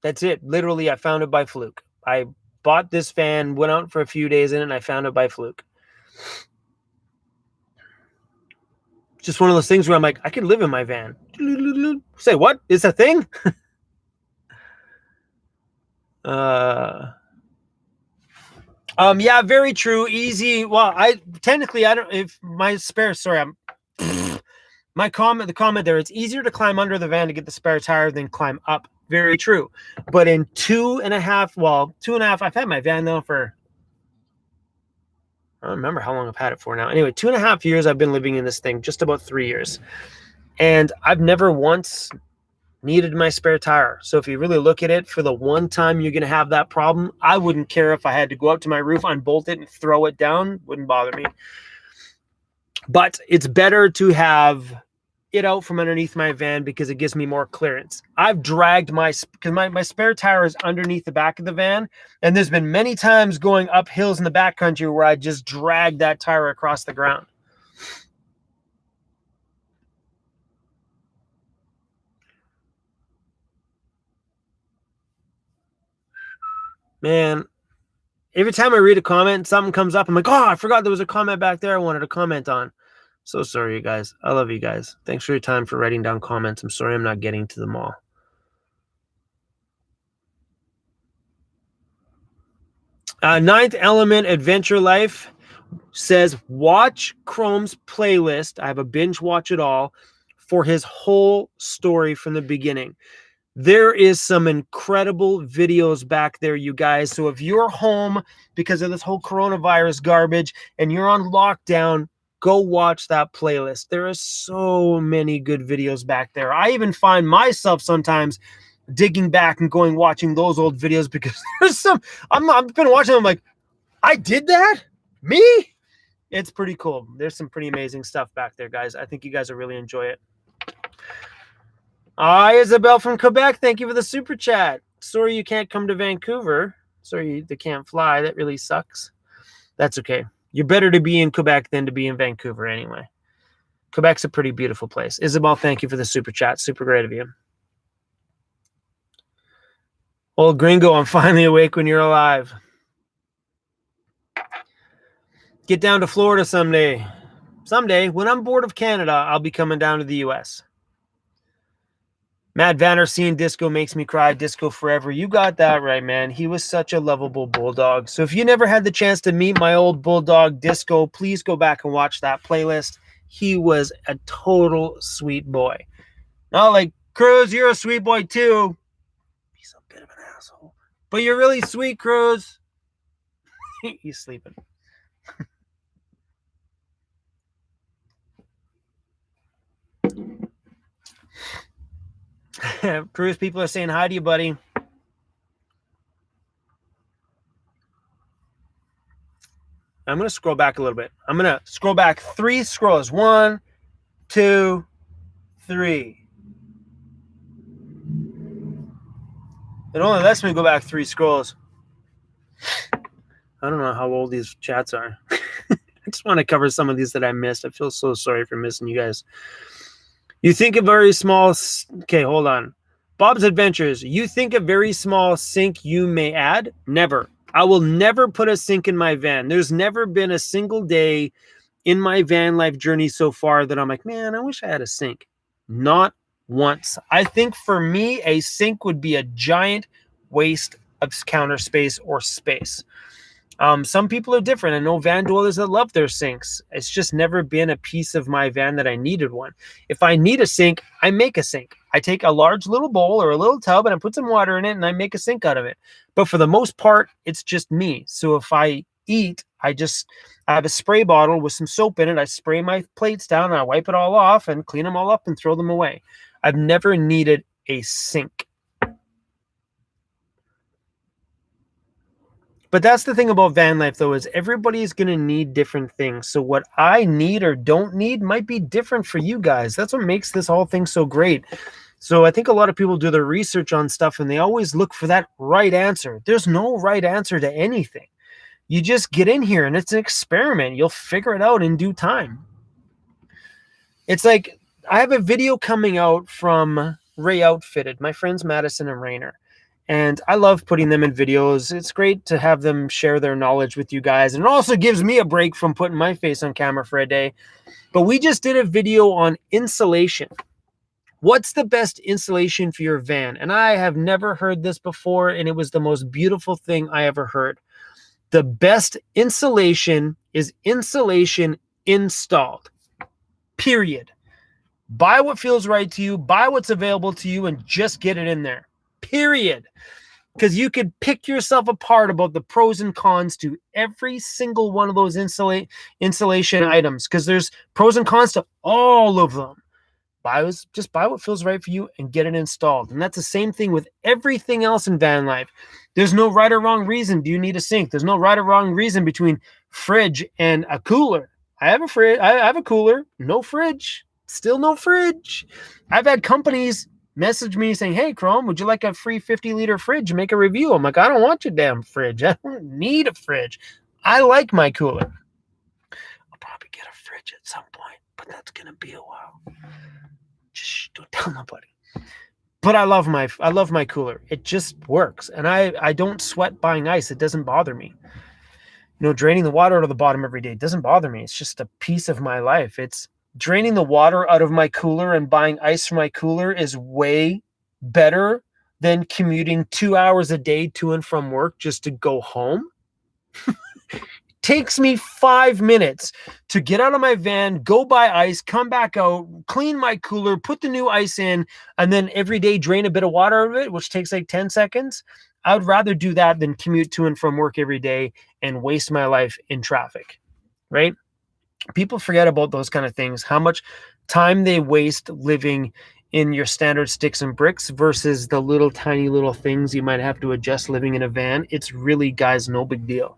That's it. Literally, I found it by fluke. I bought this van, went out for a few days in it, and I found it by fluke. Just one of those things where I'm like, I could live in my van. Say what? It's a thing? Yeah, very true. Easy. Well, I don't, if my spare, sorry, the comment there, it's easier to climb under the van to get the spare tire than climb up. Very true. But in 2.5, I've had my van now for, I don't remember how long I've had it for now. Anyway, 2.5 years I've been living in this thing, just about 3 years. And I've never once needed my spare tire. So if you really look at it, for the one time you're going to have that problem, I wouldn't care if I had to go up to my roof, unbolt it, and throw it down. Wouldn't bother me. But it's better to have it out from underneath my van because it gives me more clearance. I've dragged because my spare tire is underneath the back of the van, and there's been many times going up hills in the backcountry where I just dragged that tire across the ground. Man, every time I read a comment, something comes up. I'm like, oh, I forgot there was a comment back there I wanted to comment on. So sorry, you guys. I love you guys. Thanks for your time for writing down comments. I'm sorry I'm not getting to them all. Ninth Element Adventure Life says, watch Chrome's playlist. I have a binge watch it all for his whole story from the beginning. There is some incredible videos back there, you guys. So if you're home because of this whole coronavirus garbage and you're on lockdown, go watch that playlist. There are so many good videos back there. I even find myself sometimes digging back and going watching those old videos because there's some, I've been watching them, I'm like, I did that? Me? It's pretty cool. There's some pretty amazing stuff back there, guys. I think you guys will really enjoy it. Isabel from Quebec, thank you for the super chat. Sorry you can't come to Vancouver. Sorry they can't fly. That really sucks. That's okay. You're better to be in Quebec than to be in Vancouver anyway. Quebec's a pretty beautiful place. Isabel, thank you for the super chat. Super great of you. Old gringo, I'm finally awake when you're alive. Get down to Florida someday. Someday, when I'm bored of Canada, I'll be coming down to the U.S. Matt Vanner, seeing Disco makes me cry. Disco forever. You got that right, man. He was such a lovable bulldog. So if you never had the chance to meet my old bulldog, Disco, please go back and watch that playlist. He was a total sweet boy. Not like, CRUZ, you're a sweet boy too. He's a bit of an asshole. But you're really sweet, CRUZ. He's sleeping. CRUZ, people are saying hi to you, buddy. I'm going to scroll back a little bit. I'm going to scroll back 3 scrolls. 1, 2, 3. It only lets me go back 3 scrolls. I don't know how old these chats are. I just want to cover some of these that I missed. I feel so sorry for missing you guys. You think a very small... Okay, hold on. Bob's Adventures. You think a very small sink you may add? Never. I will never put a sink in my van. There's never been a single day in my van life journey so far that I'm like, man, I wish I had a sink. Not once. I think for me, a sink would be a giant waste of counter space or space. Some people are different. I know van dwellers that love their sinks. It's just never been a piece of my van that I needed one. If I need a sink, I make a sink. I take a large little bowl or a little tub and I put some water in it and I make a sink out of it. But for the most part, it's just me. So if I eat, I have a spray bottle with some soap in it. I spray my plates down and I wipe it all off and clean them all up and throw them away. I've never needed a sink. But that's the thing about van life, though, is everybody's going to need different things. So what I need or don't need might be different for you guys. That's what makes this whole thing so great. So I think a lot of people do their research on stuff and they always look for that right answer. There's no right answer to anything. You just get in here and it's an experiment. You'll figure it out in due time. It's like I have a video coming out from Ray Outfitted, my friends Madison and Rainer. And I love putting them in videos. It's great to have them share their knowledge with you guys. And it also gives me a break from putting my face on camera for a day. But we just did a video on insulation. What's the best insulation for your van? And I have never heard this before, and it was the most beautiful thing I ever heard. The best insulation is insulation installed. Period. Buy what feels right to you, buy what's available to you, and just get it in there. Period. Because you could pick yourself apart about the pros and cons to every single one of those insulation items, because there's pros and cons to all of them. Just buy what feels right for you and get it installed. And that's the same thing with everything else in van life. There's no right or wrong reason do you need a sink. There's no right or wrong reason between fridge and a cooler. I have a fridge. I have a cooler. No fridge. Still no fridge. I've had companies message me saying, hey, Chrome, would you like a free 50-liter fridge? Make a review. I'm like, I don't want your damn fridge. I don't need a fridge. I like my cooler. I'll probably get a fridge at some point, but that's going to be a while. Just don't tell nobody. But I love my cooler. It just works. And I don't sweat buying ice. It doesn't bother me. Draining the water out of the bottom every day doesn't bother me. It's just a piece of my life. It's draining the water out of my cooler and buying ice for my cooler is way better than commuting 2 hours a day to and from work just to go home. Takes me 5 minutes to get out of my van, go buy ice, come back out, clean my cooler, put the new ice in, and then every day drain a bit of water out of it, which takes like 10 seconds. I would rather do that than commute to and from work every day and waste my life in traffic, right? People forget about those kind of things, how much time they waste living in your standard sticks and bricks versus the little tiny little things you might have to adjust living in a van. It's really, guys, no big deal.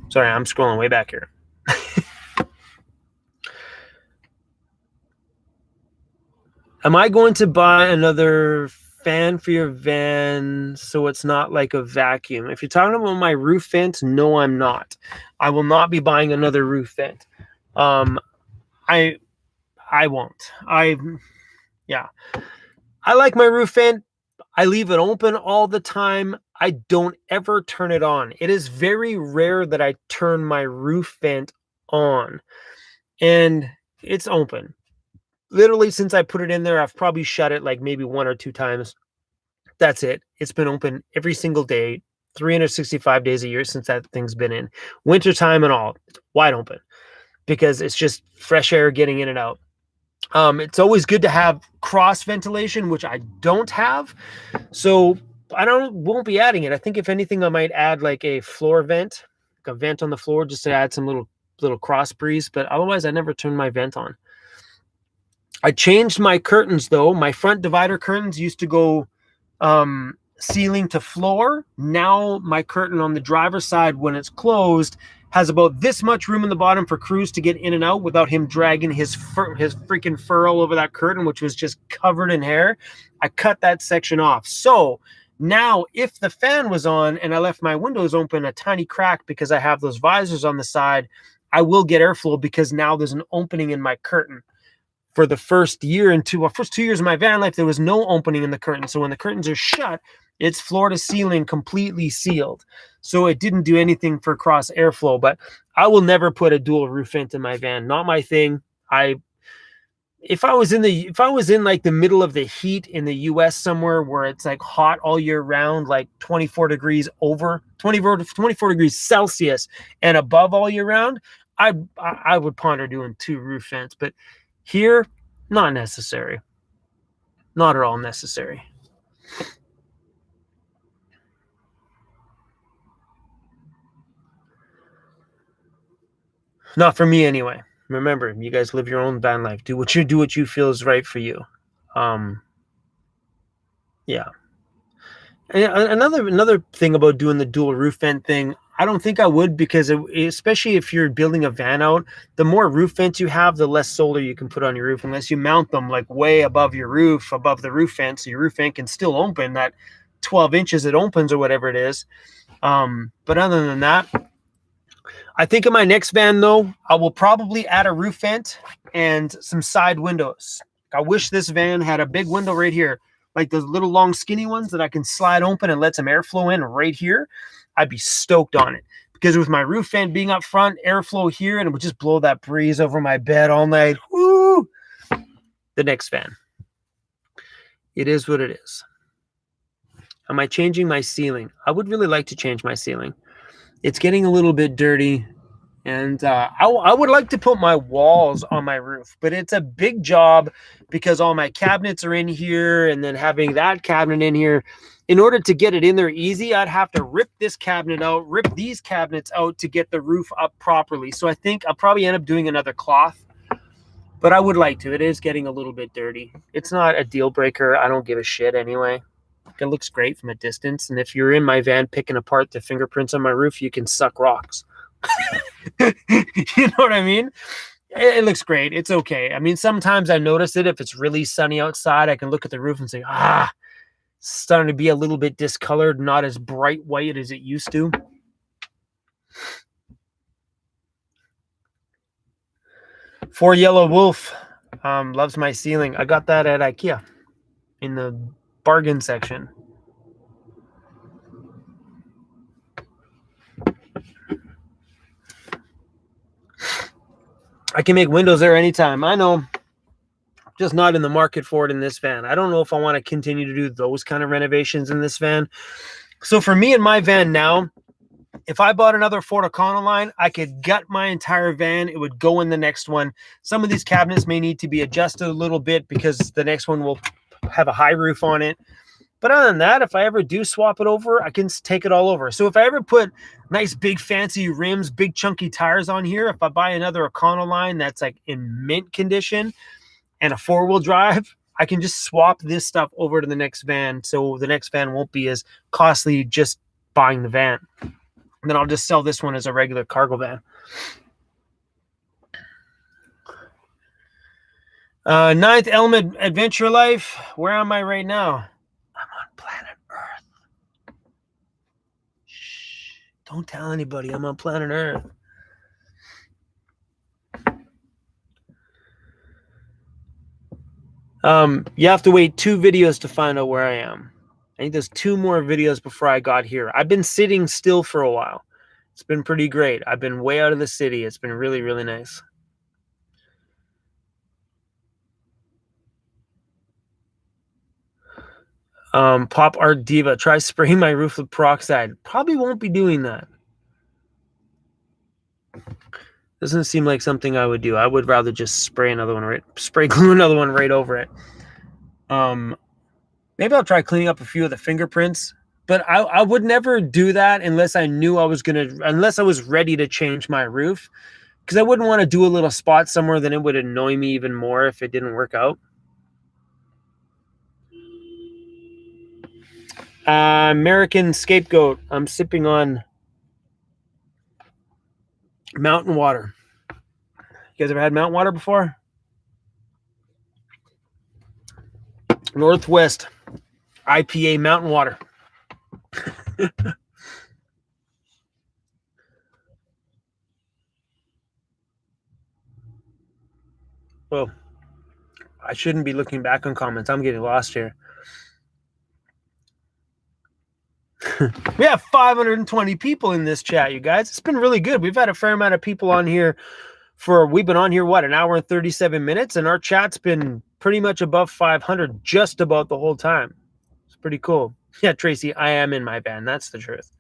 Sorry, I'm scrolling way back here. Am I going to buy another fan for your van so it's not like a vacuum? If you're talking about my roof vent, no, I'm not. I will not be buying another roof vent. I won't. I like my roof vent. I leave it open all the time. I don't ever turn it on. It is very rare that I turn my roof vent on, and it's open. Literally, since I put it in there, I've probably shut it like maybe 1 or 2 times. That's it. It's been open every single day, 365 days a year since that thing's been in. Wintertime and all, it's wide open because it's just fresh air getting in and out. It's always good to have cross ventilation, which I don't have. So I won't be adding it. I think if anything, I might add like a floor vent, like a vent on the floor, just to add some little cross breeze. But otherwise, I never turn my vent on. I changed my curtains though. My front divider curtains used to go ceiling to floor. Now my curtain on the driver's side, when it's closed, has about this much room in the bottom for CRUZ to get in and out without him dragging his freaking fur all over that curtain, which was just covered in hair. I cut that section off. So now if the fan was on and I left my windows open a tiny crack because I have those visors on the side, I will get airflow because now there's an opening in my curtain. For the first 2 years of my van life, there was no opening in the curtain. So when the curtains are shut, it's floor to ceiling, completely sealed. So it didn't do anything for cross airflow, but I will never put a dual roof vent in my van. Not my thing. If I was in like the middle of the heat in the US somewhere where it's like hot all year round, like 24 degrees degrees Celsius and above all year round, I would ponder doing 2 roof vents. But here, not necessary. Not at all necessary. Not for me anyway. Remember, you guys live your own van life. Do what you feel is right for you. Yeah. And another thing about doing the dual roof vent thing, I don't think I would, because especially if you're building a van out, the more roof vents you have, the less solar you can put on your roof, unless you mount them like way above your roof, above the roof vent, so your roof vent can still open that 12 inches it opens or whatever it is. But other than that, I think in my next van though, I will probably add a roof vent and some side windows. I wish this van had a big window right here, like those little long skinny ones that I can slide open and let some airflow in right here. I'd be stoked on it, because with my roof vent being up front, airflow here, and it would just blow that breeze over my bed all night. Woo! The next van. It is what it is. Am I changing my ceiling? I would really like to change my ceiling. It's getting a little bit dirty, and I would like to put my walls on my roof, but it's a big job because all my cabinets are in here, and then having that cabinet in here. In order to get it in there easy, I'd have to rip this cabinet out, rip these cabinets out to get the roof up properly. So I think I'll probably end up doing another cloth, but I would like to. It is getting a little bit dirty. It's not a deal breaker. I don't give a shit anyway. It looks great from a distance. And if you're in my van picking apart the fingerprints on my roof, you can suck rocks. You know what I mean? It looks great. It's okay. I mean, sometimes I notice it. If it's really sunny outside, I can look at the roof and say, it's starting to be a little bit discolored, not as bright white as it used to. For Yellow Wolf loves my ceiling. I got that at IKEA in the bargain section. I can make windows there anytime. I know. Just not in the market for it in this van. I don't know if I want to continue to do those kind of renovations in this van. So for me and my van now, if I bought another Ford Econoline, I could gut my entire van. It would go in the next one. Some of these cabinets may need to be adjusted a little bit because the next one will have a high roof on it. But other than that, if I ever do swap it over, I can take it all over. So if I ever put nice big fancy rims, big chunky tires on here, if I buy another Econoline that's like in mint condition and a 4-wheel drive, I can just swap this stuff over to the next van. So the next van won't be as costly just buying the van. And then I'll just sell this one as a regular cargo van. Ninth Element Adventure Life. Where am I right now? I'm on planet Earth. Shh. Don't tell anybody I'm on planet Earth. You have to wait 2 videos to find out where I am. I think there's 2 more videos before I got here. I've been sitting still for a while. It's been pretty great. I've been way out of the city. It's been really, really nice. Pop Art Diva. Try spraying my roof with peroxide. Probably won't be doing that. Doesn't seem like something I would do. I would rather just spray glue another one right over it. Maybe I'll try cleaning up a few of the fingerprints, but I would never do that unless I knew unless I was ready to change my roof, because I wouldn't want to do a little spot somewhere that it would annoy me even more if it didn't work out. American Scapegoat. I'm sipping on mountain water. You guys ever had mountain water before? Northwest IPA mountain water. Well, I shouldn't be looking back on comments. I'm getting lost here. We have 520 people in this chat, you guys. It's been really good. We've had a fair amount of people on here we've been on here, what, an hour and 37 minutes, and our chat's been pretty much above 500 just about the whole time. It's pretty cool. Yeah, Tracy, I am in my van. That's the truth.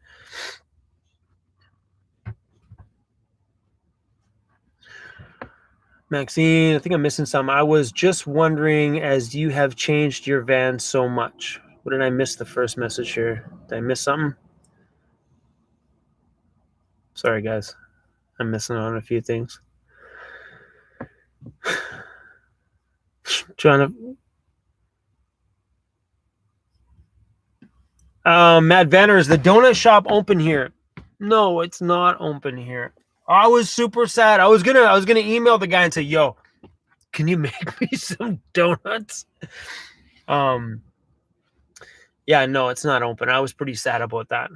Maxine, I think I'm missing some. I was just wondering, as you have changed your van so much. What did I miss the first message here? Did I miss something? Sorry, guys. I'm missing on a few things. Trying to... Matt Vanner, is the donut shop open here? No, it's not open here. I was super sad. I was gonna email the guy and say, yo, can you make me some donuts? Yeah, no, it's not open. I was pretty sad about that.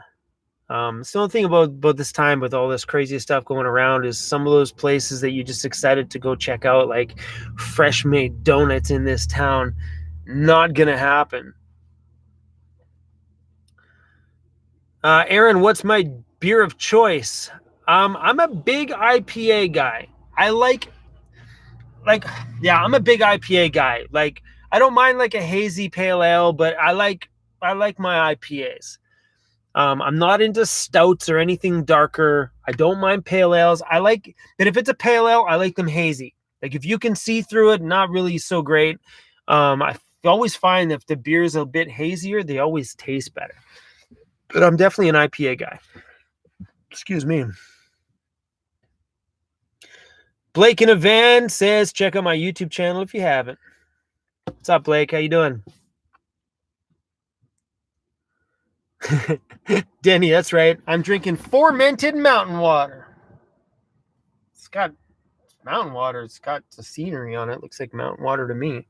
So the only thing about this time with all this crazy stuff going around is some of those places that you just excited to go check out, like fresh made donuts in this town, not gonna happen. Aaron, what's my beer of choice? I'm a big IPA guy. I'm a big IPA guy. Like, I don't mind like a hazy pale ale, but I like my IPAs. I'm not into stouts or anything darker. I don't mind pale ales. But if it's a pale ale, I like them hazy. Like, if you can see through it, not really so great. I always find that if the beer is a bit hazier, they always taste better. But I'm definitely an IPA guy. Excuse me. Blake in a van says, check out my YouTube channel if you haven't. What's up, Blake? How you doing? Denny, that's right. I'm drinking fermented mountain water. It's got mountain water. It's got the scenery on it. Looks like mountain water to me.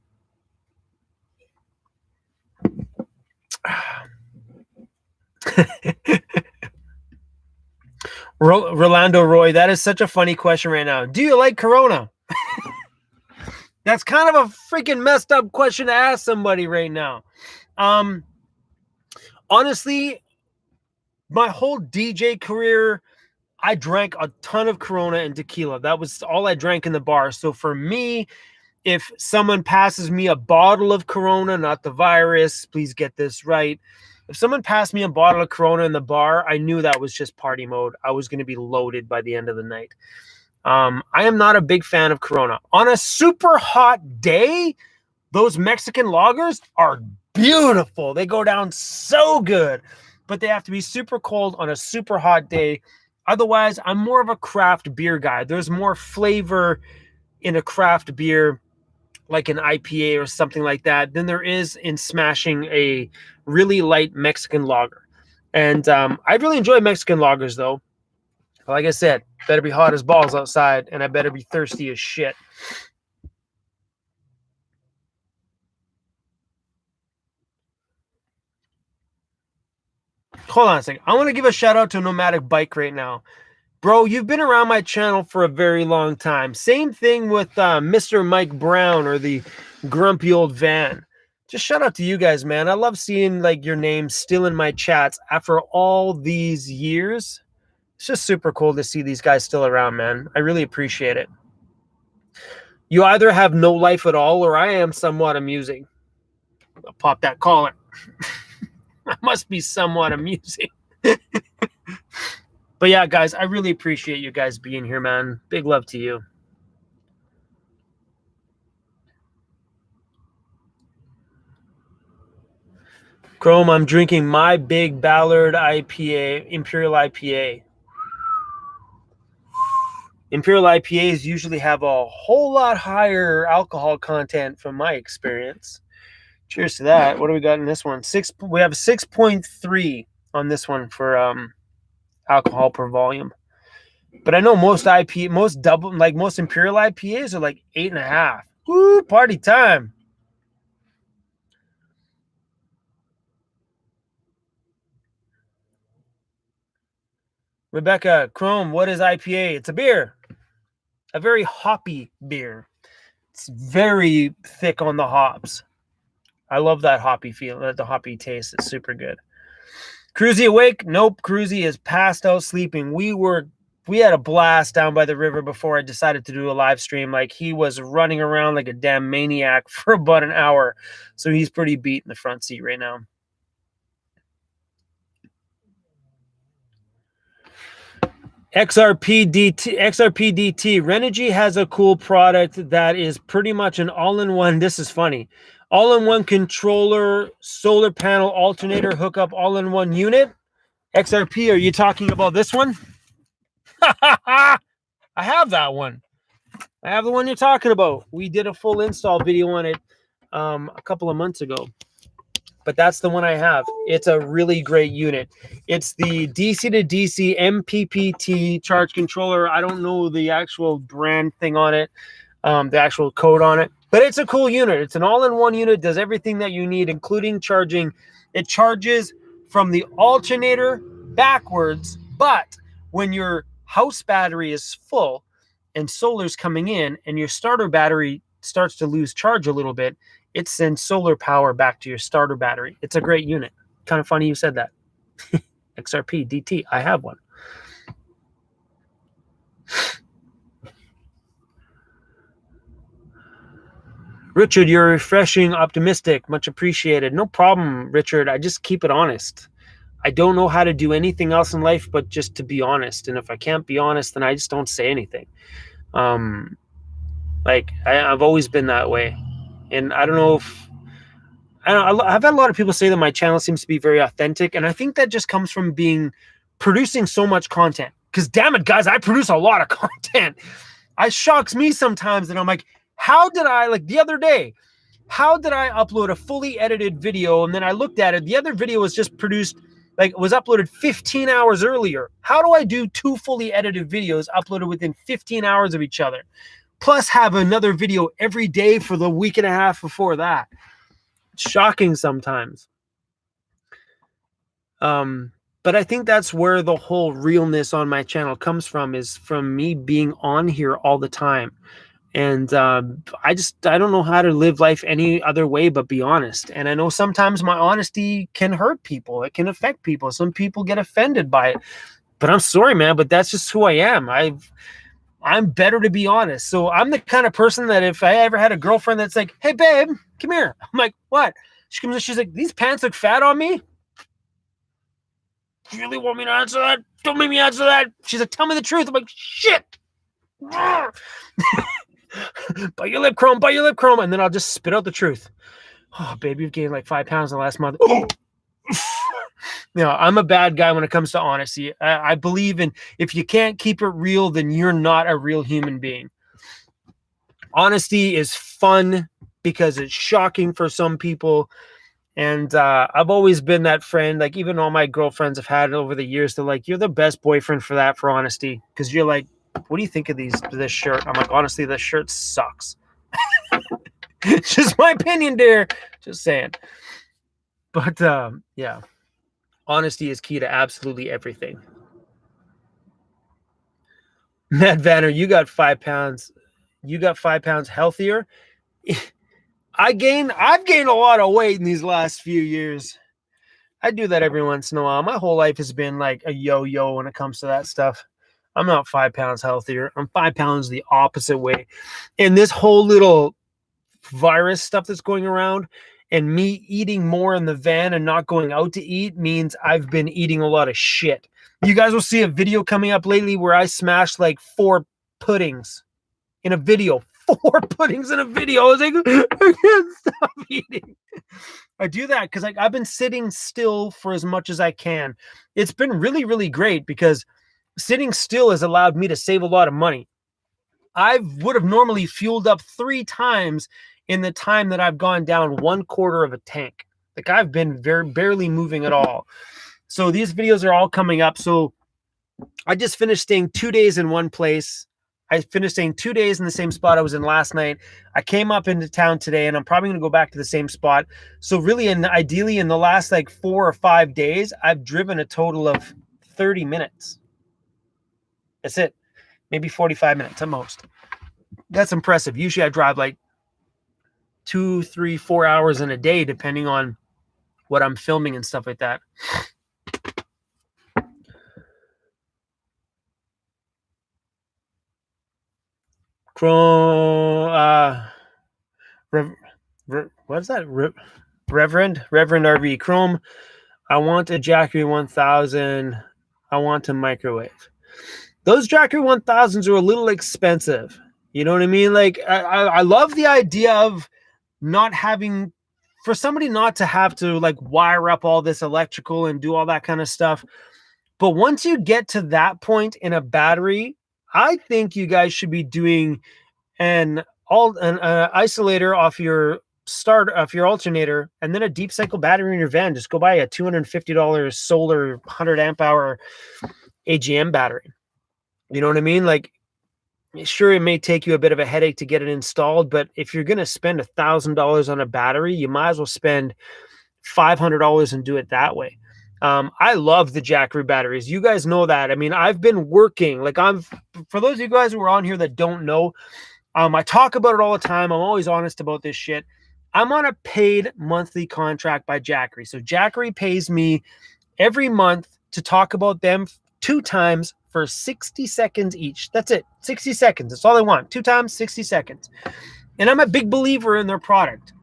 Rolando Roy, that is such a funny question right now. Do you like Corona? That's kind of a freaking messed up question to ask somebody right now. Honestly, my whole DJ career, I drank a ton of Corona and tequila. That was all I drank in the bar. So for me, if someone passes me a bottle of Corona, not the virus, please get this right. If someone passed me a bottle of Corona in the bar, I knew that was just party mode. I was going to be loaded by the end of the night. I am not a big fan of Corona. On a super hot day, those Mexican lagers are beautiful. They go down so good, but they have to be super cold on a super hot day. Otherwise, I'm more of a craft beer guy. There's more flavor in a craft beer, like an IPA or something like that, than there is in smashing a really light Mexican lager. And I really enjoy Mexican lagers, though. Like I said, better be hot as balls outside, and I better be thirsty as shit. Hold on a second. I want to give a shout out to Nomadic Bike right now. Bro, you've been around my channel for a very long time. Same thing with Mr. Mike Brown or the Grumpy Old Van. Just shout out to you guys, man. I love seeing like your names still in my chats after all these years. It's just super cool to see these guys still around, man. I really appreciate it. You either have no life at all or I am somewhat amusing. I'll pop that collar. I must be somewhat amusing. But yeah, guys, I really appreciate you guys being here, man. Big love to you. Chrome, I'm drinking my Big Ballard IPA, Imperial IPA. Imperial IPAs usually have a whole lot higher alcohol content from my experience. Cheers to that. What do we got in this one? We have 6.3 on this one for alcohol per volume. But I know most Imperial IPAs are like 8.5. Woo, party time. Rebecca, Chrome, what is IPA? It's a beer. A very hoppy beer. It's very thick on the hops. I love that hoppy feel, the hoppy taste. It's super good. CRUZ awake? Nope. CRUZ is passed out sleeping. We had a blast down by the river before I decided to do a live stream. Like, he was running around like a damn maniac for about an hour. So he's pretty beat in the front seat right now. XRPDT. Renogy has a cool product that is pretty much an all-in-one. This is funny. All-in-one controller, solar panel, alternator, hookup, all-in-one unit. XRP, are you talking about this one? I have that one. I have the one you're talking about. We did a full install video on it a couple of months ago. But that's the one I have. It's a really great unit. It's the DC to DC MPPT charge controller. I don't know the actual brand thing on it, the actual code on it. But it's a cool unit. It's an all-in-one unit. Does everything that you need, including charging. It charges from the alternator backwards. But when your house battery is full and solar's coming in and your starter battery starts to lose charge a little bit, it sends solar power back to your starter battery. It's a great unit. Kind of funny you said that. XRP DT, I have one. Richard, you're refreshing, optimistic. Much appreciated. No problem, Richard. I just keep it honest. I don't know how to do anything else in life but just to be honest. And if I can't be honest, then I just don't say anything. I've always been that way. And I don't know if I've had a lot of people say that my channel seems to be very authentic, and I think that just comes from producing so much content. Because damn it, guys, I produce a lot of content. It shocks me sometimes, and I'm like, the other day, how did I upload a fully edited video? And then I looked at it. The other video was just produced, was uploaded 15 hours earlier. How do I do 2 fully edited videos uploaded within 15 hours of each other? Plus have another video every day for the week and a half before that. Shocking sometimes. But I think that's where the whole realness on my channel comes from, is from me being on here all the time And I don't know how to live life any other way but be honest. And I know sometimes my honesty can hurt people. It can affect people. Some people get offended by it. But I'm sorry, man, but that's just who I am. I'm better to be honest. So I'm the kind of person that if I ever had a girlfriend that's like, hey, babe, come here. I'm like, what? She comes in, she's like, these pants look fat on me. Do you really want me to answer that? Don't make me answer that. She's like, tell me the truth. I'm like, shit. Bite your lip chrome, bite your lip chrome. And then I'll just spit out the truth. Oh, babe, you've gained like 5 pounds in the last month. Oh. I'm a bad guy when it comes to honesty. I believe in if you can't keep it real, then you're not a real human being. Honesty is fun because it's shocking for some people. And I've always been that friend. Like even all my girlfriends have had it over the years. They're like, you're the best boyfriend for that, for honesty. Because you're like, what do you think of this shirt? I'm like, honestly, this shirt sucks. It's just my opinion, dear. Just saying. But yeah, honesty is key to absolutely everything. Matt Vanner, you got 5 pounds. You got 5 pounds healthier. I've gained a lot of weight in these last few years. I do that every once in a while. My whole life has been like a yo-yo when it comes to that stuff. I'm not 5 pounds healthier. I'm 5 pounds the opposite way. And this whole little virus stuff that's going around and me eating more in the van and not going out to eat means I've been eating a lot of shit. You guys will see a video coming up lately where I smashed like 4 puddings in a video. 4 puddings in a video. I was like, I can't stop eating. I do that because I've been sitting still for as much as I can. It's been really, really great because sitting still has allowed me to save a lot of money. I would have normally fueled up 3 times in the time that I've gone down 1/4 of a tank. Like I've been barely moving at all. So these videos are all coming up. So I just finished staying 2 days in one place. I finished staying 2 days in the same spot I was in last night. I came up into town today and I'm probably going to go back to the same spot. So really, ideally in the last like 4 or 5 days, I've driven a total of 30 minutes. That's it. Maybe 45 minutes at most. That's impressive. Usually I drive like 2, 3, 4 hours in a day, depending on what I'm filming and stuff like that. What's that? Reverend RV Chrome. I want a Jackery 1000. I want a microwave. Those Jackery 1000s are a little expensive. You know what I mean? Like I love the idea of not having, for somebody not to have to like wire up all this electrical and do all that kind of stuff. But once you get to that point in a battery, I think you guys should be doing an isolator off your alternator, and then a deep cycle battery in your van. Just go buy a $250 solar 100 amp hour AGM battery. You know what I mean? Like, sure, it may take you a bit of a headache to get it installed, but if you're going to spend $1,000 on a battery, you might as well spend $500 and do it that way. I love the Jackery batteries. You guys know that. I mean, I've been working, like for those of you guys who are on here that don't know, I talk about it all the time. I'm always honest about this shit. I'm on a paid monthly contract by Jackery. So Jackery pays me every month to talk about them 2 times for 60 seconds each. That's it. 60 seconds. That's all I want. 2 times, 60 seconds. And I'm a big believer in their product.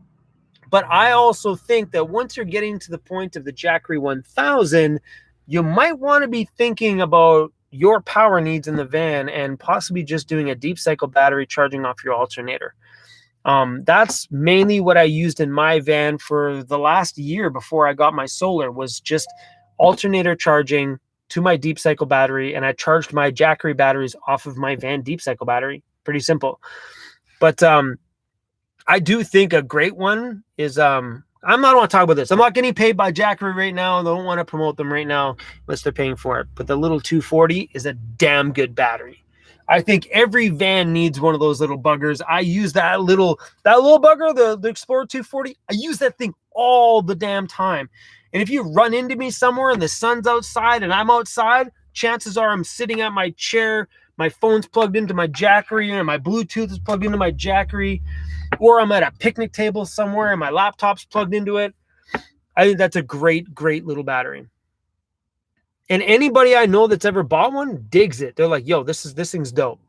But I also think that once you're getting to the point of the Jackery 1000, you might want to be thinking about your power needs in the van and possibly just doing a deep cycle battery charging off your alternator. That's mainly what I used in my van for the last year before I got my solar, was just alternator charging to my deep cycle battery, and I charged my Jackery batteries off of my van deep cycle battery. Pretty simple. But I do think a great one is I'm not want to talk about this. I'm not getting paid by Jackery right now. I don't want to promote them right now unless they're paying for it. But the little 240 is a damn good battery. I think every van needs one of those little buggers. I use that little bugger, the Explorer 240. I use that thing all the damn time. And if you run into me somewhere and the sun's outside and I'm outside, chances are I'm sitting at my chair my phone's plugged into my Jackery, and my Bluetooth is plugged into my Jackery, or I'm at a picnic table somewhere and my laptop's plugged into it. I think that's a great, great little battery. And anybody I know that's ever bought one digs it. They're like, yo, this thing's dope.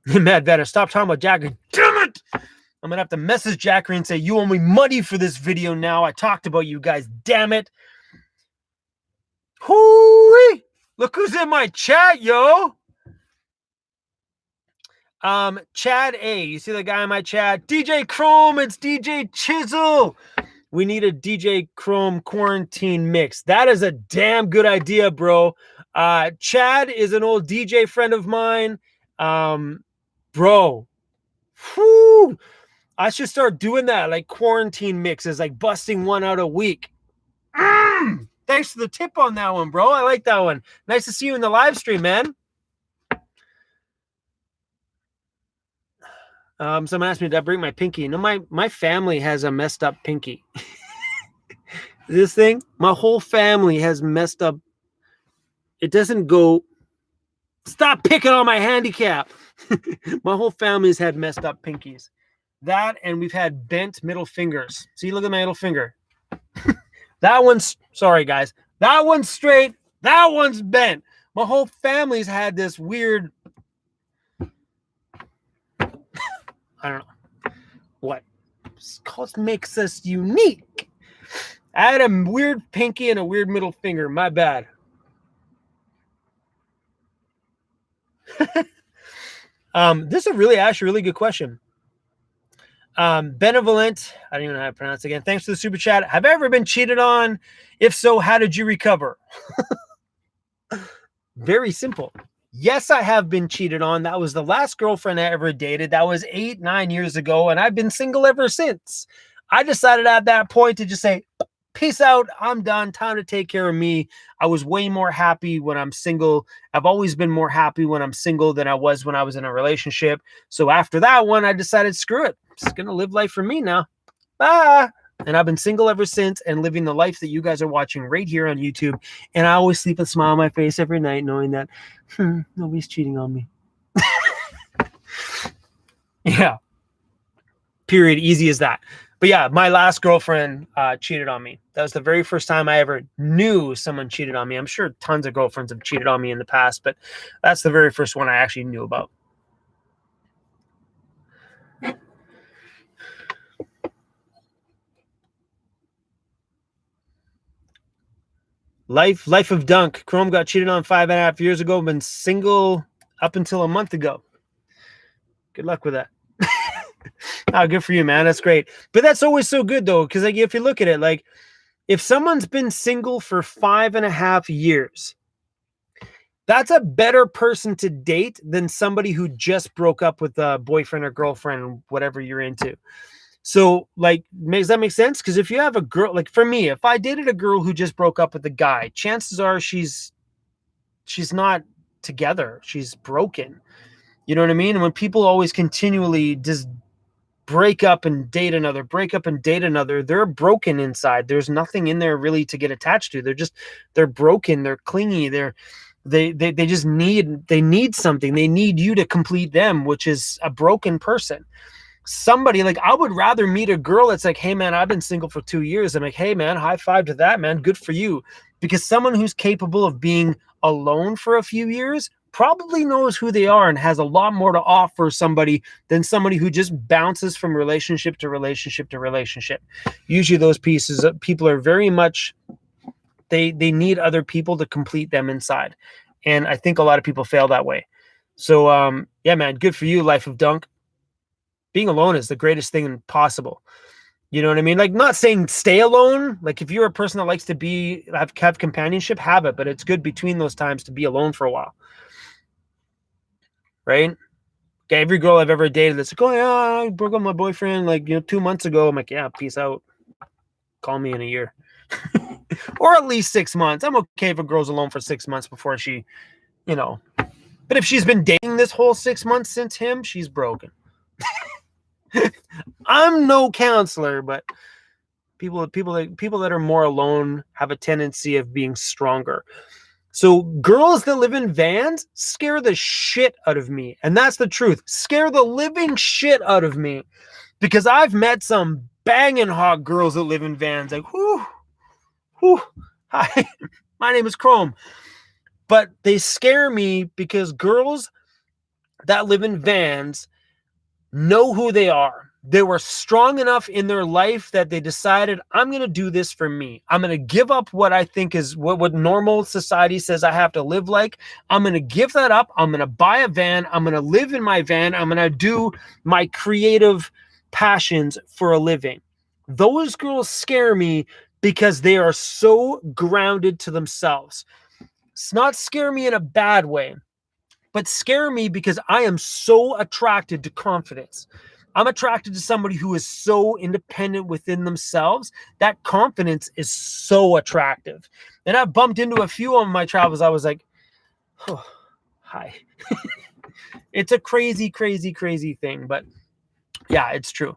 Mad Vetter, stop talking about Jackery. Damn it! I'm going to have to message Jackery and say, you owe me money for this video now. I talked about you guys. Damn it. Hoo-wee! Look who's in my chat, yo. Chad A. You see the guy in my chat? DJ Chrome, it's DJ Chisel. We need a DJ Chrome quarantine mix. That is a damn good idea, bro. Chad is an old DJ friend of mine. Bro. Whew. I should start doing that, like quarantine mixes, like busting one out a week. Thanks for the tip on that one, bro. I like that one. Nice to see you in the live stream, man. Someone asked me, did I break my pinky? No, my family has a messed up pinky. This thing, my whole family has messed up. It doesn't go. Stop picking on my handicap. My whole family's had messed up pinkies. That, and we've had bent middle fingers. See, look at my middle finger. That one's, sorry guys, that one's straight, that one's bent. My whole family's had this weird, I don't know what makes us unique. I had a weird pinky and a weird middle finger. My bad. This is a really, actually, really good question. Benevolent, I don't even know how to pronounce it again. Thanks for the super chat. Have I ever been cheated on? If so, how did you recover? Very simple. Yes, I have been cheated on. That was the last girlfriend I ever dated. That was 8-9 years ago, and I've been single ever since. I decided at that point to just say, peace out, I'm done, time to take care of me. I was way more happy when I'm single. I've always been more happy when I'm single than I was when I was in a relationship. So after that one, I decided, screw it. I'm just going to live life for me now. Bye. And I've been single ever since and living the life that you guys are watching right here on YouTube. And I always sleep with a smile on my face every night knowing that nobody's cheating on me. Yeah. Period. Easy as that. But yeah, my last girlfriend cheated on me. That was the very first time I ever knew someone cheated on me. I'm sure tons of girlfriends have cheated on me in the past, but that's the very first one I actually knew about. Life of Dunk. Chrome got cheated on 5.5 years ago. Been single up until a month ago. Good luck with that. Oh, good for you, man. That's great. But that's always so good, though, because like, if you look at it, like if someone's been single for 5.5 years, that's a better person to date than somebody who just broke up with a boyfriend or girlfriend, whatever you're into. So, like, does that make sense? Because if you have a girl, like for me, if I dated a girl who just broke up with a guy, chances are she's not together. She's broken. You know what I mean? And when people always continually just break up and date another, they're broken inside. There's nothing in there really to get attached to. They're broken. They're clingy. They just need something. They need you to complete them, which is a broken person. Somebody like, I would rather meet a girl that's like, hey man, I've been single for 2 years. I'm like, hey man, high five to that, man. Good for you. Because someone who's capable of being alone for a few years probably knows who they are and has a lot more to offer somebody than somebody who just bounces from relationship to relationship to relationship. Usually those people are very much, they need other people to complete them inside. And I think a lot of people fail that way. So yeah, man, good for you, Life of Dunk. Being alone is the greatest thing possible. You know what I mean? Like, not saying stay alone. Like, if you're a person that likes to have companionship, have it. But it's good between those times to be alone for a while. Right? Okay, every girl I've ever dated that's like, oh, yeah, I broke up with my boyfriend, like, 2 months ago. I'm like, yeah, peace out. Call me in a year. Or at least 6 months. I'm okay if a girl's alone for 6 months before she, But if she's been dating this whole 6 months since him, she's broken. I'm no counselor, but people that are more alone have a tendency of being stronger. So girls that live in vans scare the shit out of me. And that's the truth. Scare the living shit out of me. Because I've met some banging hot girls that live in vans. Like, whoo, hi, my name is Chrome. But they scare me because girls that live in vans know who they are. They were strong enough in their life that they decided, I'm going to do this for me. I'm going to give up what I think is what normal society says I have to live like. I'm going to give that up. I'm going to buy a van. I'm going to live in my van. I'm going to do my creative passions for a living. Those girls scare me because they are so grounded to themselves. It's not scare me in a bad way, but scare me because I am so attracted to confidence. I'm attracted to somebody who is so independent within themselves. That confidence is so attractive. And I've bumped into a few on my travels. I was like, oh, hi. It's a crazy, crazy, crazy thing. But yeah, it's true.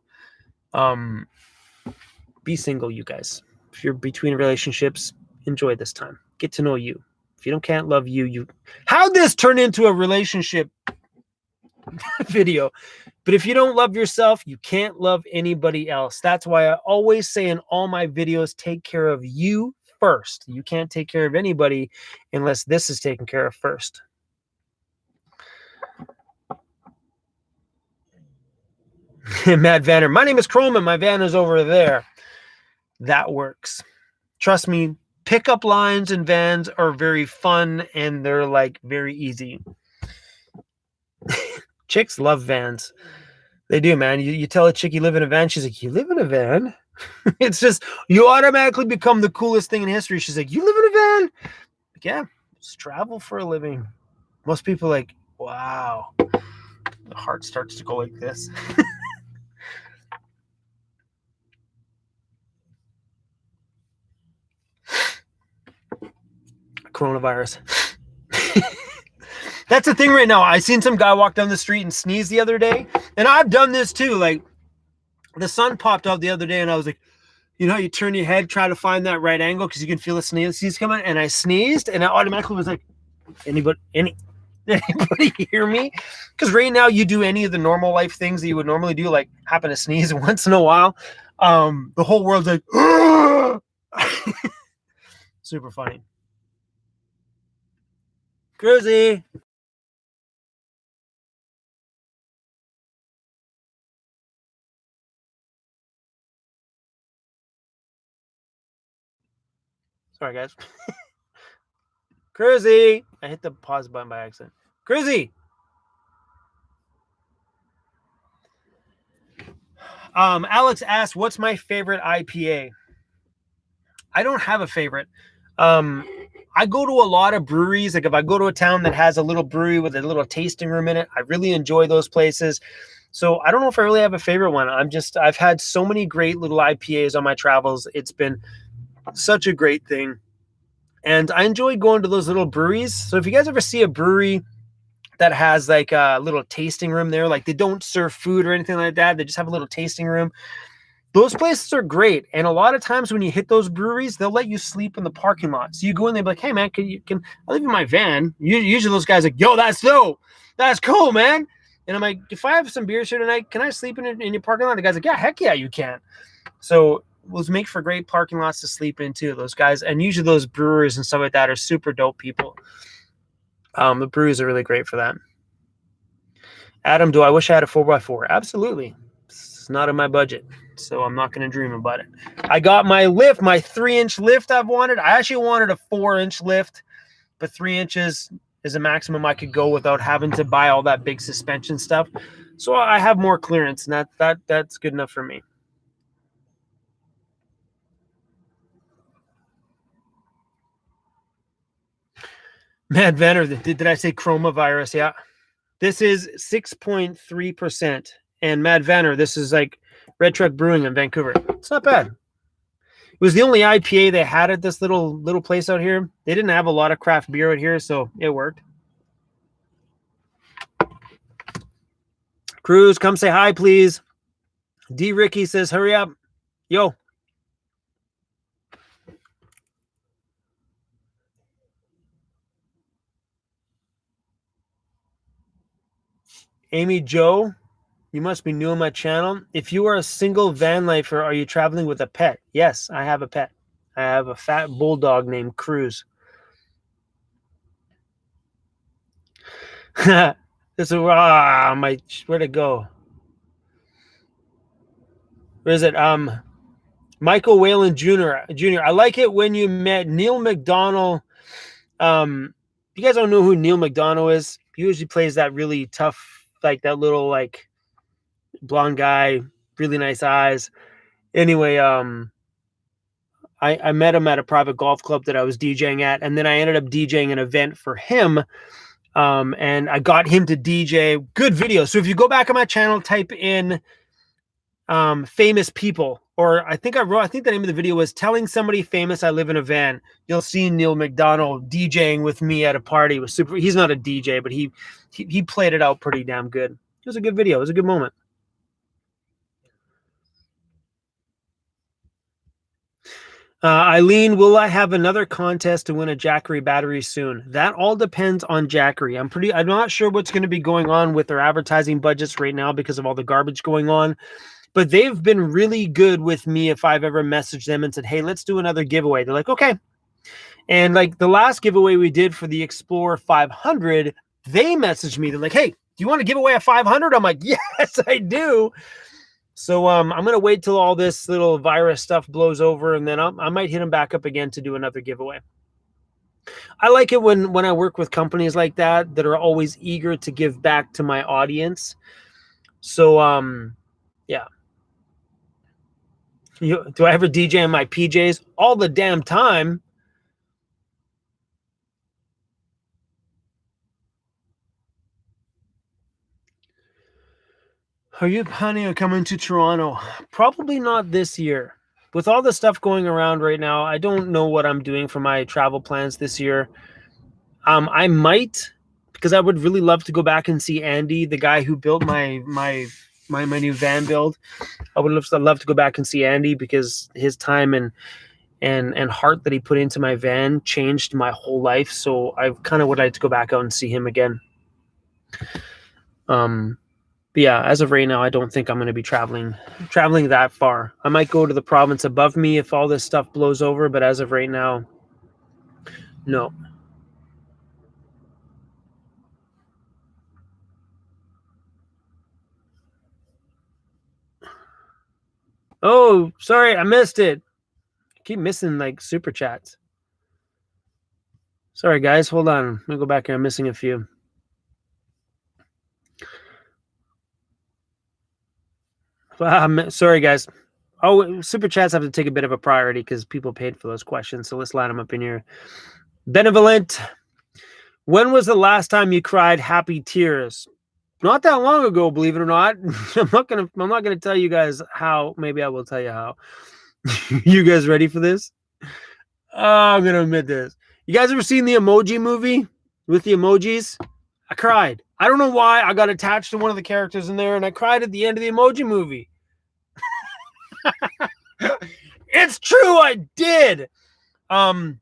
Be single, you guys. If you're between relationships, enjoy this time. Get to know you. If you can't love you. How'd this turn into a relationship video? But if you don't love yourself, you can't love anybody else. That's why I always say in all my videos, take care of you first. You can't take care of anybody unless this is taken care of first. Matt Vanner, my name is Chrome and my van is over there. That works. Trust me, pickup lines in vans are very fun and they're like very easy. Chicks love vans. They do, man. You tell a chick you live in a van, she's like, you live in a van? It's just, you automatically become the coolest thing in history. She's like, you live in a van? Like, yeah, just travel for a living. Most people are like, wow. The heart starts to go like this. Coronavirus. That's the thing right now. I seen some guy walk down the street and sneeze the other day. And I've done this too. Like, the sun popped out the other day and I was like, you know how you turn your head, try to find that right angle because you can feel the sneeze coming, and I sneezed and I automatically was like, anybody hear me? Because right now you do any of the normal life things that you would normally do, like happen to sneeze once in a while. The whole world's like, super funny. CRUZ. Sorry, guys. CRUZ. I hit the pause button by accident. CRUZ. Alex asked, what's my favorite IPA? I don't have a favorite. I go to a lot of breweries. Like if I go to a town that has a little brewery with a little tasting room in it, I really enjoy those places. So I don't know if I really have a favorite one. I've had so many great little IPAs on my travels. It's been such a great thing. And I enjoy going to those little breweries. So if you guys ever see a brewery that has like a little tasting room there, like they don't serve food or anything like that, they just have a little tasting room. Those places are great. And a lot of times when you hit those breweries, they'll let you sleep in the parking lot. So you go in there, like, hey man, can I live in my van? Usually those guys are like, yo, that's dope. That's cool, man. And I'm like, if I have some beers here tonight, can I sleep in your parking lot? The guy's like, yeah, heck yeah, you can. So those make for great parking lots to sleep in too, those guys. And usually those brewers and stuff like that are super dope people. The breweries are really great for that. Adam, do I wish I had a 4x4? Absolutely. It's not in my budget, so I'm not going to dream about it. I got my lift, my 3-inch lift I've wanted. I actually wanted a 4-inch lift, but 3 inches is a maximum I could go without having to buy all that big suspension stuff. So I have more clearance, and that's good enough for me. Mad Venner, did I say coronavirus? Yeah. This is 6.3%. And Mad Venner, this is like Red Truck Brewing in Vancouver. It's not bad. It was the only IPA they had at this little place out here. They didn't have a lot of craft beer out here, so it worked. CRUZ, come say hi, please. D. Ricky says, hurry up. Yo. Amy Joe, you must be new on my channel. If you are a single van lifer, are you traveling with a pet? Yes, I have a pet. I have a fat bulldog named CRUZ. This is where'd it go? Where is it? Michael Whalen Jr. I like it when you met Neil McDonald. You guys don't know who Neil McDonald is. He usually plays that really tough, like that little like blonde guy, really nice eyes. Anyway, I met him at a private golf club that I was DJing at, and then I ended up DJing an event for him. And I got him to DJ. Good video. So if you go back on my channel, type in famous people, or I think the name of the video was telling somebody famous I live in a van. You'll see Neil McDonald DJing with me at a party. It was super. He's not a DJ, but he played it out pretty damn good. It was a good video. It was a good moment. Eileen, will I have another contest to win a Jackery battery soon? That all depends on Jackery. I'm not sure what's going to be going on with their advertising budgets right now because of all the garbage going on. But they've been really good with me if I've ever messaged them and said, hey, let's do another giveaway. They're like, okay. And like the last giveaway we did for the Explorer 500, they messaged me. They're like, hey, do you want to give away a 500? I'm like, yes, I do. So I'm going to wait till all this little virus stuff blows over, and then I might hit them back up again to do another giveaway. I like it when I work with companies like that are always eager to give back to my audience. So, yeah. Do I ever DJ in my PJs? All the damn time. Are you planning on coming to Toronto? Probably not this year. With all the stuff going around right now, I don't know what I'm doing for my travel plans this year. I might, because I would really love to go back and see Andy, the guy who built my new van build. I would love to go back and see Andy because his time and heart that he put into my van changed my whole life. So I kind of would like to go back out and see him again. But yeah, as of right now, I don't think I'm going to be traveling that far. I might go to the province above me if all this stuff blows over, but as of right now, no. Oh, sorry, I missed it. I keep missing like super chats. Sorry, guys. Hold on. Let me go back here. I'm missing a few. Sorry, guys. Oh, super chats have to take a bit of a priority because people paid for those questions. So let's line them up in here. Benevolent. When was the last time you cried happy tears? Not that long ago, believe it or not. I'm not gonna tell you guys how. Maybe I will tell you how. You guys ready for this? Oh, I'm gonna admit this. You guys ever seen the Emoji Movie with the emojis? I cried. I don't know why. I got attached to one of the characters in there, and I cried at the end of the Emoji Movie. It's true, I did. What?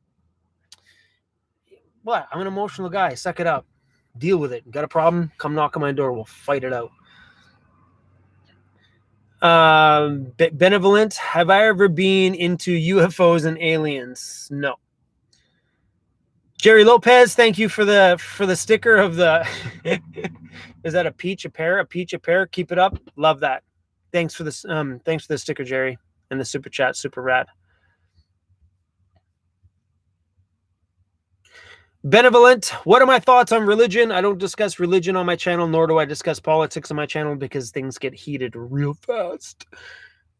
I'm an emotional guy. Suck it up. Deal with it. Got a problem? Come knock on my door. We'll fight it out. Benevolent. Have I ever been into UFOs and aliens? No. Jerry Lopez, thank you for the sticker of the. Is that a peach, a pear, a peach, a pear? Keep it up. Love that. Thanks for this. Thanks for the sticker, Jerry, and the super chat. Super rad. Benevolent. What are my thoughts on religion? I don't discuss religion on my channel, nor do I discuss politics on my channel because things get heated real fast.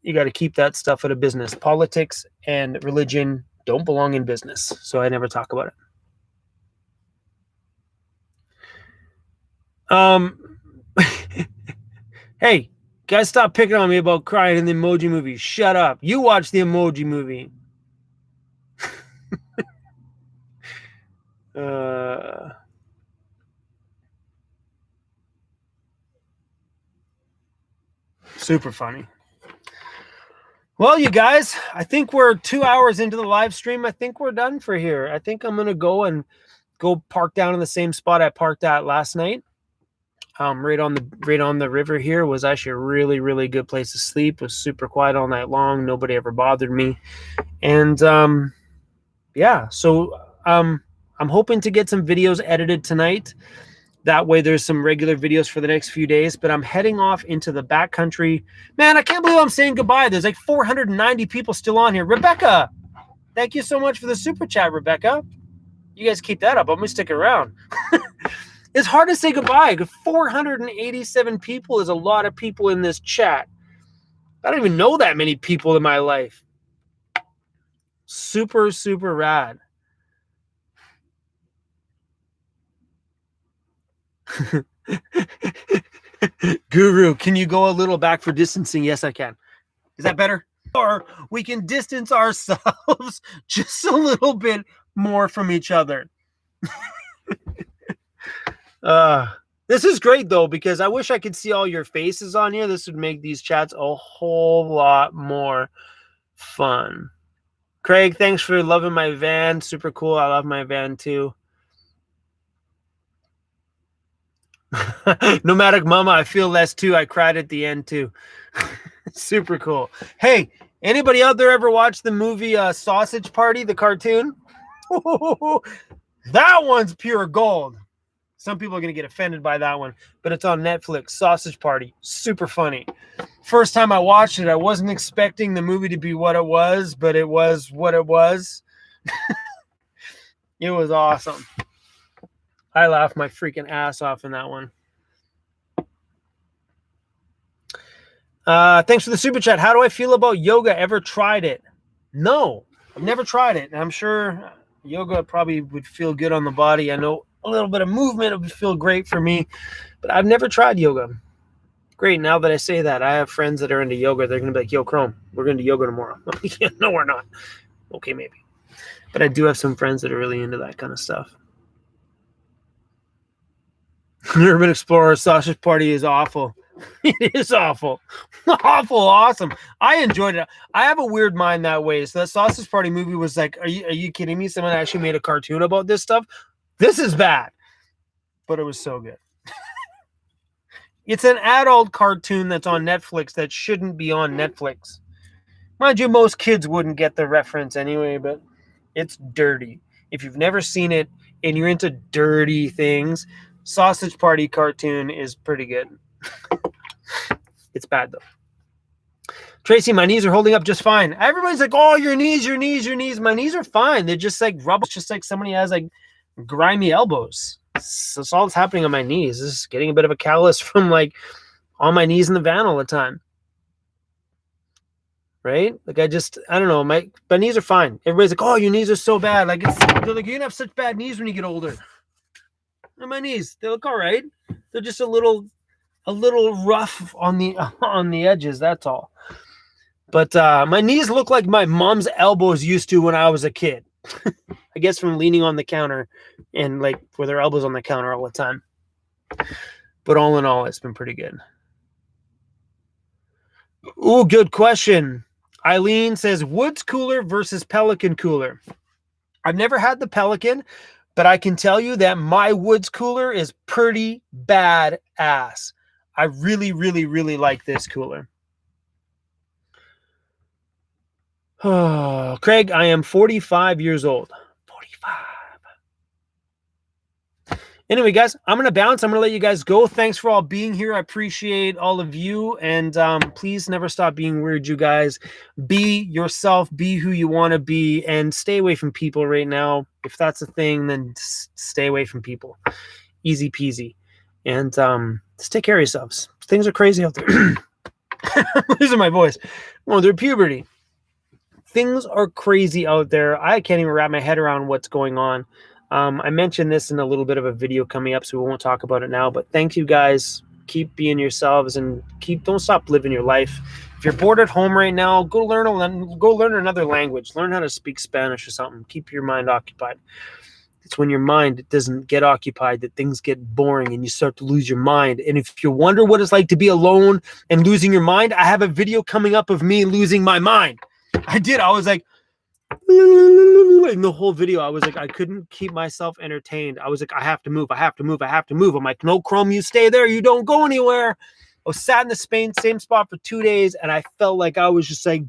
You got to keep that stuff out of business. Politics and religion don't belong in business, so I never talk about it. Hey, guys, stop picking on me about crying in the Emoji Movie. Shut up. You watch the Emoji Movie. Super funny. Well, you guys, I think we're 2 hours into the live stream. I think we're done for here. I think I'm going to go park down in the same spot I parked at last night. right on the river here. Was actually a really, really good place to sleep. It was super quiet all night long. Nobody ever bothered me. And yeah, so I'm hoping to get some videos edited tonight. That way there's some regular videos for the next few days, but I'm heading off into the backcountry. Man, I can't believe I'm saying goodbye. There's like 490 people still on here. Rebecca, thank you so much for the super chat, Rebecca. You guys keep that up. I'm going to stick around. It's hard to say goodbye. 487 people is a lot of people in this chat. I don't even know that many people in my life. Super, super rad. Guru, can you go a little back for distancing? Yes, I can. Is that better? Or we can distance ourselves just a little bit more from each other. This is great, though, because I wish I could see all your faces on here. This would make these chats a whole lot more fun. Craig, thanks for loving my van. Super cool. I love my van, too. Nomadic Mama, I feel less, too. I cried at the end, too. Super cool. Hey, anybody out there ever watch the movie Sausage Party, the cartoon? That one's pure gold. Some people are going to get offended by that one, but it's on Netflix. Sausage Party. Super funny. First time I watched it, I wasn't expecting the movie to be what it was, but it was what it was. It was awesome. I laughed my freaking ass off in that one. Thanks for the super chat. How do I feel about yoga? Ever tried it? No, I've never tried it. And I'm sure yoga probably would feel good on the body. I know a little bit of movement would feel great for me, but I've never tried yoga. Great. Now that I say that, I have friends that are into yoga. They're going to be like, yo, Chrome, we're going to do yoga tomorrow. No, we're not. Okay, maybe. But I do have some friends that are really into that kind of stuff. Urban Explorer Sausage Party is awful. It is awful. Awful awesome. I enjoyed it. I have a weird mind that way. So that Sausage Party movie was like, are you kidding me? Someone actually made a cartoon about this stuff? This is bad. But it was so good. It's an adult cartoon that's on Netflix that shouldn't be on Netflix. Mind you, most kids wouldn't get the reference anyway, but it's dirty. If you've never seen it and you're into dirty things, Sausage Party cartoon is pretty good. It's bad, though. Tracy, my knees are holding up just fine. Everybody's like, oh, your knees, your knees, your knees. My knees are fine. They're just like rubble. It's just like somebody has like grimy elbows. That's all that's happening on my knees. This is getting a bit of a callus from like on my knees in the van all the time. Right? Like I don't know. My knees are fine. Everybody's like, oh, your knees are so bad. Like they're like, you're gonna have such bad knees when you get older. And my knees, they look all right. They're just a little rough on the edges. That's all. But my knees look like my mom's elbows used to when I was a kid. I guess from leaning on the counter and like with her elbows on the counter all the time. But all in all, it's been pretty good. Ooh, good question. Eileen says, Woods cooler versus Pelican cooler. I've never had the Pelican, but I can tell you that my Woods cooler is pretty bad ass. I really, really, really like this cooler. Oh, Craig, I am 45 years old. 45. Anyway, guys, I'm going to bounce. I'm going to let you guys go. Thanks for all being here. I appreciate all of you. And please never stop being weird, you guys. Be yourself. Be who you want to be. And stay away from people right now. If that's a thing, then stay away from people. Easy peasy. And just take care of yourselves. Things are crazy out there. I'm losing my voice. Oh, they're puberty. Things are crazy out there. I can't even wrap my head around what's going on. I mentioned this in a little bit of a video coming up, so we won't talk about it now. But thank you guys. Keep being yourselves and don't stop living your life. If you're bored at home right now, go learn another language. Learn how to speak Spanish or something. Keep your mind occupied. It's when your mind doesn't get occupied that things get boring and you start to lose your mind. And if you wonder what it's like to be alone and losing your mind, I have a video coming up of me losing my mind. I did. I was like, In the whole video, I was like, I couldn't keep myself entertained. I was like, I have to move. I have to move. I have to move. I'm like, no, Chrome, you stay there. You don't go anywhere. I was sat in the same spot for 2 days, and I felt like I was just like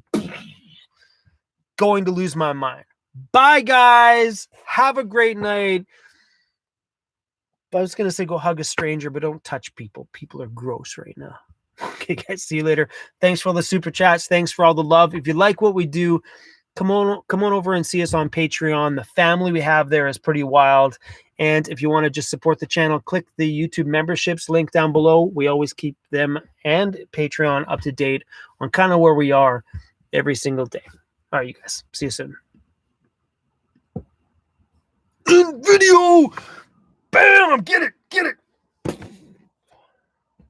going to lose my mind. Bye, guys. Have a great night. I was going to say go hug a stranger, but don't touch people. People are gross right now. Okay, guys, see you later. Thanks for all the super chats. Thanks for all the love. If you like what we do, come on over and see us on Patreon. The family we have there is pretty wild. And if you want to just support the channel, click the YouTube memberships link down below. We always keep them and Patreon up to date on kind of where we are every single day. All right, you guys. See you soon. In video. Bam! Get it.